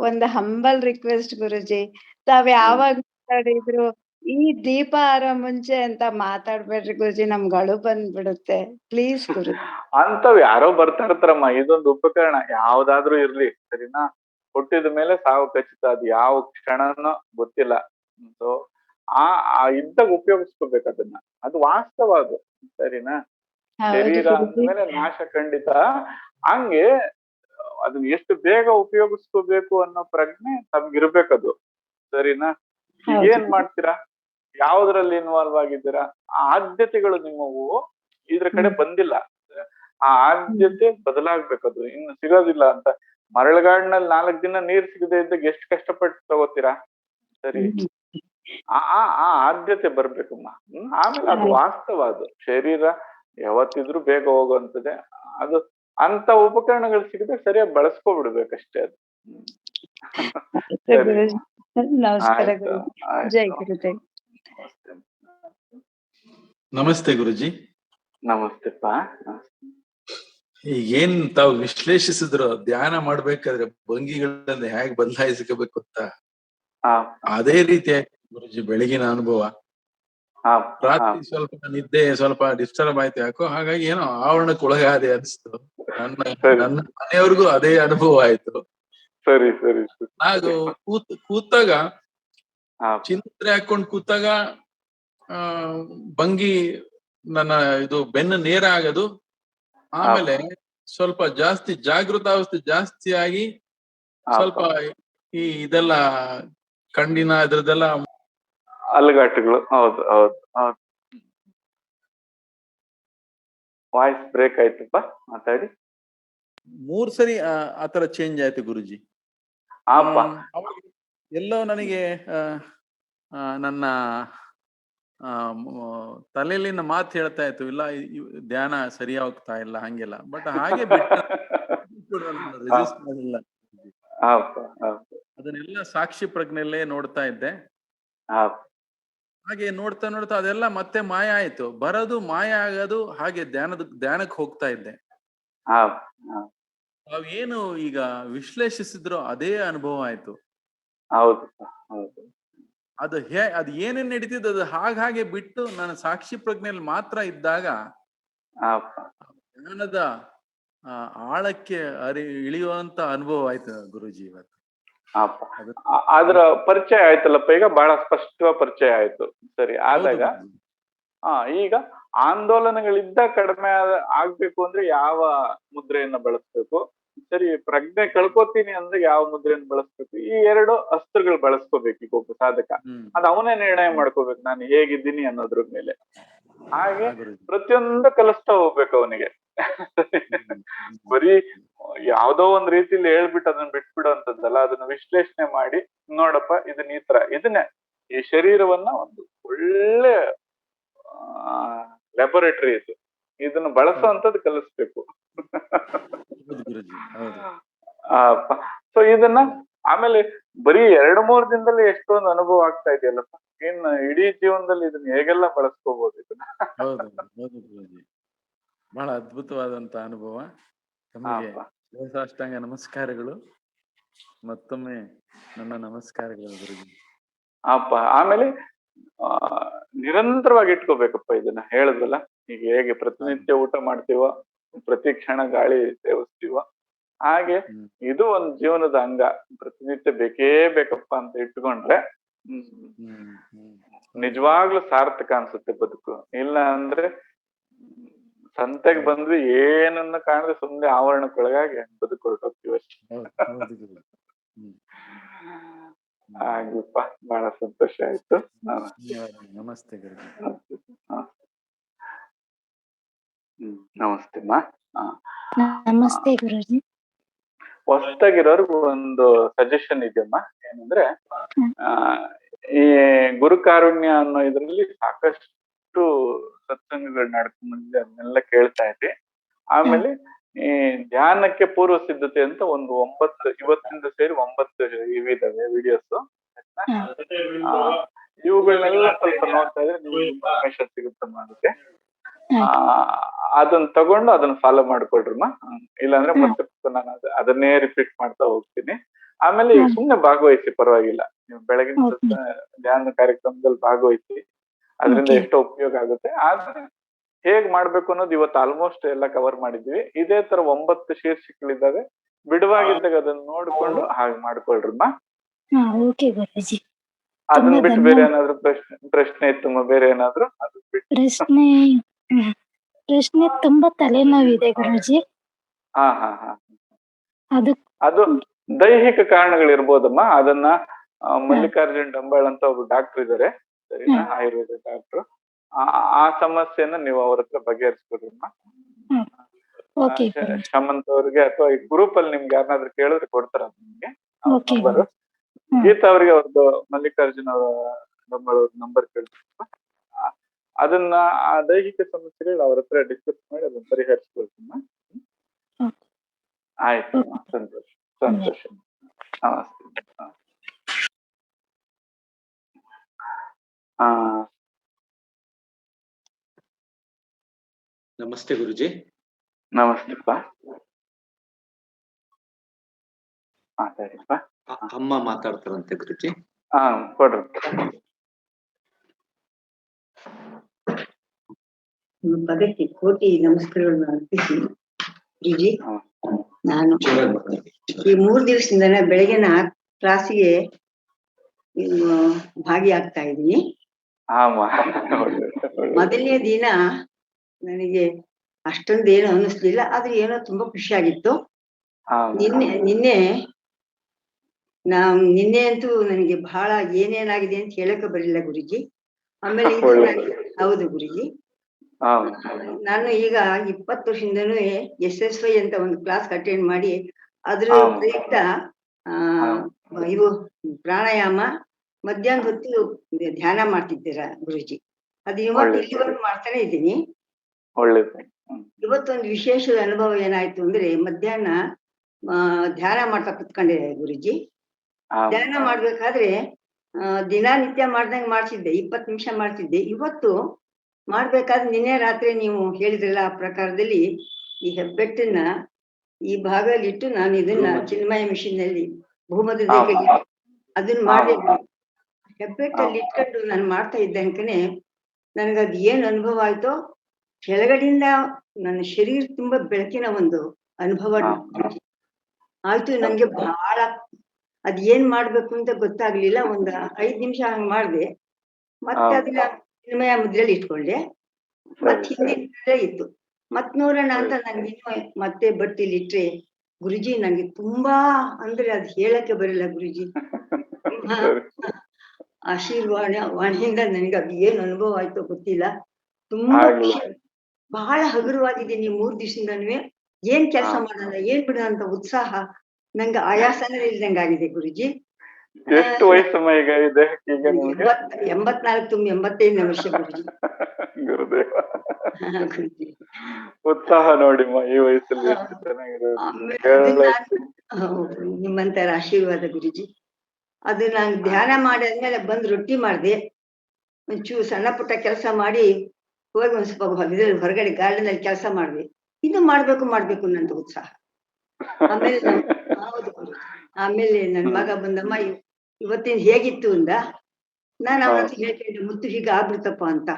ಒಂದು ಹಂಬಲ್ ರಿಕ್ವೆಸ್ಟ್ ಗುರುಜಿ, ತಾವ್ ಯಾವಾಗ ಮಾತಾಡಿದ್ರು ಈ ದೀಪ ಆರೋ ಮುಂಚೆ ಅಂತ ಮಾತಾಡ್ಬೇಡ್ರಿ ಗುರುಜಿ, ನಮ್ಗಳು ಬಂದ್ಬಿಡುತ್ತೆ ಪ್ಲೀಸ್ ಗುರುಜಿ. ಅಂತವ್ ಯಾರೋ ಬರ್ತಾ ಇರ್ತಾರಮ್ಮ. ಇದೊಂದು ಉಪಕರಣ ಯಾವ್ದಾದ್ರೂ ಇರ್ಲಿ, ಸರಿನಾ? ಹುಟ್ಟಿದ ಮೇಲೆ ಸಾವು ಖಚಿತ. ಅದು ಯಾವ ಕ್ಷಣನೋ ಗೊತ್ತಿಲ್ಲ. ಸೊ ಇದ್ದಾಗ ಉಪಯೋಗಿಸ್ಕೋಬೇಕು ಅದನ್ನ. ಅದು ವಾಸ್ತವ ಅದು, ಸರಿನಾ? ಶರೀರ ಅಂದ್ಮೇಲೆ ನಾಶ ಖಂಡಿತ. ಹಂಗೆ ಅದನ್ನ ಎಷ್ಟು ಬೇಗ ಉಪಯೋಗಿಸ್ಕೋಬೇಕು ಅನ್ನೋ ಪ್ರಜ್ಞೆ ತಮ್ಗಿರ್ಬೇಕದು, ಸರಿನಾ? ಏನ್ ಮಾಡ್ತೀರಾ, ಯಾವ್ದ್ರಲ್ಲಿ ಇನ್ವಾಲ್ವ್ ಆಗಿದ್ದೀರಾ, ಆ ಆದ್ಯತೆಗಳು ನಿಮ್ಮವು ಇದ್ರ ಕಡೆ ಬಂದಿಲ್ಲ. ಆ ಆದ್ಯತೆ ಬದಲಾಗ್ಬೇಕದು, ಇನ್ನು ಸಿಗೋದಿಲ್ಲ ಅಂತ. ಮರಳುಗಾಡಿನಲ್ಲಿ 4 ದಿನ ನೀರ್ ಸಿಗದೆ ಇದ್ದಾಗ ಎಷ್ಟು ಕಷ್ಟಪಟ್ಟು ತಗೋತೀರಾ? ಸರಿ, ಆ ಆದ್ಯತೆ ಬರ್ಬೇಕಮ್ಮ. ಆಮೇಲೆ ಅದು ವಾಸ್ತವ, ಅದು ಶರೀರ ಯಾವತ್ತಿದ್ರು ಬೇಗ ಹೋಗುವಂತದ್ದೇ. ಅದು ಅಂತ ಉಪಕರಣಗಳು ಸಿಗದೆ ಸರಿಯಾಗಿ ಬಳಸ್ಕೊಬಿಡ್ಬೇಕಷ್ಟೇ ಅದು. ಸರಿ, ನಮಸ್ಕಾರ ಆಯ್ತು ಗುರುಜಿ. ಜೈ ಆಯ್ತು. ಗುರುದೇವ್. ನಮಸ್ತೆ. ನಮಸ್ತೆ ಗುರುಜಿ. ನಮಸ್ತೆಪ್ಪ. ಏನ್ ತಾವು ವಿಶ್ಲೇಷಿಸಿದ್ರು ಧ್ಯಾನ ಮಾಡ್ಬೇಕಾದ್ರೆ ಭಂಗಿಗಳನ್ನ ಹೇಗ್ ಬದಲಾಯಿಸ್ಕೋಬೇಕು ಅಂತ, ಅದೇ ರೀತಿ ಗುರುಜಿ ಬೆಳಗಿನ ಅನುಭವ. ರಾತ್ರಿ ಸ್ವಲ್ಪ ನಿದ್ದೆ ಸ್ವಲ್ಪ ಡಿಸ್ಟರ್ಬ್ ಆಯ್ತು ಯಾಕೋ, ಹಾಗಾಗಿ ಏನೋ ಆವರಣಕ್ಕೆ ಒಳಗಾದೆ ಅನಿಸ್ತು. ನನ್ನ ಮನೆಯವ್ರಿಗೂ ಅದೇ ಅನುಭವ ಆಯ್ತು. ಸರಿ ಸರಿ. ನಾನು ಕೂತಾಗ ಚಿಂತನೆ ಹಾಕೊಂಡ್ ಕೂತಾಗ ಭಂಗಿ ನನ್ನ ಇದು ಬೆನ್ನು ನೇರ ಆಗೋದು, ಆಮೇಲೆ ಸ್ವಲ್ಪ ಜಾಸ್ತಿ ಜಾಗೃತಾವಸ್ಥೆ ಜಾಸ್ತಿ ಆಗಿ ಸ್ವಲ್ಪ ಇದೆಲ್ಲ ಕಣ್ಣಿನ ಇದ್ರದ್ದೆಲ್ಲ ಅಲುಗಾಟಗಳು. ಹೌದು ಹೌದು ಹೌದು. ವಾಯ್ಸ್ ಬ್ರೇಕ್ ಆಯ್ತಪ್ಪ, ಮಾತಾಡಿ. 3 ಸರಿ ಆತರ ಚೇಂಜ್ ಆಯ್ತು ಗುರುಜಿ. ಎಲ್ಲೋ ನನಗೆ ನನ್ನ ತಲೆಯಲ್ಲಿನ ಮಾತು ಹೇಳ್ತಾ ಇತ್ತು, ಇಲ್ಲ ಧ್ಯಾನ ಸರಿ ಹೋಗ್ತಾ ಇಲ್ಲ ಹಂಗೆಲ್ಲ. ಬಟ್ ಹಾಗೆ ರೆಸಿಸ್ಟ್ ಮಾಡಿಲ್ಲ. ಅದನ್ನೆಲ್ಲ ಸಾಕ್ಷಿ ಪ್ರಜ್ಞೆಯಲ್ಲೇ ನೋಡ್ತಾ ಇದ್ದೆ. ಹಾಗೆ ನೋಡ್ತಾ ನೋಡ್ತಾ ಅದೆಲ್ಲ ಮತ್ತೆ ಮಾಯ ಆಯ್ತು. ಬರೋದು ಮಾಯ ಆಗೋದು, ಹಾಗೆ ಧ್ಯಾನಕ್ಕೆ ಹೋಗ್ತಾ ಇದ್ದೆ. ನಾವೇನು ಈಗ ವಿಶ್ಲೇಷಿಸಿದ್ರು ಅದೇ ಅನುಭವ ಆಯ್ತು. ಹೌದು. ಅದು ಏನೇನ್ ನಡೀತಿದ್ದು ಅದು ಹಾಗೆ ಬಿಟ್ಟು ನಾನು ಸಾಕ್ಷಿ ಪ್ರಜ್ಞೆಯಲ್ಲಿ ಮಾತ್ರ ಇದ್ದಾಗ ಜ್ಞಾನದ ಆಳಕ್ಕೆ ಇಳಿಯುವಂತ ಅನುಭವ ಆಯ್ತು ಗುರುಜಿ ಇವತ್ತು. ಅದ್ರ ಪರಿಚಯ ಆಯ್ತಲ್ಲಪ್ಪ, ಈಗ ಬಹಳ ಸ್ಪಷ್ಟವಾಗಿ ಪರಿಚಯ ಆಯ್ತು. ಸರಿ, ಆದಾಗ ಈಗ ಆಂದೋಲನಗಳಿದ್ದ ಕಡಿಮೆ ಆಗ್ಬೇಕು ಅಂದ್ರೆ ಯಾವ ಮುದ್ರೆಯನ್ನ ಬಳಸ್ಬೇಕು? ಸರಿ, ಪ್ರಜ್ಞೆ ಕಳ್ಕೊತೀನಿ ಅಂದ್ರೆ ಯಾವ ಮುದ್ರೆಯನ್ನು ಬಳಸ್ಬೇಕು? ಈ 2 ಅಸ್ತ್ರಗಳು ಬಳಸ್ಕೋಬೇಕು ಈಗ ಒಬ್ಬ ಸಾಧಕ. ಅದ್ ಅವನೇ ನಿರ್ಣಯ ಮಾಡ್ಕೋಬೇಕು, ನಾನು ಹೇಗಿದ್ದೀನಿ ಅನ್ನೋದ್ರ ಮೇಲೆ. ಹಾಗೆ ಪ್ರತಿಯೊಂದು ಕಲಿಸ್ತಾ ಹೋಗ್ಬೇಕು ಅವನಿಗೆ. ಬರೀ ಯಾವ್ದೋ ಒಂದ್ ರೀತಿಲಿ ಹೇಳ್ಬಿಟ್ಟು ಅದನ್ನ ಬಿಟ್ಬಿಡುವಂತದ್ದಲ್ಲ, ಅದನ್ನ ವಿಶ್ಲೇಷಣೆ ಮಾಡಿ ನೋಡಪ್ಪ ಇದನ್ನ ಈ ತರ, ಇದನ್ನೇ ಈ ಶರೀರವನ್ನ ಒಂದು ಒಳ್ಳೆ ಲ್ಯಾಬೊರೇಟರಿ ಇದು, ಇದನ್ನ ಬಳಸುವಂತದ್ದು ಕಲಿಸ್ಬೇಕು. ಸೊ ಇದನ್ನ ಆಮೇಲೆ ಬರೀ 2-3 ದಿನದಲ್ಲಿ ಎಷ್ಟೊಂದು ಅನುಭವ ಆಗ್ತಾ ಇದೆಯಲ್ಲಪ್ಪ, ಇನ್ನು ಇಡೀ ಜೀವನದಲ್ಲಿ ಇದನ್ನ ಹೇಗೆಲ್ಲ ಬಳಸ್ಕೋಬಹುದು ಇದನ್ನ. ಬಹಳ ಅದ್ಭುತವಾದಂತ ಅನುಭವ. ತಮಗೆ ಸಾಷ್ಟಾಂಗ ನಮಸ್ಕಾರಗಳು. ಮತ್ತೊಮ್ಮೆ ನನ್ನ ನಮಸ್ಕಾರಗಳು ಗುರುಜಿ. ಆಮೇಲೆ ನಿರಂತರವಾಗಿ ಇಟ್ಕೋಬೇಕಪ್ಪ ಇದನ್ನ. ಹೇಳಿದ್ವಲ್ಲ, ಈಗ ಹೇಗೆ ಪ್ರತಿನಿತ್ಯ ಊಟ ಮಾಡ್ತೀವ, ಪ್ರತಿ ಕ್ಷಣ ಗಾಳಿ ಸೇವಿಸ್ತೀವ, ಹಾಗೆ ಇದು ಒಂದು ಜೀವನದ ಅಂಗ. ಪ್ರತಿನಿತ್ಯ ಬೇಕೇ ಬೇಕಪ್ಪ ಅಂತ ಇಟ್ಕೊಂಡ್ರೆ ನಿಜವಾಗ್ಲೂ ಸಾರ್ಥಕ ಅನ್ಸುತ್ತೆ ಬದುಕು. ಇಲ್ಲ ಅಂದ್ರೆ ಸಂತೆಗೆ ಬಂದ್ವಿ, ಏನನ್ನ ಕಾಣದೆ ಸುಮ್ನೆ ಆವರಣಕ್ಕೊಳಗಾಗಿ ಬದುಕು ಹೊರಟೋಗ್ತೀವಿ ಅಷ್ಟೇ. ಹಾಗಪ್ಪ, ಬಹಳ ಸಂತೋಷ ಆಯ್ತು. ನಮಸ್ತೆ ಗುರುಜಿ. ನಮಸ್ತೆಮ್ಮ. ನಮಸ್ತೆ ಗುರುಜಿ. ಹೊಸದಾಗಿರೋರ್ಗು ಒಂದು ಸಜೆಷನ್ ಇದೆಯಮ್ಮ. ಏನಂದ್ರೆ ಈ ಗುರುಕಾರುಣ್ಯ ಅನ್ನೋ ಇದ್ರಲ್ಲಿ ಸಾಕಷ್ಟು ಸತ್ಸಂಗಗಳು ನಡ್ಕೊಂಡ್ ಬಂದಿದೆ, ಅದನ್ನೆಲ್ಲ ಕೇಳ್ತಾ ಇದ್ದೆ. ಆಮೇಲೆ ಈ ಧ್ಯಾನಕ್ಕೆ ಪೂರ್ವ ಸಿದ್ಧತೆ ಅಂತ ಒಂದು 9 ಇವತ್ತಿಂದ ಸೇರಿ 9 ಇವಿದಾವೆ ವಿಡಿಯೋಸ್. ಇವುಗಳನ್ನೆಲ್ಲ ಸ್ವಲ್ಪ ನೋಡ್ತಾ ಇದ್ರೆ ನಿಮ್ಗೆ ಇನ್ಫಾರ್ಮೇಶನ್ ಸಿಗುತ್ತಮ್ಮ. ಅದಕ್ಕೆ ಅದನ್ನ ತಗೊಂಡು ಅದನ್ನ ಫಾಲೋ ಮಾಡ್ಕೊಳ್ರಮ್ಮ. ಇಲ್ಲಾಂದ್ರೆ ಮತ್ತೆ ನಾನು ಅದನ್ನೇ ರಿಪೀಟ್ ಮಾಡ್ತಾ ಹೋಗ್ತೀನಿ. ಆಮೇಲೆ ಈಗ ಸುಮ್ನೆ ಭಾಗವಹಿಸಿ, ಪರವಾಗಿಲ್ಲ. ನೀವು ಬೆಳಗಿನ ಧ್ಯಾನ ಕಾರ್ಯಕ್ರಮದಲ್ಲಿ ಭಾಗವಹಿಸಿ, ಅದರಿಂದ ಎಷ್ಟೋ ಉಪಯೋಗ ಆಗುತ್ತೆ. ಆದ್ರೆ ಹೇಗ್ ಮಾಡ್ಬೇಕು ಅನ್ನೋದು ಇವತ್ತು ಆಲ್ಮೋಸ್ಟ್ ಎಲ್ಲ ಕವರ್ ಮಾಡಿದ್ವಿ. ಇದೇ ತರ 9 ಶೀರ್ಷಿಕೆಗಳಿದ್ದಾವೆ, ಬಿಡುವಾಗಿದ್ದಾಗ ಅದನ್ನ ನೋಡ್ಕೊಂಡು ಹಾಗೆ ಮಾಡ್ಕೊಳ್ರಮ್ಮ. ಅದನ್ನ ಬಿಟ್ಟು ಬೇರೆ ಏನಾದ್ರು ಪ್ರಶ್ನೆ ಇತ್ತಮ್ಮ? ಬೇರೆ ಏನಾದ್ರು? ಅದು ಬಿಟ್ಟು ಪ್ರಶ್ನೆ ತುಂಬಾ ತಲೆನೋವಿದೆ ಗುರುಜಿ. ಅದು ದೈಹಿಕ ಕಾರಣಗಳಿರ್ಬೋದಮ್ಮ. ಅದನ್ನ ಮಲ್ಲಿಕಾರ್ಜುನ್ ಡಂಬಾಳ್ ಅಂತ ಒಬ್ರು ಡಾಕ್ಟರ್ ಇದಾರೆ, ಸರಿನಾ, ಆಯುರ್ವೇದ ಡಾಕ್ಟರ್. ಆ ಸಮಸ್ಯೆನ ನೀವು ಅವ್ರ ಹತ್ರ ಬಗೆಹರಿಸ್ಕೊಡ್ರಮ್ಮ. ಓಕೆ ಗುರುಜಿ. ಶಮಂತ್ ಅವ್ರಿಗೆ ಅಥವಾ ಈ ಗ್ರೂಪ್ ಅಲ್ಲಿ ನಿಮ್ಗೆ ಯಾರನ್ನಾದ್ರೂ ಕೇಳಿದ್ರೆ ಕೊಡ್ತಾರ ನಿಮ್ಗೆ ಓಕೆ ನಂಬರ್. ಹ್ಮ್. ಗೀತಾ ಅವ್ರಿಗೆ ಅವ್ರದ್ದು ಮಲ್ಲಿಕಾರ್ಜುನ ಅವರ ನಂಬರ್ ಕೇಳ್ತೀನಿ. ಅದನ್ನ ಆ ದೈಹಿಕ ಸಮಸ್ಯೆಗಳು ಅವ್ರ ಹತ್ರ ಡಿಸ್ಕಸ್ ಮಾಡಿ ಅದನ್ನ ಪರಿಹರಿಸ್ಕೊಳ್ತೀನಿ. ಓಕೆ. ಆಯ್ತು, ಸಂತೋಷ ಸಂತೋಷ. ನಮಸ್ತೆ. ನಮಸ್ತೆ ಗುರುಜಿ. ನಮಸ್ತೆಪ್ಪ, ಮಾತಾಡಿಪ್ಪ. ಅಮ್ಮ ಮಾತಾಡ್ತಾರಂತೆ ಗುರುಜಿ. ಕೊಡ್ರಿ. ಪದಕ್ಕೆ ಕೋಟಿ ನಮಸ್ಕಾರಗಳನ್ನು ಅರ್ಪಿಸಿ ಗುರುಜಿ, ನಾನು ಈ 3 ದಿವಸದಿಂದ ಬೆಳಗಿನ ಕ್ಲಾಸಿಗೆ ಭಾಗಿಯಾಗ್ತಾ ಇದ್ದೀನಿ. ಮೊದಲನೇ ದಿನ ನನಗೆ ಅಷ್ಟೊಂದೇನು ಅನ್ನಿಸ್ಲಿಲ್ಲ, ಆದ್ರೆ ಏನೋ ತುಂಬಾ ಖುಷಿಯಾಗಿತ್ತು. ನಿನ್ನೆ ಅಂತೂ ನನಗೆ ಬಹಳ ಏನೇನಾಗಿದೆ ಅಂತ ಹೇಳಕ್ಕೆ ಬರಲಿಲ್ಲ ಗುರುಜಿ. ಆಮೇಲೆ ಹೌದು ಗುರುಜಿ, ನಾನು ಈಗ 20 ವರ್ಷದಿಂದನೂ SSY ಅಂತ ಒಂದು ಕ್ಲಾಸ್ ಅಟೆಂಡ್ ಮಾಡಿ ಅದ್ರ ಪ್ರಯುಕ್ತ ಇವು ಪ್ರಾಣಾಯಾಮ ಮಧ್ಯಾಹ್ನ ಹೊತ್ತು ಧ್ಯಾನ ಮಾಡ್ತಿದ್ದೀರಾ ಗುರುಜಿ. ಅದು ಇಲ್ಲಿವರೆಗೂ ಮಾಡ್ತಾನೆ ಇದ್ದೀನಿ. ಇವತ್ತೊಂದು ವಿಶೇಷ ಅನುಭವ ಏನಾಯ್ತು ಅಂದ್ರೆ, ಮಧ್ಯಾಹ್ನ ಧ್ಯಾನ ಮಾಡ್ತಾ ಕುತ್ಕೊಂಡೆ ಗುರುಜಿ. ಧ್ಯಾನ ಮಾಡ್ಬೇಕಾದ್ರೆ ದಿನನಿತ್ಯ ಮಾಡ್ದಂಗೆ ಮಾಡ್ತಿದ್ದೆ, 20 ನಿಮಿಷ ಮಾಡ್ತಿದ್ದೆ. ಇವತ್ತು ಮಾಡ್ಬೇಕಾದ್ರೆ ನಿನ್ನೆ ರಾತ್ರಿ ನೀವು ಹೇಳಿದ್ರಲ್ಲ ಆ ಪ್ರಕಾರದಲ್ಲಿ ಈ ಹೆಬ್ಬೆಟ್ಟನ್ನ ಈ ಭಾಗದಲ್ಲಿ ಇಟ್ಟು ನಾನು ಇದನ್ನ ಚಿನ್ಮಯ ಮಿಷಿನ್ ನಲ್ಲಿ ಭೂಮದ ಅದನ್ನ ಮಾಡಿ ಹೆಬ್ಬೆಟ್ಟಲ್ಲಿ ಇಟ್ಕೊಂಡು ನಾನು ಮಾಡ್ತಾ ಇದ್ದಂಕನೆ ನನಗದ್ ಏನ್ ಅನುಭವ ಆಯ್ತೋ, ಕೆಳಗಡೆಯಿಂದ ನನ್ನ ಶರೀರ ತುಂಬಾ ಬೆಳಕಿನ ಒಂದು ಅನುಭವ ಆಯ್ತು. ನಂಗೆ ಬಹಳ ಅದ್ ಏನ್ ಮಾಡ್ಬೇಕು ಅಂತ ಗೊತ್ತಾಗ್ಲಿಲ್ಲ. ಒಂದ್ 5 ನಿಮಿಷ ಹಂಗ್ ಮಾಡ್ದೆ, ಮತ್ತೆ ಅದನ್ನ ಚಿನ್ಮಯ ಮುದ್ರೆಯಲ್ಲಿ ಇಟ್ಕೊಂಡೆ. ಮತ್ ಹಿಂದಿನ ಇತ್ತು, ಮತ್ ನೋಡೋಣ ಅಂತ ನನ್ಗೆ ಮತ್ತೆ ಬಟ್ಟಿಲಿ ಇಟ್ರೆ ಗುರುಜಿ ನಂಗೆ ತುಂಬಾ ಅಂದ್ರೆ ಅದ್ ಹೇಳಕ್ಕೆ ಬರಲ್ಲ ಗುರುಜಿ. ಆಶೀರ್ವಾಣದಿಂದ ನನಗೆ ಅದು ಏನ್ ಅನುಭವ ಆಯ್ತೋ ಗೊತ್ತಿಲ್ಲ. ತುಂಬಾ ಬಹಳ ಹಗುರವಾಗಿದ್ದೀನಿ 3 ದಿವಸದಿಂದನೂ. ಏನ್ ಕೆಲಸ ಮಾಡೋಣ ಏನ್ ಬಿಡೋಣ ಅಂತ ಉತ್ಸಾಹ, ನಂಗೆ ಆಯಾಸನೇ ಇಲ್ದಂಗಾಗಿದೆ ಗುರುಜಿ. ಎಷ್ಟು ವಯಸ್ಸಮ್ಮ ಈಗ ಇದೆ? 84 ತುಂಬ 85 ವರ್ಷ ಗುರುಜಿ. ಗುರುದೇವ, ಉತ್ಸಾಹ ನೋಡಿಮ್ಮ ಈ ವಯಸ್ಸಲ್ಲಿ ಎಷ್ಟು ಚೆನ್ನಾಗಿದೆ. ನಿಮ್ಮಂತರ ಆಶೀರ್ವಾದ ಗುರುಜಿ. ಅದು ನಾನು ಧ್ಯಾನ ಮಾಡಿದ್ಮೇಲೆ ಬಂದು ರೊಟ್ಟಿ ಮಾಡ್ದೆ, ಒಂಚೂರು ಸಣ್ಣ ಪುಟ್ಟ ಕೆಲಸ ಮಾಡಿ ಹೋಗಿ ಒಂದ್ ಸ್ವಲ್ಪ ಹೊರಗಡೆ ಗಾರ್ಡನ್ ಅಲ್ಲಿ ಕೆಲಸ ಮಾಡ್ದೆ. ಇದು ಮಾಡ್ಬೇಕು ನಂತ ಉತ್ಸಾಹ. ಆಮೇಲೆ ಹೌದು ಗುರುಜಿ, ಆಮೇಲೆ ನನ್ ಮಗ ಬಂದಮ್ಮ ಇವತ್ತಿನ ಹೇಗಿತ್ತು ಅಂದ. ನಾನು ಅವನ ಹತ್ರ ಹೇಳ್ಕೊಂಡೆ, ಮುತ್ತು ಹೀಗ ಆಗ್ಬಿಡ್ತಪ್ಪ ಅಂತ.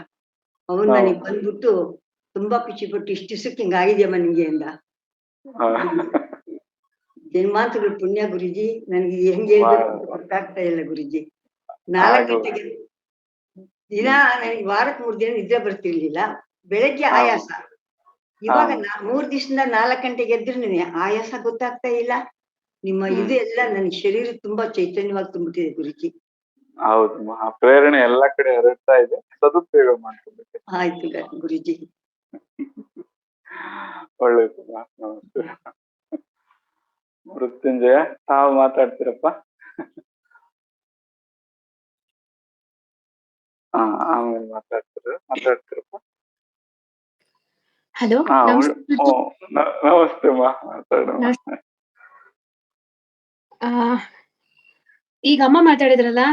ಅವನು ನನಗೆ ಬಂದ್ಬಿಟ್ಟು ತುಂಬಾ ಖುಷಿ ಪಟ್ಟು, ಇಷ್ಟು ದಿವ್ಸಕ್ಕೆ ಹಿಂಗಾಗಿದ್ಯಮ್ಮ ನಿಂಗೆ ಅಂದ. ಜನ್ಮಾಂತಗಳ ಪುಣ್ಯ ಗುರುಜಿ, ನನ್ಗೆ ಹೆಂಗೆ ಹೇಳ್ಬೇಕು ಗೊತ್ತಾಗ್ತಾ ಇಲ್ಲ ಗುರುಜಿ. 4 ಗಂಟೆಗೆ ದಿನ ನನಗೆ ವಾರಕ್ಕೆ 3 ದಿನ ನಿದ್ದೆ ಬರ್ತಿರ್ಲಿಲ್ಲ. ಬೆಳಗ್ಗೆ ಆಯಾಸ. ಇವಾಗ 3 ದಿವಸದಿಂದ 4 ಗಂಟೆಗೆ ಎದ್ರು ಆಯಾಸ ಗೊತ್ತಾಗ್ತಾ ಇಲ್ಲ. ನಿಮ್ಮ ಇದು ಎಲ್ಲ ನನ್ನ ಶರೀರ ತುಂಬಾ ಚೈತನ್ಯವಾಗಿ ತುಂಬಿಟ್ಟಿದೆ ಗುರುಜಿ. ಹೌದು, ಪ್ರೇರಣೆ ಎಲ್ಲಾ ಕಡೆ ಹರಡ್ತಾ ಇದೆ, ಸದುಪಯೋಗ ಮಾಡ್ಕೊಬೇಕು. ಆಯ್ತು ಗುರುಜಿ. ಒಳ್ಳೇದು. ನಮಸ್ತೆ. ಮೃತ್ಯುಂಜಯ, ತಾವು ಮಾತಾಡ್ತೀರಪ್ಪ? ಆಮೇಲೆ ಮಾತಾಡ್ತೀರಪ್ಪ. ಹಲೋ, ನಮಸ್ತೆ ಮಾತಾಡೋಣ. ಈಗ ಅಮ್ಮ ಮಾತಾಡಿದ್ರಲ್ಲ,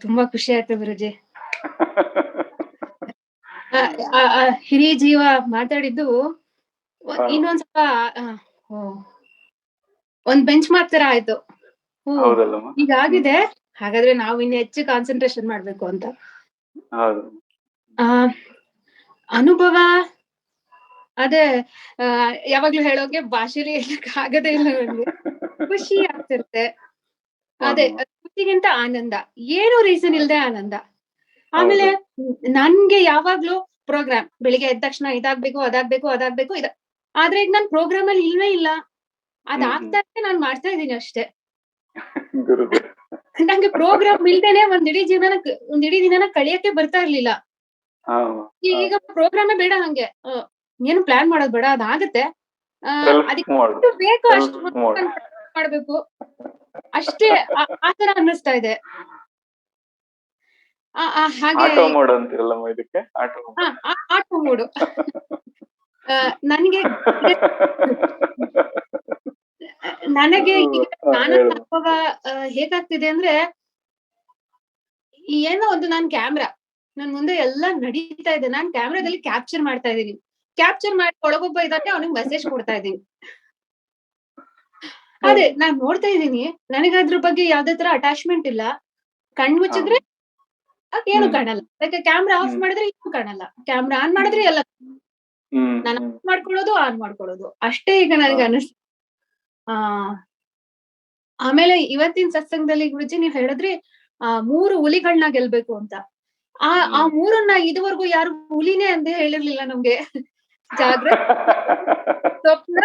ತುಂಬಾ ಖುಷಿ ಆಯ್ತು ಗುರುಜಿ. ಹಿರಿಯ ಜೀವ ಮಾತಾಡಿದ್ದು ಇನ್ನೊಂದ್ ಸ್ವಲ್ಪ ಒಂದ್ ಬೆಂಚ್ ಮಾರ್ಕ್ ತರ ಆಯ್ತು. ಹೀಗಾಗಿದೆ, ಹಾಗಾದ್ರೆ ನಾವು ಇನ್ನು ಹೆಚ್ಚು ಕಾನ್ಸಂಟ್ರೇಷನ್ ಮಾಡ್ಬೇಕು ಅಂತ. ಅನುಭವ ಅದೇ ಯಾವಾಗ್ಲೂ ಹೇಳೋಕೆ ಭಾಷೆಲಿ ಹೇಳಕ್ ಆಗದೇ ಇಲ್ಲ ನನ್ಗೆ. ಖುಷಿ ಆಗ್ತಿರುತ್ತೆ. ಅದೇ ಖುಷಿಗಿಂತ ಆನಂದ, ಏನು ರೀಸನ್ ಇಲ್ದೆ ಆನಂದ. ಆಮೇಲೆ ನನ್ಗೆ ಯಾವಾಗ್ಲೂ ಪ್ರೋಗ್ರಾಮ್, ಬೆಳಿಗ್ಗೆ ಎದ್ದ ತಕ್ಷಣ ಇದಾಗ್ಬೇಕು ಅದಾಗ್ಬೇಕು ಆದ್ರೆ ಈಗ ನನ್ ಪ್ರೋಗ್ರಾಮ್ ಅಲ್ಲಿ ಇಲ್ವೇ ಇಲ್ಲ. ಅದಾಗ್ತಾ ಇದ್ರೆ ನಾನ್ ಮಾಡ್ತಾ ಇದೀನಿ ಅಷ್ಟೇ. ನಂಗೆ ಪ್ರೋಗ್ರಾಮ್ ಇಲ್ದೇನೆ ಒಂದ್ ಇಡೀ ದಿನನ ಕಳಿಯಕ್ಕೆ ಬರ್ತಾ ಇರ್ಲಿಲ್ಲ. ಈಗ ಪ್ರೋಗ್ರಾಮೇ ಬೇಡ ನಂಗೆ. ಏನು ಪ್ಲಾನ್ ಮಾಡೋದ್ ಬೇಡ, ಅದಾಗತ್ತೆ. Self ಅದಕ್ಕೆ mode. ಎಷ್ಟು ಬೇಕೋ Self ಅಷ್ಟು mode. ಮಾಡ್ಬೇಕು ಅಷ್ಟೇ. ಆ ತರ ಅನ್ನಿಸ್ತಾ ಇದೆ. ಹಾಗೆ ಆಟೋ ಮೋಡ್ ಅಂತಿರಲ್ಲಮ್ಮ ಇದಕ್ಕೆ, ಆಟೋ ಆಟೋ ಮೂಡು. ನನಗೆ ಈಗ ನಾನಾ ಅನುಭವ ಹೇಗಾಗ್ತಿದೆ ಅಂದ್ರೆ, ಏನೋ ಒಂದು ನಾನ್ ಕ್ಯಾಮ್ರಾ ನನ್ ಮುಂದೆ ಎಲ್ಲಾ ನಡೀತಾ ಇದೆ, ನಾನ್ ಕ್ಯಾಮ್ರಾದಲ್ಲಿ ಕ್ಯಾಪ್ಚರ್ ಮಾಡ್ತಾ ಇದೀನಿ. ಕ್ಯಾಪ್ಚರ್ ಮಾಡಿ ಒಳಗೊಬ್ಬ ಇದ್ದಾನೆ, ಅವನಿಗೆ ಮೆಸೇಜ್ ಕೊಡ್ತಾ ಇದೀನಿ. ಅದೇ ನಾನ್ ನೋಡ್ತಾ ಇದೀನಿ, ನನಗೆ ಅದ್ರ ಬಗ್ಗೆ ಯಾವ್ದೇ ತರ ಅಟ್ಯಾಚ್ಮೆಂಟ್ ಇಲ್ಲ. ಕಣ್ ಮುಚ್ಚಿದ್ರೆ ಏನು ಕಾಣಲ್ಲ, ಅದಕ್ಕೆ ಕ್ಯಾಮ್ರಾ ಆಫ್ ಮಾಡಿದ್ರೆ ಏನು ಕಾಣಲ್ಲ, ಕ್ಯಾಮ್ರಾ ಆನ್ ಮಾಡಿದ್ರೆ ಎಲ್ಲ ನಾನು ಆಫ್ ಮಾಡ್ಕೊಳ್ಳೋದು ಆನ್ ಮಾಡ್ಕೊಳ್ಳೋದು ಅಷ್ಟೇ ಈಗ ನನಗೆ ಅನಿಸ್ತು. ಆಮೇಲೆ ಇವತ್ತಿನ ಸತ್ಸಂಗದಲ್ಲಿ ಗುರುಜಿ ನೀವ್ ಹೇಳಿದ್ರಿ 3 ಹುಲಿಗಳನ್ನ ಗೆಲ್ಬೇಕು ಅಂತ. ಆ 3ನ್ನ ಇದುವರೆಗೂ ಯಾರು ಹುಲಿನೇ ಅಂದೇ ಹೇಳಿರ್ಲಿಲ್ಲ ನಮ್ಗೆ. ಜಾಗ್ರತೆ, ಸ್ವಪ್ನ,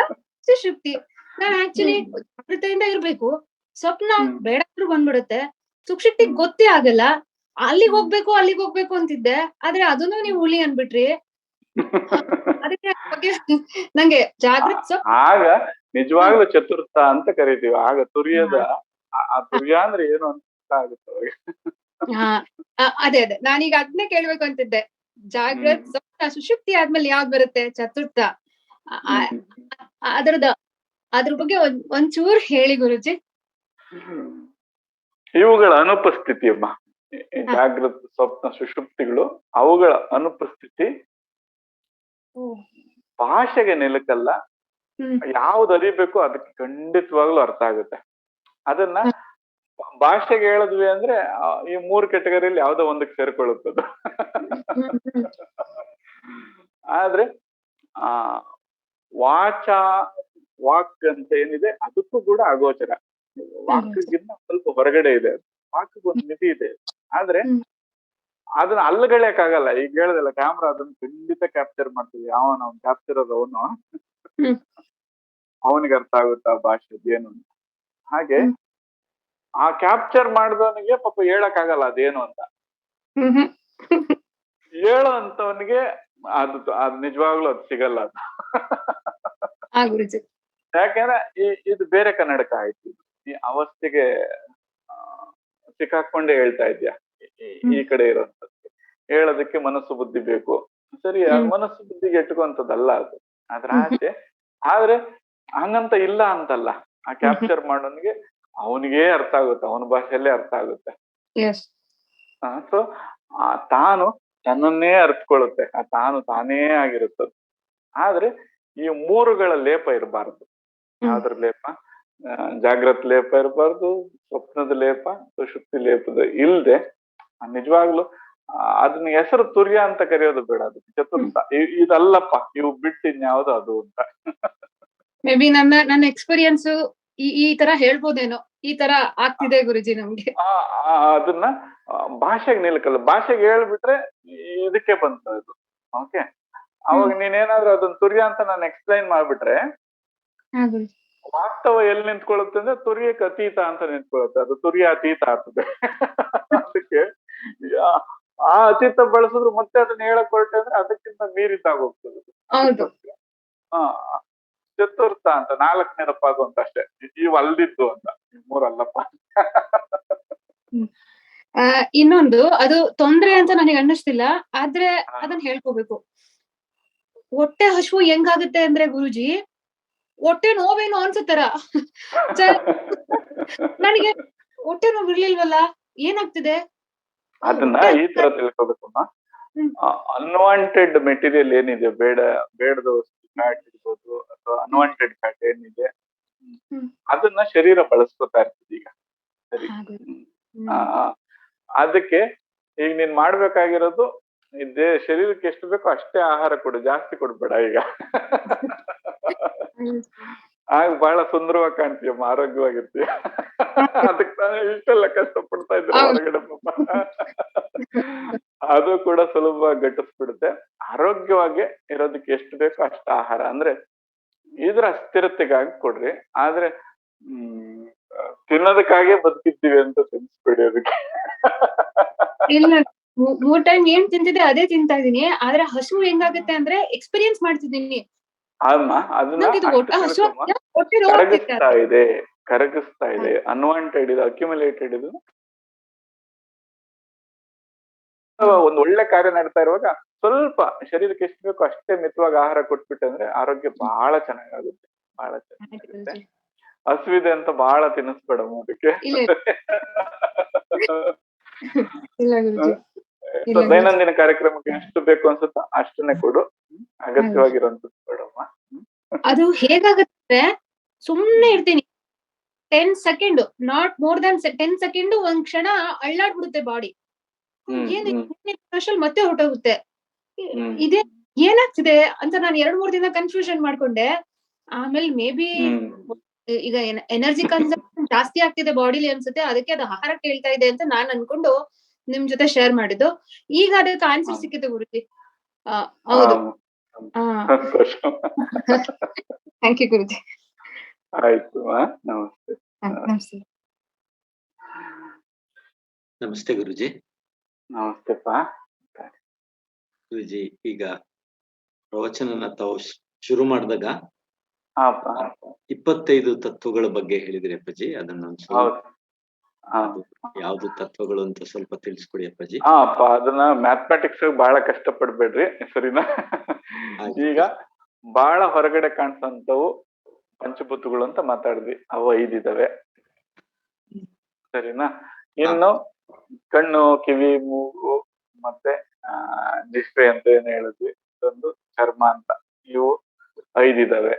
ಸುಷುಪ್ತಿ. ನಾನ್ ಆಕ್ಚುಲಿ ಜಾಗೃತೆಯಿಂದ ಇರ್ಬೇಕು, ಸ್ವಪ್ನ ಬೇಡಾದ್ರೂ ಬಂದ್ಬಿಡುತ್ತೆ, ಸುಷುಪ್ತಿ ಗೊತ್ತೇ ಆಗಲ್ಲ. ಅಲ್ಲಿಗೆ ಹೋಗ್ಬೇಕು ಅಂತಿದ್ದೆ, ಆದ್ರೆ ಅದನ್ನು ನೀವು ಹುಲಿ ಅನ್ಬಿಟ್ರಿ. ಅದಕ್ಕೆ ನಂಗೆ ಜಾಗೃತ ಆಗ ನಿಜವಾಗ್ಲೂ ಚತುರ್ಥ ಅಂತ ಕರಿತೀವಿ. ಆಗ ತುರ್ಯದ ಆ ತುರ್ಯ ಅಂದ್ರೆ ಏನು ಅಂತ ಆಗುತ್ತೆ. ಅದೇ ನಾನೀಗ ಅದನ್ನೇ ಕೇಳ್ಬೇಕು ಅಂತಿದ್ದೆ. ಜಾಗ್ರತ್, ಸ್ವಪ್ನ, ಸುಷುಪ್ತಿ ಆದ್ಮೇಲೆ ಯಾವ್ದು ಬರುತ್ತೆ? ಚತುರ್ಥ. ಅದ್ರ ಬಗ್ಗೆ ಒಂಚೂರ್ ಹೇಳಿ ಗುರುಜಿ. ಇವುಗಳ ಅನುಪಸ್ಥಿತಿ ಅಮ್ಮ, ಜಾಗೃತ, ಸ್ವಪ್ನ, ಸುಷುಪ್ತಿಗಳು, ಅವುಗಳ ಅನುಪಸ್ಥಿತಿ ಭಾಷೆಗೆ ನಿಲುಕಲ್ಲ. ಯಾವ್ದು ಅರಿಬೇಕು ಅದಕ್ಕೆ ಖಂಡಿತವಾಗ್ಲೂ ಅರ್ಥ ಆಗುತ್ತೆ. ಅದನ್ನ ಭಾಷೆಗೆ ಹೇಳಿದ್ವಿ ಅಂದ್ರೆ ಈ 3 ಕೆಟಗರಿಯಲ್ಲಿ ಯಾವ್ದೋ ಒಂದಕ್ಕೆ ಸೇರ್ಕೊಳ್ಳುತ್ತದೆ. ಆದ್ರೆ ವಾಕ್ ಅಂತ ಏನಿದೆ ಅದಕ್ಕೂ ಕೂಡ ಅಗೋಚರ. ವಾಕ್ಗಿನ್ನ ಸ್ವಲ್ಪ ಹೊರಗಡೆ ಇದೆ, ವಾಕ್ಗೊಂದು ಮಿತಿ ಇದೆ. ಆದ್ರೆ ಅದನ್ನ ಅಲ್ಲಗಳೆಯಕ್ಕಾಗಲ್ಲ. ಈಗ ಹೇಳದಲ್ಲ, ಕ್ಯಾಮ್ರಾ ಅದನ್ನ ಖಂಡಿತ ಕ್ಯಾಪ್ಚರ್ ಮಾಡ್ತೀವಿ. ಅವನು ಕ್ಯಾಪ್ಚರ್ ಅವನು ಅವನಿಗೆ ಅರ್ಥ ಆಗುತ್ತಾ ಭಾಷೆ ಏನು ಅಂತ. ಹಾಗೆ ಆ ಕ್ಯಾಪ್ಚರ್ ಮಾಡಿದವನಿಗೆ ಪಾಪ ಹೇಳಕ್ ಆಗಲ್ಲ ಅದೇನು ಅಂತ. ಹೇಳೋ ಅಂತವನಿಗೆ ಅದು ನಿಜವಾಗ್ಲೂ ಅದು ಸಿಗಲ್ಲ ಅದು. ಯಾಕಂದ್ರೆ ಇದು ಬೇರೆ ಕನ್ನಡಕ ಆಯ್ತು. ಈ ಅವಸ್ಥೆಗೆ ಸಿಕ್ಕಾಕೊಂಡೇ ಹೇಳ್ತಾ ಇದ್ಯಾ, ಈ ಕಡೆ ಇರೋಂಥದ್ದು. ಹೇಳೋದಕ್ಕೆ ಮನಸ್ಸು ಬುದ್ಧಿ ಬೇಕು. ಸರಿ, ಮನಸ್ಸು ಬುದ್ಧಿಗೆ ಎಟ್ಕೊಂತದ್ದಲ್ಲ ಅದು, ಅದ್ರ ಆಚೆ. ಆದ್ರೆ ಹಂಗಂತ ಇಲ್ಲ ಅಂತಲ್ಲ, ಆ ಕ್ಯಾಪ್ಚರ್ ಮಾಡೋನಿಗೆ ಅವನಿಗೆ ಅರ್ಥ ಆಗುತ್ತೆ, ಅವನ ಭಾಷೆಯಲ್ಲೇ ಅರ್ಥ ಆಗುತ್ತೆ. ಸೊ ತಾನು ತನ್ನನ್ನೇ ಅರ್ಥಕೊಳ್ಳುತ್ತೆ, ಆ ತಾನೇ ಆಗಿರುತ್ತದೆ. ಆದ್ರೆ ಈ 3ಗಳ ಲೇಪ ಇರಬಾರ್ದು. ಯಾವ್ದ್ರ ಲೇಪ? ಜಾಗ್ರತ್ ಲೇಪ ಇರಬಾರ್ದು, ಸ್ವಪ್ನದ ಲೇಪ, ಸುಷುಪ್ತಿ ಲೇಪದ ಇಲ್ದೆ ನಿಜವಾಗ್ಲು ಅದನ್ನ ಹೆಸರು ತುರ್ಯ ಅಂತ ಕರೆಯೋದು ಬೇಡ, ಅದು ಚತುರ್ಥ. ಇದಲ್ಲಪ್ಪ, ಇವು ಬಿಟ್ಟು ಇನ್ಯಾವ್ದು ಅದು ಅಂತ. ಮೇ ಬಿ ನನ್ನ ಎಕ್ಸ್ಪೀರಿಯನ್ಸ್ ಈ ತರ ಹೇಳ್ಬೋದೇನೋ, ಈ ತರ ಆಗ್ತಿದೆ ಗುರುಜಿ ನಮ್ಗೆ. ಅದನ್ನ ಭಾಷೆಗೆ ನಿಲ್ಕಲ್ಲ, ಭಾಷೆಗೆ ಹೇಳ್ಬಿಟ್ರೆ ಇದಕ್ಕೆ ಬಂತ ಇದು. ಓಕೆ, ಅವಾಗ ನೀನೇನಾದ್ರೂ ಅದನ್ನ ತುರ್ಯ ಅಂತ ನಾನು ಎಕ್ಸ್ಪ್ಲೈನ್ ಮಾಡ್ಬಿಟ್ರೆ ವಾಸ್ತವ ಎಲ್ಲಿ ನಿಂತ್ಕೊಳ್ಳುತ್ತೆ ಅಂದ್ರೆ ತುರ್ಯಕ್ಕೆ ಅತೀತ ಅಂತ ನಿಂತ್ಕೊಳ್ಳುತ್ತೆ. ಅದು ತುರ್ಯ ಅತೀತ ಆಗ್ತದೆ. ಅದಕ್ಕೆ ಆ ಅತೀತ ಬಳಸಿದ್ರು ಮತ್ತೆ ಅದನ್ನ ಹೇಳಕ್ ಹೊರಟೆ ಅಂದ್ರೆ ಅದಕ್ಕಿಂತ ಮೀರಿದ್ದಾಗೋಗ್ತದೆ. ಚತುರ್ಥ ಅಂತ 4ನೇ ರಪ್ಪಾಗು ಅಂತ ಅಷ್ಟೇ, ಇವು ಅಲ್ದಿತ್ತು ಅಂತ, 3 ಅಲ್ಲಪ್ಪ. ಇನ್ನೊಂದು ಅದು ತೊಂದ್ರೆ ಅಂತ ನನಗೆ ಅನ್ನಿಸ್ತಿಲ್ಲ, ಆದ್ರೆ ಅದನ್ನ ಹೇಳ್ಕೋಬೇಕು. ಹೊಟ್ಟೆ ಹಸಿವು ಹೆಂಗಾಗುತ್ತೆ ಅಂದ್ರೆ ಗುರುಜಿ, ಹೊಟ್ಟೆ ನೋವೇನು ಅನ್ಸುತ್ತಾರ. ನನಗೆ ಹೊಟ್ಟೆ ನೋವು ಇರ್ಲಿಲ್ವಲ್ಲ, ಏನಾಗ್ತಿದೆ? ಅದನ್ನ ಈ ತರ ತಿಳ್ಕೊಬೇಕಮ್ಮ. ಅನ್ವಾಂಟೆಡ್ ಮೆಟೀರಿಯಲ್ ಏನಿದೆ, ಬೇಡದ ವಸ್ತು, ಫ್ಯಾಟ್ ಇರ್ಬೋದು ಅಥವಾ ಅನ್ವಾಂಟೆಡ್ ಫ್ಯಾಟ್ ಏನಿದೆ, ಅದನ್ನ ಶರೀರ ಬಳಸ್ಕೊತಾ ಇರ್ತದೆ ಈಗ. ಸರಿ, ಅದಕ್ಕೆ ಈಗ ನೀನ್ ಮಾಡ್ಬೇಕಾಗಿರೋದು, ಶರೀರಕ್ಕೆ ಎಷ್ಟು ಬೇಕೋ ಅಷ್ಟೇ ಆಹಾರ ಕೊಡು, ಜಾಸ್ತಿ ಕೊಡ್ಬೇಡ ಈಗ. ಆಗ ಬಹಳ ಸುಂದರವಾಗಿ ಕಾಣ್ತೀಯಮ್ಮ, ಆರೋಗ್ಯವಾಗಿರ್ತೀಯ. ಅದಕ್ಕೆ ನಾನು ಇಷ್ಟೆಲ್ಲ ಕಷ್ಟ ಪಡ್ತಾ ಇದ್ರೆ ಹೊರಗಡೆ ಪಾಪ. ಅದು ಕೂಡ ಸುಲಭವಾಗಿ ಗಟ್ಟಿಸ್ಬಿಡುತ್ತೆ. ಆರೋಗ್ಯವಾಗಿ ಇರೋದಕ್ಕೆ ಎಷ್ಟು ಬೇಕೋ ಅಷ್ಟು ಆಹಾರ, ಅಂದ್ರೆ ಇದ್ರ ಅಸ್ಥಿರತೆಗಾಗಿ ಕೊಡ್ರಿ. ಆದ್ರೆ ತಿನ್ನೋದಕ್ಕಾಗೆ ಬದುಕಿದ್ದೀವಿ ಅಂತ ತಿನ್ಸ್ಬಿಡಿ ಅದಕ್ಕೆ. ಮೂರ್ ಟೈಮ್ ಏನ್ ತಿಂತಿದ್ದೆ ಅದೇ ತಿಂತಾ ಇದೀನಿ. ಆದ್ರೆ ಹಸು ಹೆಂಗಾಗತ್ತೆ ಅಂದ್ರೆ ಎಕ್ಸ್ಪೀರಿಯನ್ಸ್ ಮಾಡ್ತಿದ್ದೀನಿ. ಅಮ್ಮ ಅದನ್ನ ನಂಗೆ ಇದು ಅಷ್ಟು ಹಸು ತಿಳ್ಕೊಮ್ಮ. ಹೊಟ್ಟೆ ನೋವಾಗ್ತಿದೆ ಕರಗಿಸ್ತಾ ಇದೆ ಅನ್ವಾಂಟೆಡ್ ಇದು ಅಕ್ಯುಮುಲೇಟೆಡ್ ಇದು ಒಂದು ಒಳ್ಳೆ ಕಾರ್ಯ ನಡೀತಾ ಇರುವಾಗ ಸ್ವಲ್ಪ ಶರೀರಕ್ಕೆ ಎಷ್ಟು ಬೇಕೋ ಅಷ್ಟೇ ಮಿತವಾಗಿ ಆಹಾರ ಕೊಟ್ಬಿಟ್ಟಂದ್ರೆ ಆರೋಗ್ಯ ಬಹಳ ಚೆನ್ನಾಗಾಗುತ್ತೆ. ಬಹಳ ಚೆನ್ನಾಗಿರುತ್ತೆ. ಹಸುವಿದೆ ಅಂತ ಬಹಳ ತಿನ್ನಿಸ್ಬೇಡ ಅದಕ್ಕೆ. ಇಲ್ಲ ಇಲ್ಲ ಗುರುಜಿ. ಇಲ್ಲ ದೈನಂದಿನ ಕಾರ್ಯಕ್ರಮಕ್ಕೆ ಎಷ್ಟು ಬೇಕು ಅನ್ಸುತ್ತೋ ಅಷ್ಟನ್ನೇ ಕೊಡು. ಅಗತ್ಯವಾಗಿರುವಂತದ್ದು ಕೊಡಮ್ಮ. ಅದು ಹೇಗಾಗುತ್ತೆ, ಸುಮ್ನೆ ಇರ್ತೀನಿ 10 second, not more than 10 second, ಒಂದ್ ಕ್ಷಣ ಅಳ್ಳಾಡ್ಬಿಡುತ್ತೆ ಬಾಡಿ. ಮತ್ತೆ ಹೊರಟೋಗುತ್ತೆ. ಇದೇ ಏನಾಗ್ತಿದೆ ಅಂತ ನಾನು 2-3 ದಿನ ಕನ್ಫ್ಯೂಷನ್ ಮಾಡ್ಕೊಂಡೆ. ಆಮೇಲೆ ಮೇ ಬಿ ಈಗ ಎನರ್ಜಿ ಕನ್ಸಂಪ್ಷನ್ ಜಾಸ್ತಿ ಆಗ್ತಿದೆ ಬಾಡಿಲಿ ಅನ್ಸುತ್ತೆ, ಅದಕ್ಕೆ ಅದು ಆಹಾರ ಕೇಳ್ತಾ ಇದೆ ಅಂತ ನಾನ್ ಅನ್ಕೊಂಡು ನಿಮ್ ಜೊತೆ ಶೇರ್ ಮಾಡಿದ್ದು. ಈಗ ಅದಕ್ಕೆ ಆನ್ಸರ್ ಸಿಕ್ಕಿದೆ ಗುರುಜಿ. ಹೌದು. ಥ್ಯಾಂಕ್ ಯು ಗುರುಜಿ. ಆಯ್ತು. ನಮಸ್ತೆ. ನಮಸ್ತೆ. ನಮಸ್ತೆ ಗುರುಜಿ. ನಮಸ್ತೆಪ್ಪ. ಗುರುಜಿ, ಈಗ ಪ್ರವಚನನ ತಾವು ಶುರು ಮಾಡಿದಾಗ 25 ತತ್ವಗಳ ಬಗ್ಗೆ ಹೇಳಿದ್ರಿ ಅಪ್ಪಾಜಿ. ಅದನ್ನ ಯಾವ್ದು ತತ್ವಗಳು ಅಂತ ಸ್ವಲ್ಪ ತಿಳಿಸ್ಕೊಡಿ ಅಪ್ಪಾಜಿ. ಅಪ್ಪ ಅದನ್ನ ಮ್ಯಾಥಮೆಟಿಕ್ಸ್ ಬಹಳ ಕಷ್ಟ ಪಡ್ಬೇಡ್ರಿ, ಸರಿನಾ? ಈಗ ಬಹಳ ಹೊರಗಡೆ ಕಾಣಿಸಂತವು ಪಂಚಭೂತಗಳು ಅಂತ ಮಾತಾಡಿದ್ವಿ, ಅವು 5 ಇದಾವೆ, ಸರಿನಾ? ಇನ್ನು ಕಣ್ಣು, ಕಿವಿ, ಮೂಗು ಮತ್ತೆ ಡಿಸ್ಪ್ಲೇ ಅಂತ ಏನ್ ಹೇಳಿದ್ವಿ, ಇದೊಂದು ಚರ್ಮ ಅಂತ, ಇವು 5 ಇದಾವೆ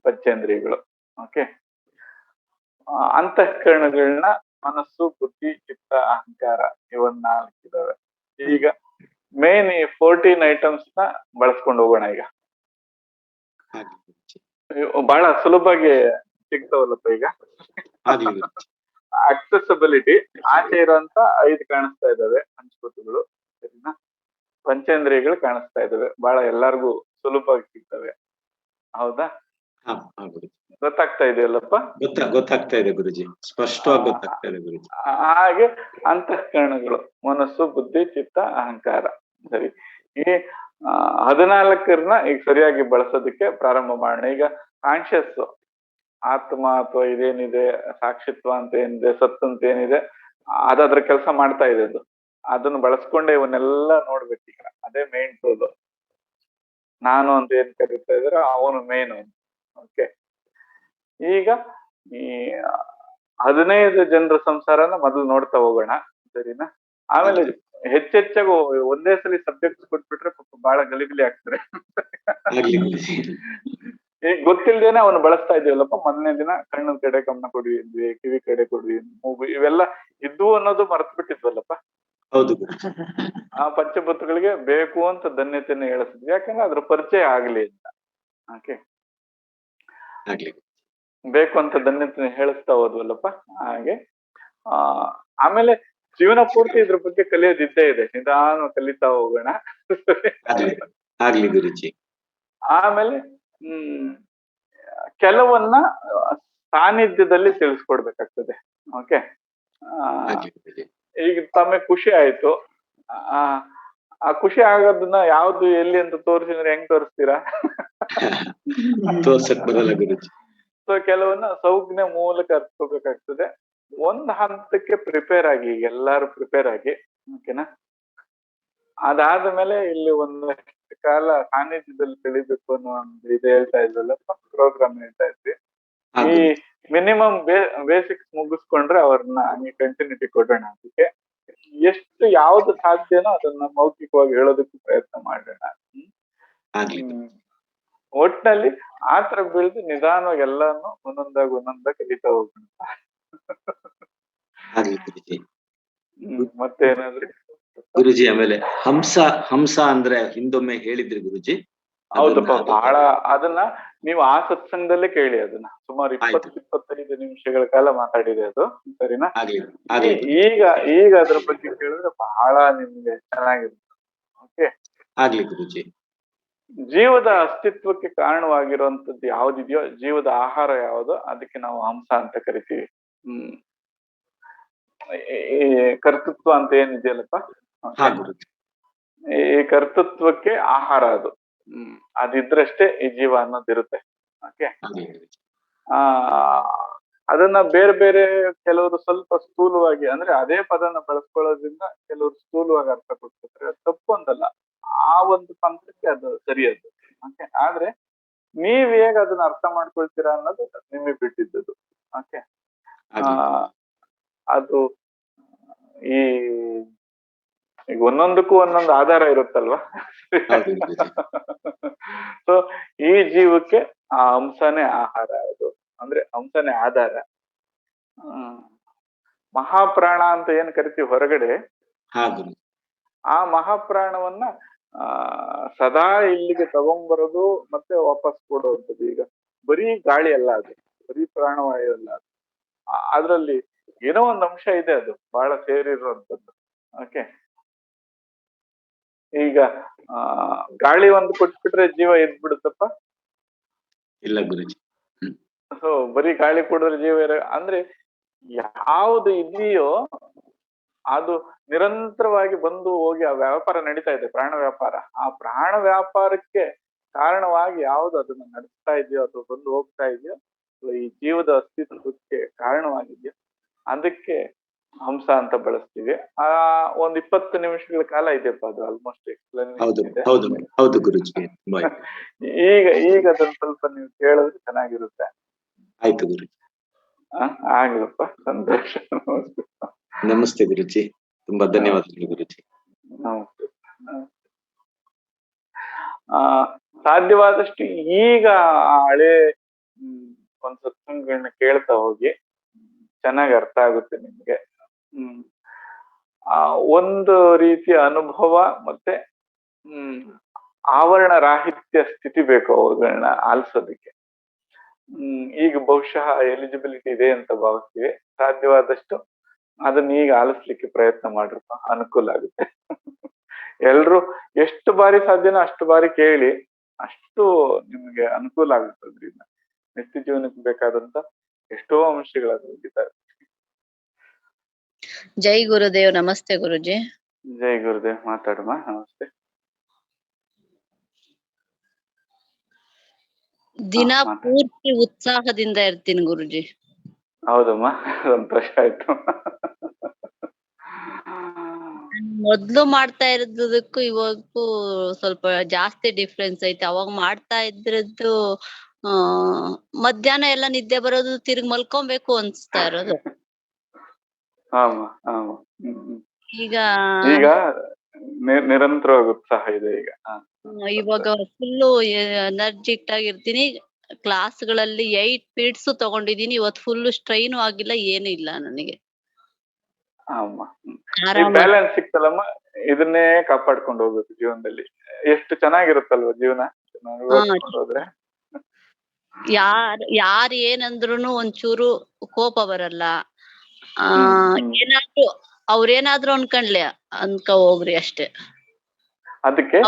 ಪಂಚೇಂದ್ರಿಯಗಳು. ಓಕೆ. ಅಂತಃಕರಣಗಳನ್ನ ಮನಸ್ಸು, ಬುದ್ಧಿ, ಚಿತ್ತ, ಅಹಂಕಾರ ಇವನ್ 4 ಇದಾವೆ. ಈಗ ಮೇನ್ ಈ 14 ಐಟಮ್ಸ್ ನ ಬಳಸ್ಕೊಂಡು ಹೋಗೋಣ. ಈಗ ಬಹಳ ಸುಲಭವಾಗಿ ಸಿಗ್ತಾವಲ್ಲಪ್ಪ ಈಗ. ಅಕ್ಸೆಸಿಬಿಲಿಟಿ ಆಚೆ ಇರುವಂತ 5 ಕಾಣಿಸ್ತಾ ಇದಾವೆ ಪಂಚಭೂತಗಳು, ಸರಿನಾ? ಪಂಚೇಂದ್ರಿಯಗಳು ಕಾಣಿಸ್ತಾ ಇದಾವೆ, ಬಹಳ ಎಲ್ಲಾರ್ಗು ಸುಲಭವಾಗಿ ಸಿಗ್ತವೆ. ಹೌದಾ? ಗೊತ್ತಾಗ್ತಾ ಇದೆಯಲ್ಲಪ್ಪ? ಗೊತ್ತಾಗ್ತಾ ಇದೆ ಗುರುಜಿ, ಸ್ಪಷ್ಟವಾಗಿ ಗೊತ್ತಾಗ್ತಾ ಇದೆ ಗುರುಜಿ. ಹಾಗೆ ಅಂತಃಕರಣಗಳು ಮನಸ್ಸು, ಬುದ್ಧಿ, ಚಿತ್ತ, ಅಹಂಕಾರ. ಸರಿ, ಈ 14 ಈಗ ಸರಿಯಾಗಿ ಬಳಸೋದಕ್ಕೆ ಪ್ರಾರಂಭ ಮಾಡೋಣ. ಈಗ ಕಾನ್ಶಿಯಸ್ ಆತ್ಮ ಅಥವಾ ಇದೇನಿದೆ, ಸಾಕ್ಷಿತ್ವ ಅಂತ ಏನಿದೆ, ಸತ್ ಅಂತ ಏನಿದೆ, ಅದಾದ್ರ ಕೆಲಸ ಮಾಡ್ತಾ ಇದೆ. ಅದು ಅದನ್ನ ಬಳಸ್ಕೊಂಡೆ ಇವನ್ನೆಲ್ಲ ನೋಡ್ಬೇಕೀಗ. ಅದೇ ಮೇನ್ ಟೂಲ್. ನಾನು ಅಂತ ಏನ್ ಕರೀತಾ ಇದ್ರೆ ಅವನು ಮೇನ್. ಓಕೆ. ಈಗ ಈ 15 ಜನರ ಸಂಸಾರನ ಮೊದಲು ನೋಡ್ತಾ ಹೋಗೋಣ, ಸರಿನಾ? ಆಮೇಲೆ ಹೆಚ್ಚೆಚ್ಚಾಗಿ ಒಂದೇ ಸಲ ಸಬ್ಜೆಕ್ಟ್ ಕೊಟ್ಬಿಟ್ರೆ ಬಹಳ ಗಲಿಬಿಲಿ ಆಗ್ತಾರೆ. ಈಗ ಗೊತ್ತಿಲ್ದೇನೆ ಅವನು ಬಳಸ್ತಾ ಇದೀವಲ್ಲಪ್ಪ. ಮೊದಲನೇ ದಿನ ಕಣ್ಣು ಕಡೆ ಗಮನ ಕೊಡಿ ಅಂದ್ವಿ, ಕಿವಿ ಕಡೆ ಕೊಡಿ, ಮೂಗು, ಇವೆಲ್ಲ ಇದ್ವು ಅನ್ನೋದು ಮರ್ತು ಬಿಟ್ಟಿದ್ವಲ್ಲಪ್ಪ. ಹೌದು. ಆ ಪಂಚಭೂತಗಳಿಗೆ ಬೇಕು ಅಂತ ಧನ್ಯತೆಯನ್ನು ಹೇಳಿಸಿದ್ವಿ, ಯಾಕಂದ್ರೆ ಅದ್ರ ಪರಿಚಯ ಆಗ್ಲಿ ಅಂತ. ಓಕೆ. ಬೇಕು ಅಂತ ಧನ್ಯತೆ ಹೇಳಿಸ್ತಾ ಹೋದ್ವಲ್ಲಪ್ಪ. ಹಾಗೆ ಆಮೇಲೆ ಜೀವನ ಪೂರ್ತಿ ಇದ್ರ ಬಗ್ಗೆ ಕಲಿಯೋದಿದ್ದೇ ಇದೆ, ನಿಧಾನ ಕಲಿತಾ ಹೋಗೋಣ. ಆಮೇಲೆ ಕೆಲವನ್ನ ಸಾನ್ನಿಧ್ಯದಲ್ಲಿ ತಿಳಿಸ್ಕೊಡ್ಬೇಕಾಗ್ತದೆ. ಓಕೆ. ಈಗ ತಮಗೆ ಖುಷಿ ಆಯ್ತು, ಆ ಖುಷಿ ಆಗೋದನ್ನ ಯಾವ್ದು ಎಲ್ಲಿ ಅಂತ ತೋರಿಸಿದ್ರೆ ಹೆಂಗ್ ತೋರಿಸ್ತೀರಾ? ಸೊ ಕೆಲವನ್ನ ಸೌಜ್ಞ ಮೂಲಕ ಅರ್ತ್ಕೋಬೇಕಾಗ್ತದೆ. ಒಂದ್ ಹಂತಕ್ಕೆ ಪ್ರಿಪೇರ್ ಆಗಿ, ಎಲ್ಲಾರು ಪ್ರಿಪೇರ್ ಆಗಿ. ಓಕೆನಾ? ಅದಾದ್ಮೇಲೆ ಇಲ್ಲಿ ಒಂದಷ್ಟು ಕಾಲ ಸಾನ್ನಿಧ್ಯದಲ್ಲಿ ತಿಳಿಬೇಕು ಅನ್ನೋ ಒಂದು ಇದು ಹೇಳ್ತಾ ಇದ್ವಲ್ಲ, ಪ್ರೋಗ್ರಾಮ್ ಹೇಳ್ತಾ ಇದ್ವಿ. ಈ ಮಿನಿಮಮ್ ಬೇಸಿಕ್ಸ್ ಮುಗಿಸ್ಕೊಂಡ್ರೆ ಅವ್ರನ್ನ ಹಂಗೆ ಕಂಟಿನ್ಯೂಟಿ ಕೊಡೋಣ. ಅದಕ್ಕೆ ಎಷ್ಟು ಯಾವ್ದು ಸಾಧ್ಯನೋ ಅದನ್ನ ಮೌಖಿಕವಾಗಿ ಹೇಳೋದಕ್ಕೆ ಪ್ರಯತ್ನ ಮಾಡೋಣ. ಒಟ್ನಲ್ಲಿ ಆತರ ಬೀಳ್ದು ನಿಧಾನವಾಗಿ ಎಲ್ಲಾನು ಒಂದೊಂದಾಗ ಕಲಿತಾ ಹೋಗೋಣ. ಮತ್ತೆ ಏನಾದ್ರಿ ಗುರುಜಿ? ಆಮೇಲೆ ಹಂಸ ಅಂದ್ರೆ ಹಿಂದೊಮ್ಮೆ ಹೇಳಿದ್ರಿ ಗುರುಜಿ. ಹೌದಪ್ಪ, ಬಹಳ ಅದನ್ನ ನೀವು ಆ ಸತ್ಸಂಗದಲ್ಲೇ ಕೇಳಿ. ಅದನ್ನ ಸುಮಾರು 20-25 ನಿಮಿಷಗಳ ಕಾಲ ಮಾತಾಡಿದೆ ಅದು, ಸರಿನಾ? ಈಗ ಅದ್ರ ಬಗ್ಗೆ ಕೇಳಿದ್ರೆ ಬಹಳ ನಿಮ್ಗೆ ಚೆನ್ನಾಗಿರುತ್ತೆ. ಓಕೆ. ಆಗ್ಲಿ ಗುರುಜಿ. ಜೀವದ ಅಸ್ತಿತ್ವಕ್ಕೆ ಕಾರಣವಾಗಿರುವಂತದ್ದು ಯಾವ್ದಿದೆಯೋ, ಜೀವದ ಆಹಾರ ಯಾವ್ದೋ, ಅದಕ್ಕೆ ನಾವು ಹಂಸ ಅಂತ ಕರಿತೀವಿ. ಈ ಕರ್ತೃತ್ವ ಅಂತ ಏನಿದೆಯಲ್ಲಪ್ಪ, ಹಾ ಗುರುಜಿ. ಈ ಕರ್ತೃತ್ವಕ್ಕೆ ಆಹಾರ ಅದು. ಅದಿದ್ರಷ್ಟೇ ಈ ಜೀವ ಅನ್ನೋದಿರುತ್ತೆ. ಓಕೆ. ಆ ಅದನ್ನ ಬೇರೆ ಬೇರೆ ಕೆಲವರು ಸ್ವಲ್ಪ ಸ್ಥೂಲವಾಗಿ, ಅಂದ್ರೆ ಅದೇ ಪದನ ಬಳಸ್ಕೊಳ್ಳೋದ್ರಿಂದ ಕೆಲವರು ಸ್ಥೂಲವಾಗಿ ಅರ್ಥ ಕೊಡ್ತಾರೆ. ಅದು ತಪ್ಪು ಅಂತಲ್ಲ, ಆ ಒಂದು ತಂತ್ರಕ್ಕೆ ಅದು ಸರಿಯದು. ಓಕೆ. ಆದ್ರೆ ನೀವ್ ಹೇಗ್ ಅದನ್ನ ಅರ್ಥ ಮಾಡ್ಕೊಳ್ತೀರಾ ಅನ್ನೋದು ನಿಮಗೆ ಬಿಟ್ಟಿದ್ದದು. ಓಕೆ. ಅದು ಈಗ ಒಂದೊಂದಕ್ಕೂ ಒಂದೊಂದು ಆಧಾರ ಇರುತ್ತಲ್ವಾ. ಸೊ ಈ ಜೀವಕ್ಕೆ ಆ ಹಂಸನೇ ಆಹಾರ, ಅದು ಅಂದ್ರೆ ಹಂಸನೇ ಆಧಾರ. ಮಹಾಪ್ರಾಣ ಅಂತ ಏನ್ ಕರಿತೀವಿ ಹೊರಗಡೆ, ಆ ಮಹಾಪ್ರಾಣವನ್ನ ಸದಾ ಇಲ್ಲಿಗೆ ತಗೊಂಡ್ಬರೋದು ಮತ್ತೆ ವಾಪಸ್ ಕೊಡುವಂಥದ್ದು. ಈಗ ಬರೀ ಗಾಳಿ ಅಲ್ಲ ಅದು, ಬರೀ ಪ್ರಾಣವಾಯು ಅಲ್ಲ ಅದು, ಅದ್ರಲ್ಲಿ ಏನೋ ಒಂದು ಅಂಶ ಇದೆ, ಅದು ಬಹಳ ಸೇರಿರುವಂತದ್ದು. ಓಕೆ. ಈಗ ಗಾಳಿ ಒಂದು ಕೊಟ್ಬಿಟ್ರೆ ಜೀವ ಎದ್ಬಿಡುತ್ತಪ್ಪ? ಇಲ್ಲ ಗುರುಜಿ. ಸೊ ಬರೀ ಗಾಳಿ ಕೊಡಿದ್ರೆ ಜೀವ ಅಂದ್ರೆ ಯಾವುದು ಇದೆಯೋ ಅದು ನಿರಂತರವಾಗಿ ಬಂದು ಹೋಗಿ ಆ ವ್ಯಾಪಾರ ನಡೀತಾ ಇದೆ, ಪ್ರಾಣ ವ್ಯಾಪಾರ. ಆ ಪ್ರಾಣ ವ್ಯಾಪಾರಕ್ಕೆ ಕಾರಣವಾಗಿ ಯಾವುದು ಅದನ್ನ ನಡೆಸ್ತಾ ಇದೆಯೋ ಅಥವಾ ಬಂದು ಹೋಗ್ತಾ ಇದೆಯೋ, ಈ ಜೀವದ ಅಸ್ತಿತ್ವಕ್ಕೆ ಕಾರಣವಾಗಿದೆಯೋ ಅದಕ್ಕೆ ಹಂಸ ಅಂತ ಬಳಸ್ತೀವಿ. ಒಂದ್ 20 ನಿಮಿಷಗಳ ಕಾಲ ಇದೆಯಪ್ಪ ಅದು ಆಲ್ಮೋಸ್ಟ್ ಎಕ್ಸ್ಪ್ಲೇನೇಷನ್ ಇದೆ. ಈಗ ಅದನ್ನ ಸ್ವಲ್ಪ ನೀವು ಕೇಳಿದ್ರೆ ಚೆನ್ನಾಗಿರುತ್ತೆ. ಆಯ್ತು ಗುರುಜಿ. ಆಗ್ಲಪ್ಪ, ಸಂತೋಷ. ನಮಸ್ತೆ ಗುರುಜಿ, ತುಂಬಾ ಧನ್ಯವಾದಗಳು ಗುರುಜಿ. ನಮಸ್ತೆ. ಸಾಧ್ಯವಾದಷ್ಟು ಈಗ ಹಳೆ ಒಂದ್ ಸತ್ಸಂಗಗಳನ್ನ ಕೇಳ್ತಾ ಹೋಗಿ, ಚೆನ್ನಾಗಿ ಅರ್ಥ ಆಗುತ್ತೆ ನಿಮ್ಗೆ. ಒಂದು ರೀತಿಯ ಅನುಭವ ಮತ್ತೆ ಆವರಣ ರಾಹಿತ್ಯ ಸ್ಥಿತಿ ಬೇಕು ಅವುಗಳನ್ನ ಆಲಿಸೋದಕ್ಕೆ. ಈಗ ಬಹುಶಃ ಎಲಿಜಿಬಿಲಿಟಿ ಇದೆ ಅಂತ ಭಾವಿಸ್ತೀವಿ. ಸಾಧ್ಯವಾದಷ್ಟು ಅದನ್ನ ಈಗ ಆಲಿಸ್ಲಿಕ್ಕೆ ಪ್ರಯತ್ನ ಮಾಡಿರಪ್ಪ, ಅನುಕೂಲ ಆಗುತ್ತೆ. ಎಲ್ರು ಎಷ್ಟು ಬಾರಿ ಸಾಧ್ಯನೋ ಅಷ್ಟು ಬಾರಿ ಕೇಳಿ, ಅಷ್ಟು ನಿಮ್ಗೆ ಅನುಕೂಲ ಆಗುತ್ತೆ. ಅದ್ರಿಂದ ನಿತ್ಯ ಜೀವನಕ್ಕೆ ಬೇಕಾದಂತ ಎಷ್ಟೋ ಅಂಶಗಳಾಗಿದ್ದಾರೆ. ಜೈ ಗುರುದೇವ್. ನಮಸ್ತೆ ಗುರುಜಿ. ಜೈ ಗುರುದೇವ್. ಮಾತಾಡಮ್ಮ. ನಮಸ್ತೆ. ದಿನ ಪೂರ್ತಿ ಉತ್ಸಾಹದಿಂದ ಇರ್ತೀನಿ ಗುರುಜಿ. ಹೌದಮ್ಮ, ಸಂತೋಷ ಆಯ್ತು. ಮೊದ್ಲು ಮಾಡ್ತಾ ಇರೋದಕ್ಕೂ ಇವಾಗೂ ಸ್ವಲ್ಪ ಜಾಸ್ತಿ ಡಿಫ್ರೆನ್ಸ್ ಐತೆ. ಅವಾಗ ಮಾಡ್ತಾ ಇದ್ರದ್ದು ಮಧ್ಯಾಹ್ನ ಎಲ್ಲ ನಿದ್ದೆ ಬರೋದು, ತಿರ್ಗಿ ಮಲ್ಕೊಬೇಕು ಅನ್ಸ್ತಾ ಇರೋದು. ಈಗ ನಿರಂತರವಾಗಿ ಉತ್ಸಾಹ ಇದೆ ಈಗ. ಇವಾಗ ಫುಲ್ಲು ಎನರ್ಜಿಕ್ ಆಗಿರ್ತೀನಿ. ಕ್ಲಾಸ್ಗಳಲ್ಲಿ 8 ಪೀರಿಯಡ್ಸ್ ತಗೊಂಡಿದೀನಿ. ಇವತ್ತು ಫುಲ್ ಸ್ಟ್ರೈನು ಆಗಿಲ್ಲ, ಏನು ಇಲ್ಲ ನನಗೆ. ಬ್ಯಾಲೆನ್ಸ್ ಸಿಕ್ತಲ್ಲಮ್ಮ, ಇದನ್ನೇ ಕಾಪಾಡ್ಕೊಂಡು ಹೋಗ್ಬೇಕು ಜೀವನದಲ್ಲಿ. ಎಷ್ಟು ಚೆನ್ನಾಗಿರುತ್ತಲ್ವ ಜೀವನ ಹೋದ್ರೆ. ಯಾರ್ ಏನಂದ್ರುನು ಒಂಚೂರು ಕೋಪ ಬರಲ್ಲ. ಏನಾದ್ರು ಅವ್ರೇನಾದ್ರು ಅನ್ಕ ಹೋಗ್ರಿ ಅಷ್ಟೇ. ಅದಕ್ಕೆ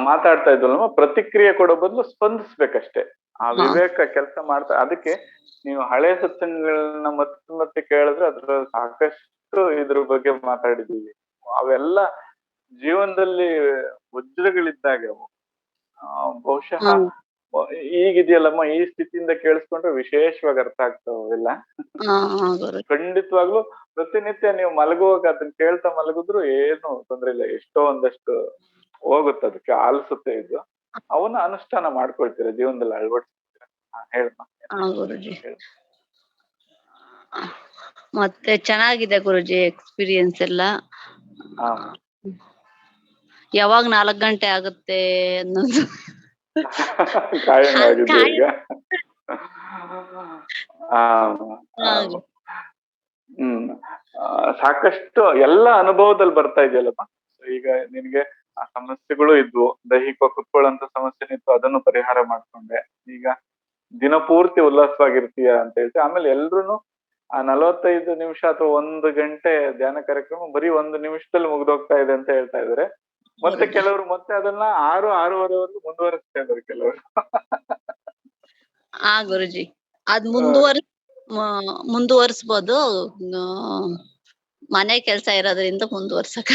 ಮಾತಾಡ್ತಾ ಇದ್ವಲ್ಲಮ್ಮ, ಪ್ರತಿಕ್ರಿಯೆ ಕೊಡೋ ಬದಲು ಸ್ಪಂದಿಸ್ಬೇಕಷ್ಟೇ. ಆ ವಿವೇಕ ಕೆಲಸ ಮಾಡ್ತಾ. ಅದಕ್ಕೆ ನೀವು ಹಳೆ ಸತ್ಸಂಗಗಳನ್ನ ಮತ್ತೆ ಕೇಳಿದ್ರೆ ಅದ್ರ ಸಾಕಷ್ಟು ಇದ್ರ ಬಗ್ಗೆ ಮಾತಾಡಿದೀವಿ. ಅವೆಲ್ಲ ಜೀವನದಲ್ಲಿ ವಜ್ರಗಳಿದ್ದಾಗ ಅವು. ಬಹುಶಃ ಈಗಿದೆಯಲ್ಲಮ್ಮ, ಈ ಸ್ಥಿತಿಯಿಂದ ಕೇಳಿಸ್ಕೊಂಡ್ರೆ ವಿಶೇಷವಾಗಿ ಅರ್ಥ ಆಗ್ತಾವೆಲ್ಲ. ಖಂಡಿತವಾಗ್ಲು ಪ್ರತಿನಿತ್ಯ ನೀವು ಮಲಗುವಾಗ ಅದನ್ನ ಕೇಳ್ತಾ ಮಲಗಿದ್ರು ಏನು ತೊಂದ್ರೆ ಇಲ್ಲ. ಎಷ್ಟೋ ಒಂದಷ್ಟು ಹೋಗುತ್ತೆ, ಅದಕ್ಕೆ ಆಲಿಸುತ್ತೆ. ಇದು ಅವನ್ನ ಅನುಷ್ಠಾನ ಮಾಡ್ಕೊಳ್ತೀರ, ಜೀವನದಲ್ಲಿ ಅಳವಡಿಸ್ತೀರ. ಹೇಳಮ್ಮ. ಮತ್ತೆ ಚೆನ್ನಾಗಿದೆ ಗುರುಜಿ ಎಕ್ಸ್ಪೀರಿಯನ್ಸ್ ಎಲ್ಲ. ಯಾವಾಗ 4 ಗಂಟೆ ಆಗುತ್ತೆ ಅನ್ನೋದು ಕಾಯಂಗಾಗಿದೆ ಈಗ. ಸಾಕಷ್ಟು ಎಲ್ಲ ಅನುಭವದಲ್ಲಿ ಬರ್ತಾ ಇದೆಯಲ್ಲಮ್ಮ. ಈಗ ನಿನ್ಗೆ ಆ ಸಮಸ್ಯೆಗಳು ಇದ್ವು, ದೈಹಿಕ ಕುತ್ಕೊಳ್ಳುವಂತ ಸಮಸ್ಯೆ ಇತ್ತು, ಅದನ್ನು ಪರಿಹಾರ ಮಾಡ್ಕೊಂಡೆ. ಈಗ ದಿನಪೂರ್ತಿ ಉಲ್ಲಾಸವಾಗಿರ್ತೀಯ ಅಂತ ಹೇಳ್ತೀವಿ. ಆಮೇಲೆ ಎಲ್ರುನು ಆ 45 ನಿಮಿಷ ಅಥವಾ 1 ಗಂಟೆ ಧ್ಯಾನ ಕಾರ್ಯಕ್ರಮ ಬರೀ 1 ನಿಮಿಷದಲ್ಲಿ ಮುಗ್ದೋಗ್ತಾ ಇದೆ ಅಂತ ಹೇಳ್ತಾ ಇದಾರೆ. ಮತ್ತೆ ಕೆಲವರು ಮತ್ತೆ ಅದನ್ನ 6-6:30 ಮುಂದುವರಿಸ್ತಾ ಇದಾರೆ ಕೆಲವರು. ಗುರುಜಿ ಅದ್ ಮುಂದುವರಿಸ್ಬೋದು. ಮನೆ ಕೆಲ್ಸ ಇರೋದ್ರಿಂದ ಮುಂದುವರ್ಸಕ್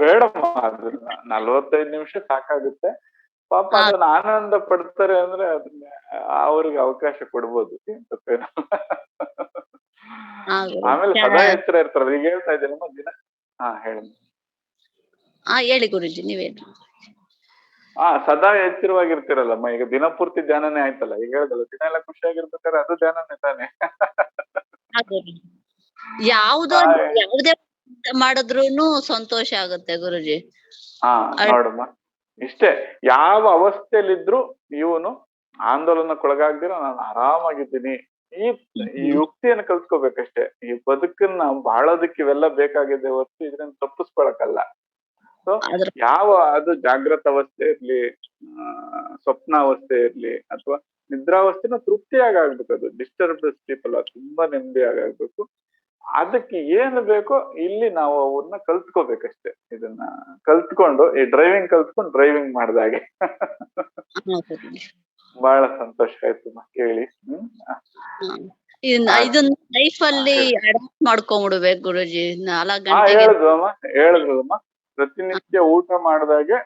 ಬೇಡಮ್ಮ, ಅದನ್ನ 45 ನಿಮಿಷ ಸಾಕಾಗುತ್ತೆ. ಪಾಪ ಅದನ್ನ ಆನಂದ ಪಡ್ತಾರೆ ಅಂದ್ರೆ ಅದನ್ನ ಅವ್ರಿಗೆ ಅವಕಾಶ ಕೊಡ್ಬೋದು, ಏನ್ ತಪ್ಪೇನಲ್ಲ. ಆಮೇಲೆ ಸದಾ ಎಚ್ಚರ ಇರ್ತಾರ. ಈಗ ಹೇಳ್ತಾ ಇದ್ದೀನಮ್ಮ ದಿನ. ಹೇಳಿ. ಹೇಳಿ ಗುರುಜಿ, ನೀವೇನು? ಸದಾ ಎಚ್ಚರವಾಗಿರ್ತಿರಲ್ಲಮ್ಮ. ಈಗ ದಿನಪೂರ್ತಿ ಧ್ಯಾನನೇ ಆಯ್ತಲ್ಲ. ಈಗ ಹೇಳ್ದಲ್ಲ, ದಿನ ಎಲ್ಲ ಖುಷಿಯಾಗಿರ್ಬೇಕಾದ್ರೆ ಅದು ಧ್ಯಾನನೇ ತಾನೆ. ಯಾವುದೇ ಮಾಡಿದ್ರೂನು ಸಂತೋಷ ಆಗುತ್ತೆ ಗುರುಜಿ. ನೋಡಮ್ಮ, ಇಷ್ಟೇ. ಯಾವ ಅವಸ್ಥೆಯಲ್ಲಿದ್ರು ಇವನು ಆಂದೋಲನಕ್ಕೊಳಗಾಗ್ದಿರ ನಾನು ಆರಾಮಾಗಿದ್ದೀನಿ, ಈ ಯುಕ್ತಿಯನ್ನು ಕಲ್ತ್ಕೋಬೇಕಷ್ಟೇ. ಈ ಬದುಕನ್ನ ಬಾಳೋದಕ್ಕೆ ಇವೆಲ್ಲ ಬೇಕಾಗಿದೆ ಹೊರತು ಇದನ್ನ ತಪ್ಪಿಸ್ಕೊಳಕಲ್ಲ. ಸೊ ಯಾವ ಅದು ಜಾಗೃತ ಅವಸ್ಥೆ ಇರ್ಲಿ, ಸ್ವಪ್ನಾವಸ್ಥೆ ಇರ್ಲಿ, ಅಥವಾ ನಿದ್ರಾವಸ್ಥೆನ ತೃಪ್ತಿಯಾಗಿ ಆಗ್ಬೇಕು. ಅದು ಡಿಸ್ಟರ್ಬ್ ಸ್ಲೀಪ್ ಅಲ್ಲ, ತುಂಬಾ ನೆಮ್ಮದಿಯಾಗಬೇಕು. ಅದಕ್ಕೆ ಏನು ಬೇಕೋ ಇಲ್ಲಿ ನಾವು ಅವ್ರನ್ನ ಕಲ್ತ್ಕೋಬೇಕಷ್ಟೇ. ಇದನ್ನ ಕಲ್ತ್ಕೊಂಡು ಈ ಡ್ರೈವಿಂಗ್ ಕಲ್ತ್ಕೊಂಡು ಡ್ರೈವಿಂಗ್ ಮಾಡ್ದಾಗೆ. ಬಹಳ ಸಂತೋಷ ಆಯ್ತು ಕೇಳಿ. ಇದನ್ನ ಲೈಫ್ ಅಲ್ಲಿ ಅಡಾಪ್ಟ್ ಮಾಡ್ಕೊಂಡ್ಬಿಡ್ಬೇಕು ಗುರುಜಿ. 4 ಗಂಟೆಗೆ ಹೇಳಿದ್ರಮ್ಮ ಪ್ರತಿನಿತ್ಯ ಊಟ ಮಾಡಿದಾಗೆ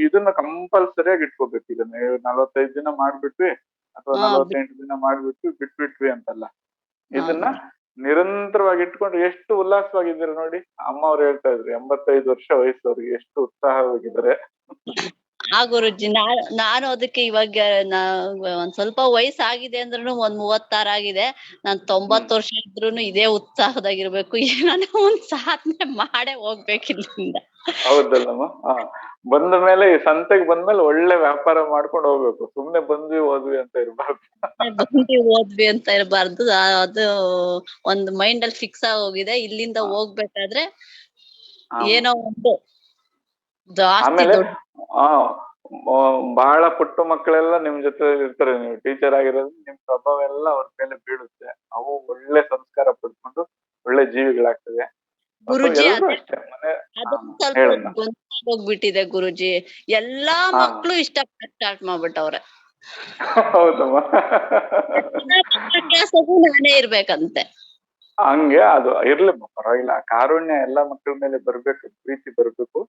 ಇದನ್ನ ಕಂಪಲ್ಸರಿಯಾಗಿ ಇಟ್ಕೋಬೇಕು. ಇದನ್ನ 45 ದಿನ ಮಾಡ್ಬಿಟ್ವಿ ಅಥವಾ 48 ದಿನ ಮಾಡ್ಬಿಟ್ವಿ ಬಿಟ್ಬಿಟ್ವಿ ಅಂತಲ್ಲ. ಇದನ್ನ ನಿರಂತರವಾಗಿ ಇಟ್ಕೊಂಡ್ರೆ ಎಷ್ಟು ಉಲ್ಲಾಸವಾಗಿದ್ದೀರ ನೋಡಿ. ಅಮ್ಮ ಅವ್ರು ಹೇಳ್ತಾ ಇದ್ರು 85 ವರ್ಷ ವಯಸ್ಸವ್ರಿಗೆ ಎಷ್ಟು ಉತ್ಸಾಹವಾಗಿದ್ದಾರೆ. ಗುರುಜಿ, ನಾನು ಅದಕ್ಕೆ ಇವಾಗ ಒಂದ್ ಸ್ವಲ್ಪ ವಯಸ್ಸಾಗಿದೆ ಅಂದ್ರೂ ಒಂದ್ 36 ಆಗಿದೆ. ನಾನ್ 90 ವರ್ಷ ಇದ್ರೂನು ಇದೇ ಉತ್ಸಾಹದಾಗಿರ್ಬೇಕು. ಏನಾನ ಒಂದ್ ಸಾಧನೆ ಮಾಡೇ ಹೋಗ್ಬೇಕು ಇಲ್ಲಿಂದ. ಹೌದಲ್ಲಮ್ಮ. ಬಂದ ಮೇಲೆ ಈ ಸಂತೆಗೆ ಬಂದ್ಮೇಲೆ ಒಳ್ಳೆ ವ್ಯಾಪಾರ ಮಾಡ್ಕೊಂಡು ಹೋಗ್ಬೇಕು. ಸುಮ್ನೆ ಬಂದ್ವಿ ಹೋದ್ವಿ ಅಂತ ಇರ್ಬಾರ್ದು. ಓದ್ವಿ ಅಂತ ಇರಬಾರ್ದು. ಅದು ಒಂದು ಮೈಂಡ್ ಅಲ್ಲಿ ಫಿಕ್ಸ್ ಆಗಿ ಹೋಗಿದೆ. ಇಲ್ಲಿಂದ ಹೋಗ್ಬೇಕಾದ್ರೆ ಏನೋ ಒಂದು ಜಾಸ್ತಿ ಬಹಳ ಪುಟ್ಟ ಮಕ್ಕಳೆಲ್ಲ ನಿಮ್ ಜೊತೆ ಇರ್ತಾರೆ. ನೀವು ಟೀಚರ್ ಆಗಿರೋದು, ನಿಮ್ ಪ್ರಭಾವ ಎಲ್ಲ ಅವ್ರ ಮೇಲೆ ಬೀಳುತ್ತೆ. ಅವು ಒಳ್ಳೆ ಸಂಸ್ಕಾರ ಪಡ್ಕೊಂಡು ಒಳ್ಳೆ ಜೀವಿಗಳಾಗ್ತದೆ. ಗುರುಜಿ ಹೋಗ್ಬಿಟ್ಟಿದೆ ಗುರುಜಿ. ಎಲ್ಲಾ ಮಕ್ಳು ಇಷ್ಟಪಟ್ಟು ಸ್ಟಾರ್ಟ್ ಮಾಡ್ಬಿಟ್ಟವ್ರೆ. ಹೌದಮ್ಮ. ನಾನೇ ಇರ್ಬೇಕಂತೆ. ಹಂಗೆ ಅದು ಇರ್ಲಿ, ಪರವಾಗಿಲ್ಲ. ಕಾರುಣ್ಯ ಎಲ್ಲಾ ಮಕ್ಕಳ ಮೇಲೆ ಬರ್ಬೇಕು, ಪ್ರೀತಿ ಬರ್ಬೇಕು.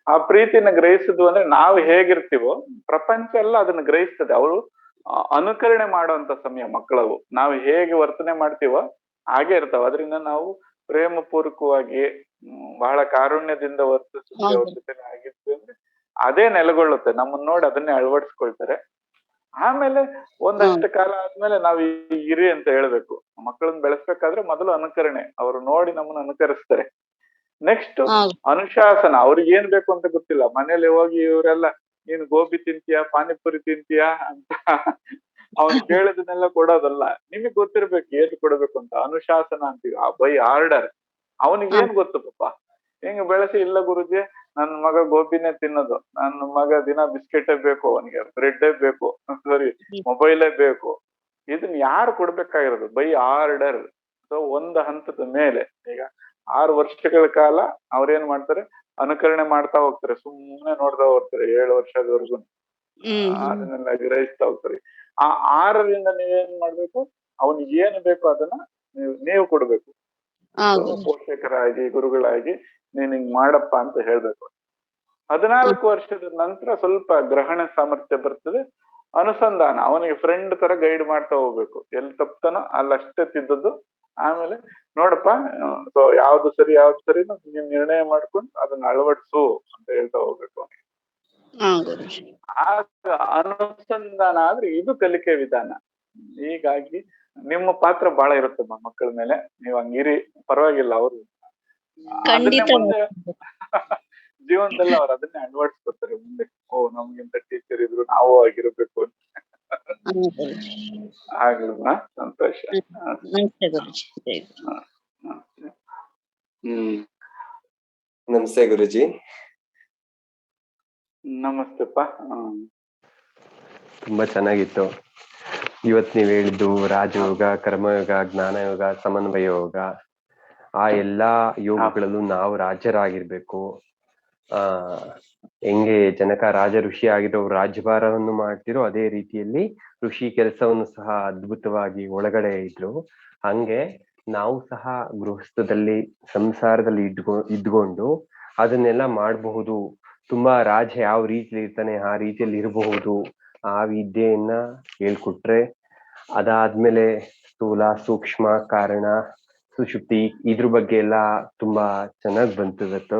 ಆ ಪ್ರೀತಿನ ಗ್ರಹಿಸಿದ್ವು ಅಂದ್ರೆ ನಾವು ಹೇಗಿರ್ತೀವೋ ಪ್ರಪಂಚ ಎಲ್ಲ ಅದನ್ನ ಗ್ರಹಿಸ್ತದೆ. ಅವರು ಅನುಕರಣೆ ಮಾಡುವಂತ ಸಮಯ ಮಕ್ಕಳವು. ನಾವು ಹೇಗೆ ವರ್ತನೆ ಮಾಡ್ತೀವೋ ಹಾಗೆ ಇರ್ತಾವ. ಅದರಿಂದ ನಾವು ಪ್ರೇಮ ಪೂರ್ವಕವಾಗಿ ಬಹಳ ಕಾರುಣ್ಯದಿಂದ ವರ್ತಿಸುತ್ತೆ ಅವ್ರ ಜೊತೆ ಆಗಿದ್ವಿ ಅಂದ್ರೆ ಅದೇ ನೆಲೆಗೊಳ್ಳುತ್ತೆ. ನಮ್ಮನ್ನ ನೋಡಿ ಅದನ್ನೇ ಅಳವಡಿಸ್ಕೊಳ್ತಾರೆ. ಆಮೇಲೆ ಒಂದಷ್ಟು ಕಾಲ ಆದ್ಮೇಲೆ ನಾವ್ ಇರಿ ಅಂತ ಹೇಳ್ಬೇಕು. ಮಕ್ಕಳನ್ನ ಬೆಳೆಸ್ಬೇಕಾದ್ರೆ ಮೊದಲು ಅನುಕರಣೆ, ಅವ್ರು ನೋಡಿ ನಮ್ಮನ್ನ ಅನುಕರಿಸ್ತಾರೆ. ನೆಕ್ಸ್ಟ್ ಅನುಶಾಸನ. ಅವ್ರಿಗೆ ಏನ್ ಬೇಕು ಅಂತ ಗೊತ್ತಿಲ್ಲ. ಮನೇಲಿ ಹೋಗಿ ಇವರೆಲ್ಲ ನೀನ್ ಗೋಬಿ ತಿಂತೀಯಾ, ಪಾನಿಪುರಿ ತಿಂತೀಯಾ ಅಂತ ಅವ್ನು ಕೇಳಿದನ್ನೆಲ್ಲ ಕೊಡೋದಲ್ಲ. ನಿಮಗ್ ಗೊತ್ತಿರ್ಬೇಕು ಏನ್ ಕೊಡ್ಬೇಕು ಅಂತ. ಅನುಶಾಸನ ಅಂತೀವಿ. By order. ಅವನಿಗೆ ಏನ್ ಗೊತ್ತು ಪಾಪ, ಹಿಂಗ ಬೆಳೆಸಿ. ಇಲ್ಲ ಗುರುಜಿ, ನನ್ ಮಗ ಗೋಬಿನೇ ತಿನ್ನೋದು, ನನ್ನ ಮಗ ದಿನ ಬಿಸ್ಕೆಟೇ ಬೇಕು, ಅವನಿಗೆ ಬ್ರೆಡ್ಡೇ ಬೇಕು, ಸಾರಿ ಮೊಬೈಲೇ ಬೇಕು. ಇದನ್ನ ಯಾರು ಕೊಡ್ಬೇಕಾಗಿರೋದು? By order. ಸೊ ಒಂದು ಹಂತದ ಮೇಲೆ ಈಗ 6 ವರ್ಷಗಳ ಕಾಲ ಅವ್ರೇನ್ ಮಾಡ್ತಾರೆ, ಅನುಕರಣೆ ಮಾಡ್ತಾ ಹೋಗ್ತಾರೆ. ಸುಮ್ಮನೆ ನೋಡ್ತಾ ಹೋಗ್ತಾರೆ 7 ವರ್ಷದವರೆಗೂ. ಅದನ್ನೆಲ್ಲ ಗ್ರಹಿಸ್ತಾ ಹೋಗ್ತಾರೆ. ಆ 6ರಿಂದ ನೀವೇನ್ ಮಾಡ್ಬೇಕು, ಅವನಿಗೆ ಏನು ಬೇಕು ಅದನ್ನ ನೀವು ಕೊಡ್ಬೇಕು. ಪೋಷಕರಾಗಿ ಗುರುಗಳಾಗಿ ನೀನ್ ಹಿಂಗ್ ಮಾಡಪ್ಪ ಅಂತ ಹೇಳ್ಬೇಕು. 14 ವರ್ಷದ ನಂತರ ಸ್ವಲ್ಪ ಗ್ರಹಣ ಸಾಮರ್ಥ್ಯ ಬರ್ತದೆ. ಅನುಸಂಧಾನ, ಅವನಿಗೆ ಫ್ರೆಂಡ್ ತರ ಗೈಡ್ ಮಾಡ್ತಾ ಹೋಗ್ಬೇಕು. ಎಲ್ಲಿ ತಪ್ತಾನೋ ಅಲ್ಲಷ್ಟೇ ತಿದ್ದದ್ದು. ಆಮೇಲೆ ನೋಡಪ್ಪ, ಸೊ ಯಾವ್ದು ಸರಿ ಯಾವ್ದು ಸರಿ ನೀನ್ ನಿರ್ಣಯ ಮಾಡ್ಕೊಂಡು ಅದನ್ನ ಅಳವಡಿಸು ಅಂತ ಹೇಳ್ತಾ ಹೋಗ್ಬೇಕು. ಆಗ ಅನುಸಂಧಾನ ಆದ್ರೆ ಇದು ಕಲಿಕೆ ವಿಧಾನ. ಹೀಗಾಗಿ ನಿಮ್ಮ ಪಾತ್ರ ಬಹಳ ಇರುತ್ತಮ್ಮ ಮಕ್ಕಳ ಮೇಲೆ. ನೀವ್ ಹಂಗಿರಿ, ಪರವಾಗಿಲ್ಲ. ಅವ್ರು ಮುಂದೆ ಜೀವನದಲ್ಲಿ ಅವ್ರು ಅದನ್ನೇ ಅಳವಡಿಸ್ಕೊತಾರೆ ಮುಂದೆ. ನಮ್ಗಿಂತ ಟೀಚರ್ ಇದ್ರು ನಾವು ಆಗಿರ್ಬೇಕು ಅಂತ. ಆಗ್ಲಮ್ಮ, ಸಂತೋಷ. ನಮಸ್ತೆ ಗುರುಜಿ. ನಮಸ್ತೆಪ್ಪ. ತುಂಬಾ ಚೆನ್ನಾಗಿತ್ತು ಇವತ್ ನೀವ್ ಹೇಳಿದ್ದು. ರಾಜಯೋಗ, ಕರ್ಮಯೋಗ, ಜ್ಞಾನಯೋಗ, ಸಮನ್ವಯ ಯೋಗ, ಆ ಎಲ್ಲಾ ಯೋಗಗಳಲ್ಲೂ ನಾವು ರಾಜರಾಗಿರ್ಬೇಕು. ಹೆಂಗೆ ಜನಕ ರಾಜ ಋಷಿ ಆಗಿರೋರು ರಾಜ್ಯಭಾರವನ್ನು ಮಾಡ್ತಿರೋ ಅದೇ ರೀತಿಯಲ್ಲಿ ಋಷಿ ಕೆಲಸವನ್ನು ಸಹ ಅದ್ಭುತವಾಗಿ ಒಳಗಡೆ ಇದ್ರು. ಹಂಗೆ ನಾವು ಸಹ ಗೃಹಸ್ಥದಲ್ಲಿ ಸಂಸಾರದಲ್ಲಿ ಇದ್ಕೊಂಡು ಅದನ್ನೆಲ್ಲ ಮಾಡಬಹುದು. ತುಂಬಾ ರಾಜ ಯಾವ ರೀತಿಯಲ್ಲಿ ಇರ್ತಾನೆ ಆ ರೀತಿಯಲ್ಲಿ ಇರಬಹುದು. ಆ ವಿದ್ಯೆಯನ್ನ ಹೇಳ್ಕೊಟ್ರೆ, ಅದಾದ್ಮೇಲೆ ಸ್ಥೂಲ, ಸೂಕ್ಷ್ಮ, ಕಾರಣ, ಸುಷುಪ್ತಿ ಇದ್ರ ಬಗ್ಗೆ ಎಲ್ಲ ತುಂಬಾ ಚೆನ್ನಾಗ್ ಬಂತು ಇವತ್ತು.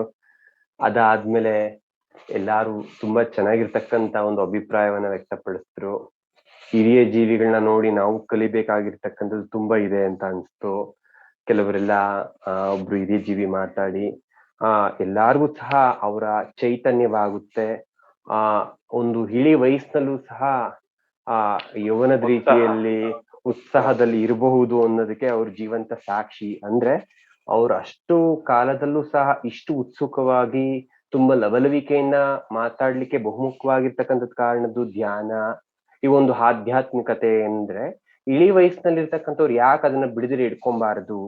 ಅದಾದ್ಮೇಲೆ ಎಲ್ಲಾರು ತುಂಬಾ ಚೆನ್ನಾಗಿರ್ತಕ್ಕಂತ ಒಂದು ಅಭಿಪ್ರಾಯವನ್ನ ವ್ಯಕ್ತಪಡಿಸಿದ್ರು. ಹಿರಿಯ ಜೀವಿಗಳನ್ನ ನೋಡಿ ನಾವು ಕಲಿಬೇಕಾಗಿರ್ತಕ್ಕಂಥದ್ದು ತುಂಬಾ ಇದೆ ಅಂತ ಅನ್ಸ್ತು. ಕೆಲವರೆಲ್ಲ ಒಬ್ರು ಹಿರಿಯ ಜೀವಿ ಮಾತಾಡಿ ಎಲ್ಲಾರ್ಗೂ ಸಹ ಅವರ ಚೈತನ್ಯವಾಗುತ್ತೆ. ಒಂದು ಇಳಿ ವಯಸ್ಸಿನಲ್ಲೂ ಸಹ ಯೌವನದ ರೀತಿಯಲ್ಲಿ ಉತ್ಸಾಹದಲ್ಲಿ ಇರಬಹುದು ಅನ್ನೋದಕ್ಕೆ ಅವ್ರ ಜೀವಂತ ಸಾಕ್ಷಿ. ಅಂದ್ರೆ ಅವ್ರು ಅಷ್ಟು ಕಾಲದಲ್ಲೂ ಸಹ ಇಷ್ಟು ಉತ್ಸುಕವಾಗಿ ತುಂಬಾ ಲವಲವಿಕೆಯಿಂದ ಮಾತಾಡ್ಲಿಕ್ಕೆ ಬಹುಮುಖವಾಗಿರ್ತಕ್ಕಂಥದ್ ಕಾರಣದ್ದು ಧ್ಯಾನ, ಈ ಒಂದು ಆಧ್ಯಾತ್ಮಿಕತೆ. ಅಂದ್ರೆ ಇಳಿ ವಯಸ್ಸಿನಲ್ಲಿರ್ತಕ್ಕಂಥವ್ರು ಯಾಕೆ ಅದನ್ನ ಬಿಡದಿರಿ ಇಟ್ಕೊಬಾರದು?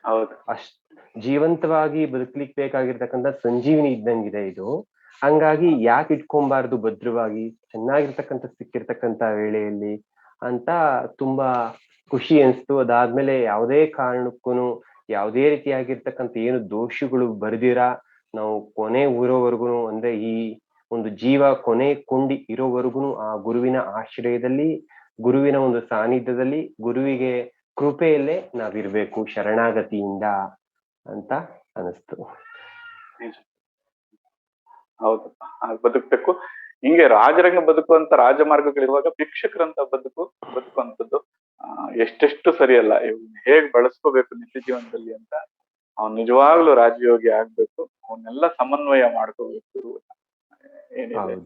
ಹೌದು, ಅಷ್ಟ್ ಜೀವಂತವಾಗಿ ಬದುಕ್ಲಿಕ್ ಬೇಕಾಗಿರ್ತಕ್ಕಂಥ ಸಂಜೀವಿನಿ ಇದ್ದಂಗಿದೆ ಇದು. ಹಂಗಾಗಿ ಯಾಕೆ ಇಟ್ಕೊಬಾರ್ದು ಭದ್ರವಾಗಿ, ಚೆನ್ನಾಗಿರ್ತಕ್ಕಂಥ ಸಿಕ್ಕಿರ್ತಕ್ಕಂಥ ವೇಳೆಯಲ್ಲಿ ಅಂತ ತುಂಬಾ ಖುಷಿ ಅನ್ಸ್ತು. ಅದಾದ್ಮೇಲೆ ಯಾವುದೇ ಕಾರಣಕ್ಕೂ ಯಾವುದೇ ರೀತಿಯಾಗಿರ್ತಕ್ಕಂಥ ಏನು ದೋಷಗಳು ಬರ್ದಿರ ನಾವು ಕೊನೆ ಊರೋವರೆಗೂ, ಅಂದ್ರೆ ಈ ಒಂದು ಜೀವ ಕೊನೆ ಕೊಂಡಿ ಇರೋವರೆಗೂ ಆ ಗುರುವಿನ ಆಶ್ರಯದಲ್ಲಿ, ಗುರುವಿನ ಒಂದು ಸಾನ್ನಿಧ್ಯದಲ್ಲಿ, ಗುರುವಿಗೆ ಕೃಪೆಯಲ್ಲೇ ನಾವಿರ್ಬೇಕು ಶರಣಾಗತಿಯಿಂದ ಅಂತ ಅನಿಸ್ತು. ಹೌದು, ಬದುಕ್ಬೇಕು. ಹಿಂಗೆ ರಾಜರಂಗ ಬದುಕುವಂತ ರಾಜಮಾರ್ಗಗಳಿರುವಾಗ ಭಿಕ್ಷಕರಂತ ಬದುಕುವಂಥದ್ದು ಎಷ್ಟೆಷ್ಟು ಸರಿಯಲ್ಲ. ಇವ್ನ ಹೇಗ್ ಬಳಸ್ಕೋಬೇಕು ನಿತ್ಯ ಜೀವನದಲ್ಲಿ ಅಂತ. ಅವ್ನು ನಿಜವಾಗ್ಲೂ ರಾಜಯೋಗಿ ಆಗ್ಬೇಕು. ಅವನ್ನೆಲ್ಲ ಸಮನ್ವಯ ಮಾಡ್ಕೋಬೇಕು. ಏನಿದೆ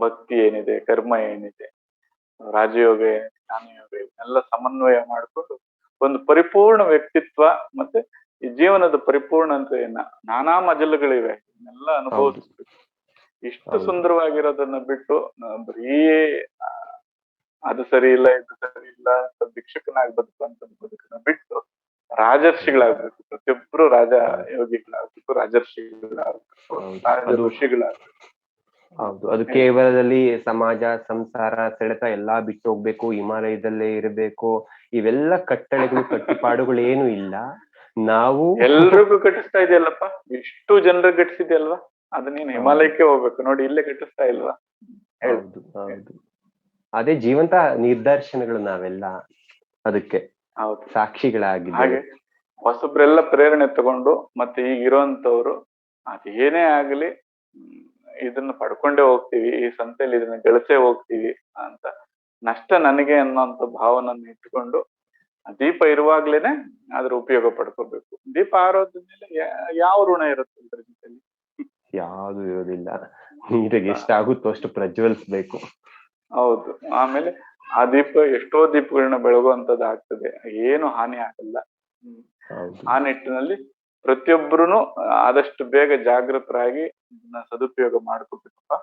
ಭಕ್ತಿ ಏನಿದೆ, ಕರ್ಮ ಏನಿದೆ, ರಾಜಯೋಗ ಏನಿದೆ, ಜ್ಞಾನಯೋಗ ಇವನ್ನೆಲ್ಲ ಸಮನ್ವಯ ಮಾಡ್ಕೊಂಡು ಒಂದು ಪರಿಪೂರ್ಣ ವ್ಯಕ್ತಿತ್ವ ಮತ್ತೆ ಈ ಜೀವನದ ಪರಿಪೂರ್ಣ ಅಂತ ನಾನಾ ಮಜಲುಗಳಿವೆ, ಇವನ್ನೆಲ್ಲ ಅನುಭವಿಸ್ಬೇಕು. ಇಷ್ಟು ಸುಂದರವಾಗಿರೋದನ್ನ ಬಿಟ್ಟು ಬರೀ ಅದು ಸರಿ ಇಲ್ಲ ಇದು ಸರಿ ಇಲ್ಲ ಅಂತ ಭಿಕ್ಷಕನಾಗಿ ಬದುಕುವಂತ ಬದುಕನ್ನ ಬಿಟ್ಟು ರಾಜರ್ಷಿಗಳಾಗ್ಬೇಕು. ಪ್ರತಿಯೊಬ್ರು ರಾಜ ಯೋಗಿಗಳಾಗ್ಬೇಕು, ರಾಜರ್ಷಿಗಳಾಗ್ಬೇಕು, ರಾಜ ಋಷಿಗಳಾಗ್ಬೇಕು. ಹೌದು, ಅದು ಕೇವಲದಲ್ಲಿ ಸಮಾಜ, ಸಂಸಾರ, ಸೆಳೆತ ಎಲ್ಲಾ ಬಿಟ್ಟು ಹೋಗ್ಬೇಕು, ಹಿಮಾಲಯದಲ್ಲೇ ಇರಬೇಕು, ಇವೆಲ್ಲ ಕಟ್ಟಳೆಗಳು ಕಟ್ಟುಪಾಡುಗಳು ಏನು ಇಲ್ಲ. ನಾವು ಎಲ್ರಿಗೂ ಕಟ್ಟಿಸ್ತಾ ಇದೆಯಲ್ಲಪ್ಪ, ಇಷ್ಟು ಜನರಿಗೆ ಕಟ್ಟಿಸಿದ್ಯಲ್ವಾ, ಅದು ನೀನು ಹಿಮಾಲಯಕ್ಕೆ ಹೋಗ್ಬೇಕು ನೋಡಿ, ಇಲ್ಲೇ ಕಟ್ಟಿಸ್ತಾ ಇಲ್ವಾ? ಹೌದು ಹೌದು, ಅದೇ ಜೀವಂತ ನಿದರ್ಶನಗಳು ನಾವೆಲ್ಲ ಅದಕ್ಕೆ ಸಾಕ್ಷಿಗಳಾಗಿದ್ದೇವೆ. ಹಾಗೆ ಹೊಸಬ್ರೆಲ್ಲ ಪ್ರೇರಣೆ ತಗೊಂಡು ಮತ್ತೆ ಈಗ ಇರೋಂಥವ್ರು ಅದೇನೇ ಆಗ್ಲಿ ಇದನ್ನ ಪಡ್ಕೊಂಡೇ ಹೋಗ್ತೀವಿ, ಈ ಸಂತೆಯಲ್ಲಿ ಇದನ್ನ ಗಳಿಸೇ ಹೋಗ್ತೀವಿ ಅಂತ ನಷ್ಟ ನನಗೆ ಅನ್ನೋಂಥ ಭಾವನನ್ನ ಇಟ್ಕೊಂಡು ದೀಪ ಇರುವಾಗ್ಲೇನೆ ಅದ್ರ ಉಪಯೋಗ ಪಡ್ಕೋಬೇಕು. ದೀಪ ಆರೋದ್ಮೇಲೆ ಯಾವ ಋಣ ಇರುತ್ತೆ ಅದ್ರ ಜೊತೆಲಿ? ಯಾವ್ದು ಇರೋದಿಲ್ಲ. ನೀರಿಗೆ ಎಷ್ಟಾಗುತ್ತೋ ಅಷ್ಟು ಪ್ರಜ್ವಲಿಸ್ಬೇಕು. ಹೌದು, ಆಮೇಲೆ ಆ ದೀಪ ಎಷ್ಟೋ ದೀಪಗಳನ್ನ ಬೆಳಗುವಂತದ್ದು ಆಗ್ತದೆ, ಏನು ಹಾನಿ ಆಗಲ್ಲ. ಆ ನಿಟ್ಟಿನಲ್ಲಿ ಪ್ರತಿಯೊಬ್ಬರು ಆದಷ್ಟು ಬೇಗ ಜಾಗೃತರಾಗಿ ಇದನ್ನ ಸದುಪಯೋಗ ಮಾಡ್ಕೋಬೇಕಪ್ಪ.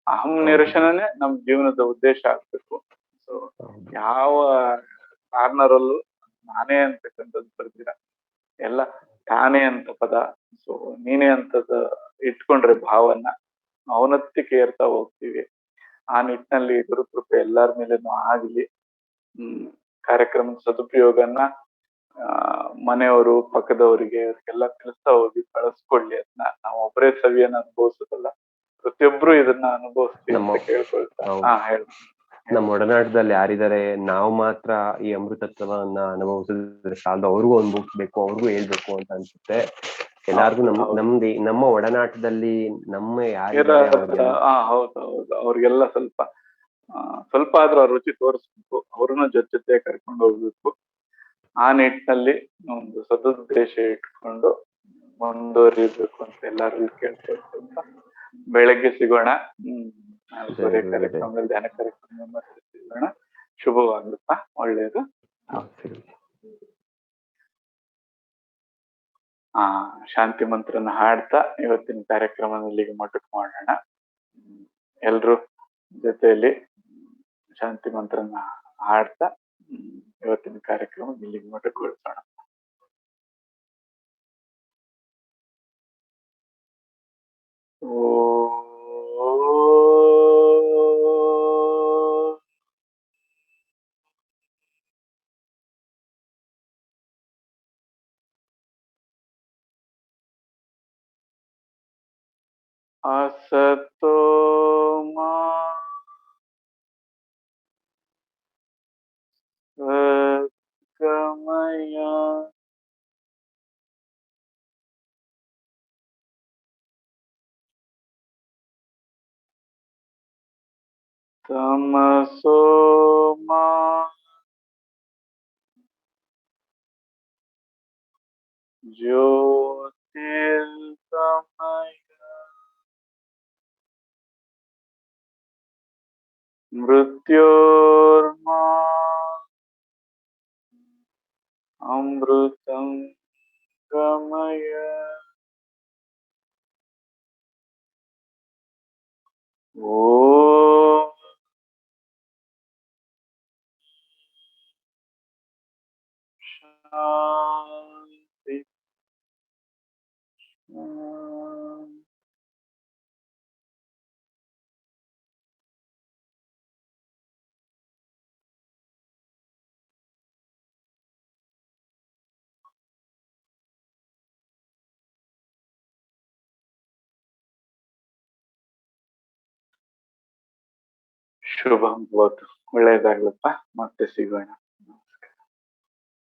ಅಹಂ ನಿರಶನನೇ ನಮ್ ಜೀವನದ ಉದ್ದೇಶ ಆಗ್ಬೇಕು. ಸೊ ಯಾವ ಕಾರ್ನರಲ್ಲೂ ನಾನೇ ಅಂತಕ್ಕಂಥದ್ದು ಬರ್ದಿರ, ಎಲ್ಲ ತಾನೇ ಅಂತ ಪದ. ಸೊ ನೀನೇ ಅಂತದ ಇಟ್ಕೊಂಡ್ರೆ ಭಾವನ ಔನ್ನತ್ಯಕ್ಕೆ ಏರ್ತಾ ಹೋಗ್ತೀವಿ. ಆ ನಿಟ್ಟಿನಲ್ಲಿ ಗುರುಕೃಪೆ ಎಲ್ಲಾರ ಮೇಲೇನು ಆಗ್ಲಿ. ಕಾರ್ಯಕ್ರಮದ ಸದುಪಯೋಗನ ಮನೆಯವರು, ಪಕ್ಕದವರಿಗೆ ಎಲ್ಲ ತಿಳಿಸ್ತಾ ಹೋಗಿ ಕಳಿಸ್ಕೊಳ್ಳಿ. ಅದನ್ನ ನಾವು ಒಬ್ಬರೇ ಸವಿಯನ್ನ ಅನುಭವಿಸೋದಲ್ಲ, ಪ್ರತಿಯೊಬ್ರು ಇದನ್ನ ಅನುಭವಿಸ್ತೀವಿ ಅಂತ ಕೇಳ್ಕೊಳ್ತಾ. ಹೇಳಿ. ನಮ್ಮ ಒಡನಾಟದಲ್ಲಿ ಯಾರಿದ್ದಾರೆ, ನಾವು ಮಾತ್ರ ಈ ಅಮೃತತ್ವವನ್ನ ಅನುಭವಿಸಿದ್ರೆ ಸಾಲದು, ಅವ್ರಿಗೂ ಅನುಭವಿಸ್ಬೇಕು, ಅವ್ರಿಗೂ ಹೇಳ್ಬೇಕು ಅಂತ ಅನ್ಸುತ್ತೆ ಎಲ್ಲಾರ್ಗು. ನಮ್ಮ ಒಡನಾಟದಲ್ಲಿ ನಮ್ಮ ಹೌದು, ಅವ್ರಿಗೆಲ್ಲ ಸ್ವಲ್ಪ ಆದ್ರೂ ಆ ರುಚಿ ತೋರಿಸ್ಬೇಕು, ಅವ್ರನ್ನ ಜೊತೆ ಕರ್ಕೊಂಡು ಹೋಗ್ಬೇಕು. ಆ ನಿಟ್ಟಿನಲ್ಲಿ ಒಂದು ಸದುದ್ದೇಶ ಇಟ್ಕೊಂಡು ಮುಂದುವರಿಬೇಕು ಅಂತ ಎಲ್ಲಾರು ಕೇಳ್ಕೊಳ್ತಾ ಬೆಳಗ್ಗೆ ಸಿಗೋಣ. ಕಾರ್ಯಕ್ರಮದಲ್ಲಿ ಧ್ಯಾನ ಕಾರ್ಯಕ್ರಮ ಸಿಗೋಣ. ಶುಭವಾಗ್ಲಪ್ಪ, ಒಳ್ಳೇದು. ಶಾಂತಿ ಮಂತ್ರನ ಹಾಡ್ತಾ ಇವತ್ತಿನ ಕಾರ್ಯಕ್ರಮನ ಇಲ್ಲಿಗೆ ಮೊಟಕು ಮಾಡೋಣ. ಎಲ್ರು ಜೊತೆಯಲ್ಲಿ ಶಾಂತಿ ಮಂತ್ರನ ಹಾಡ್ತಾ ಇವತ್ತಿನ ಕಾರ್ಯಕ್ರಮ ಇಲ್ಲಿಗೆ ಮೊಟಕುಗೊಳಿಸೋಣ. असतो मा सद्गमय तमसो मा ज्योतिर्गमय मृत्योर्मा अमृतं गमय। ओम शांति शांति। ಶುಭಂ ಭವತು. ಒಳ್ಳೆಯದಾಗ್ಲಪ್ಪ, ಮತ್ತೆ ಸಿಗೋಣ.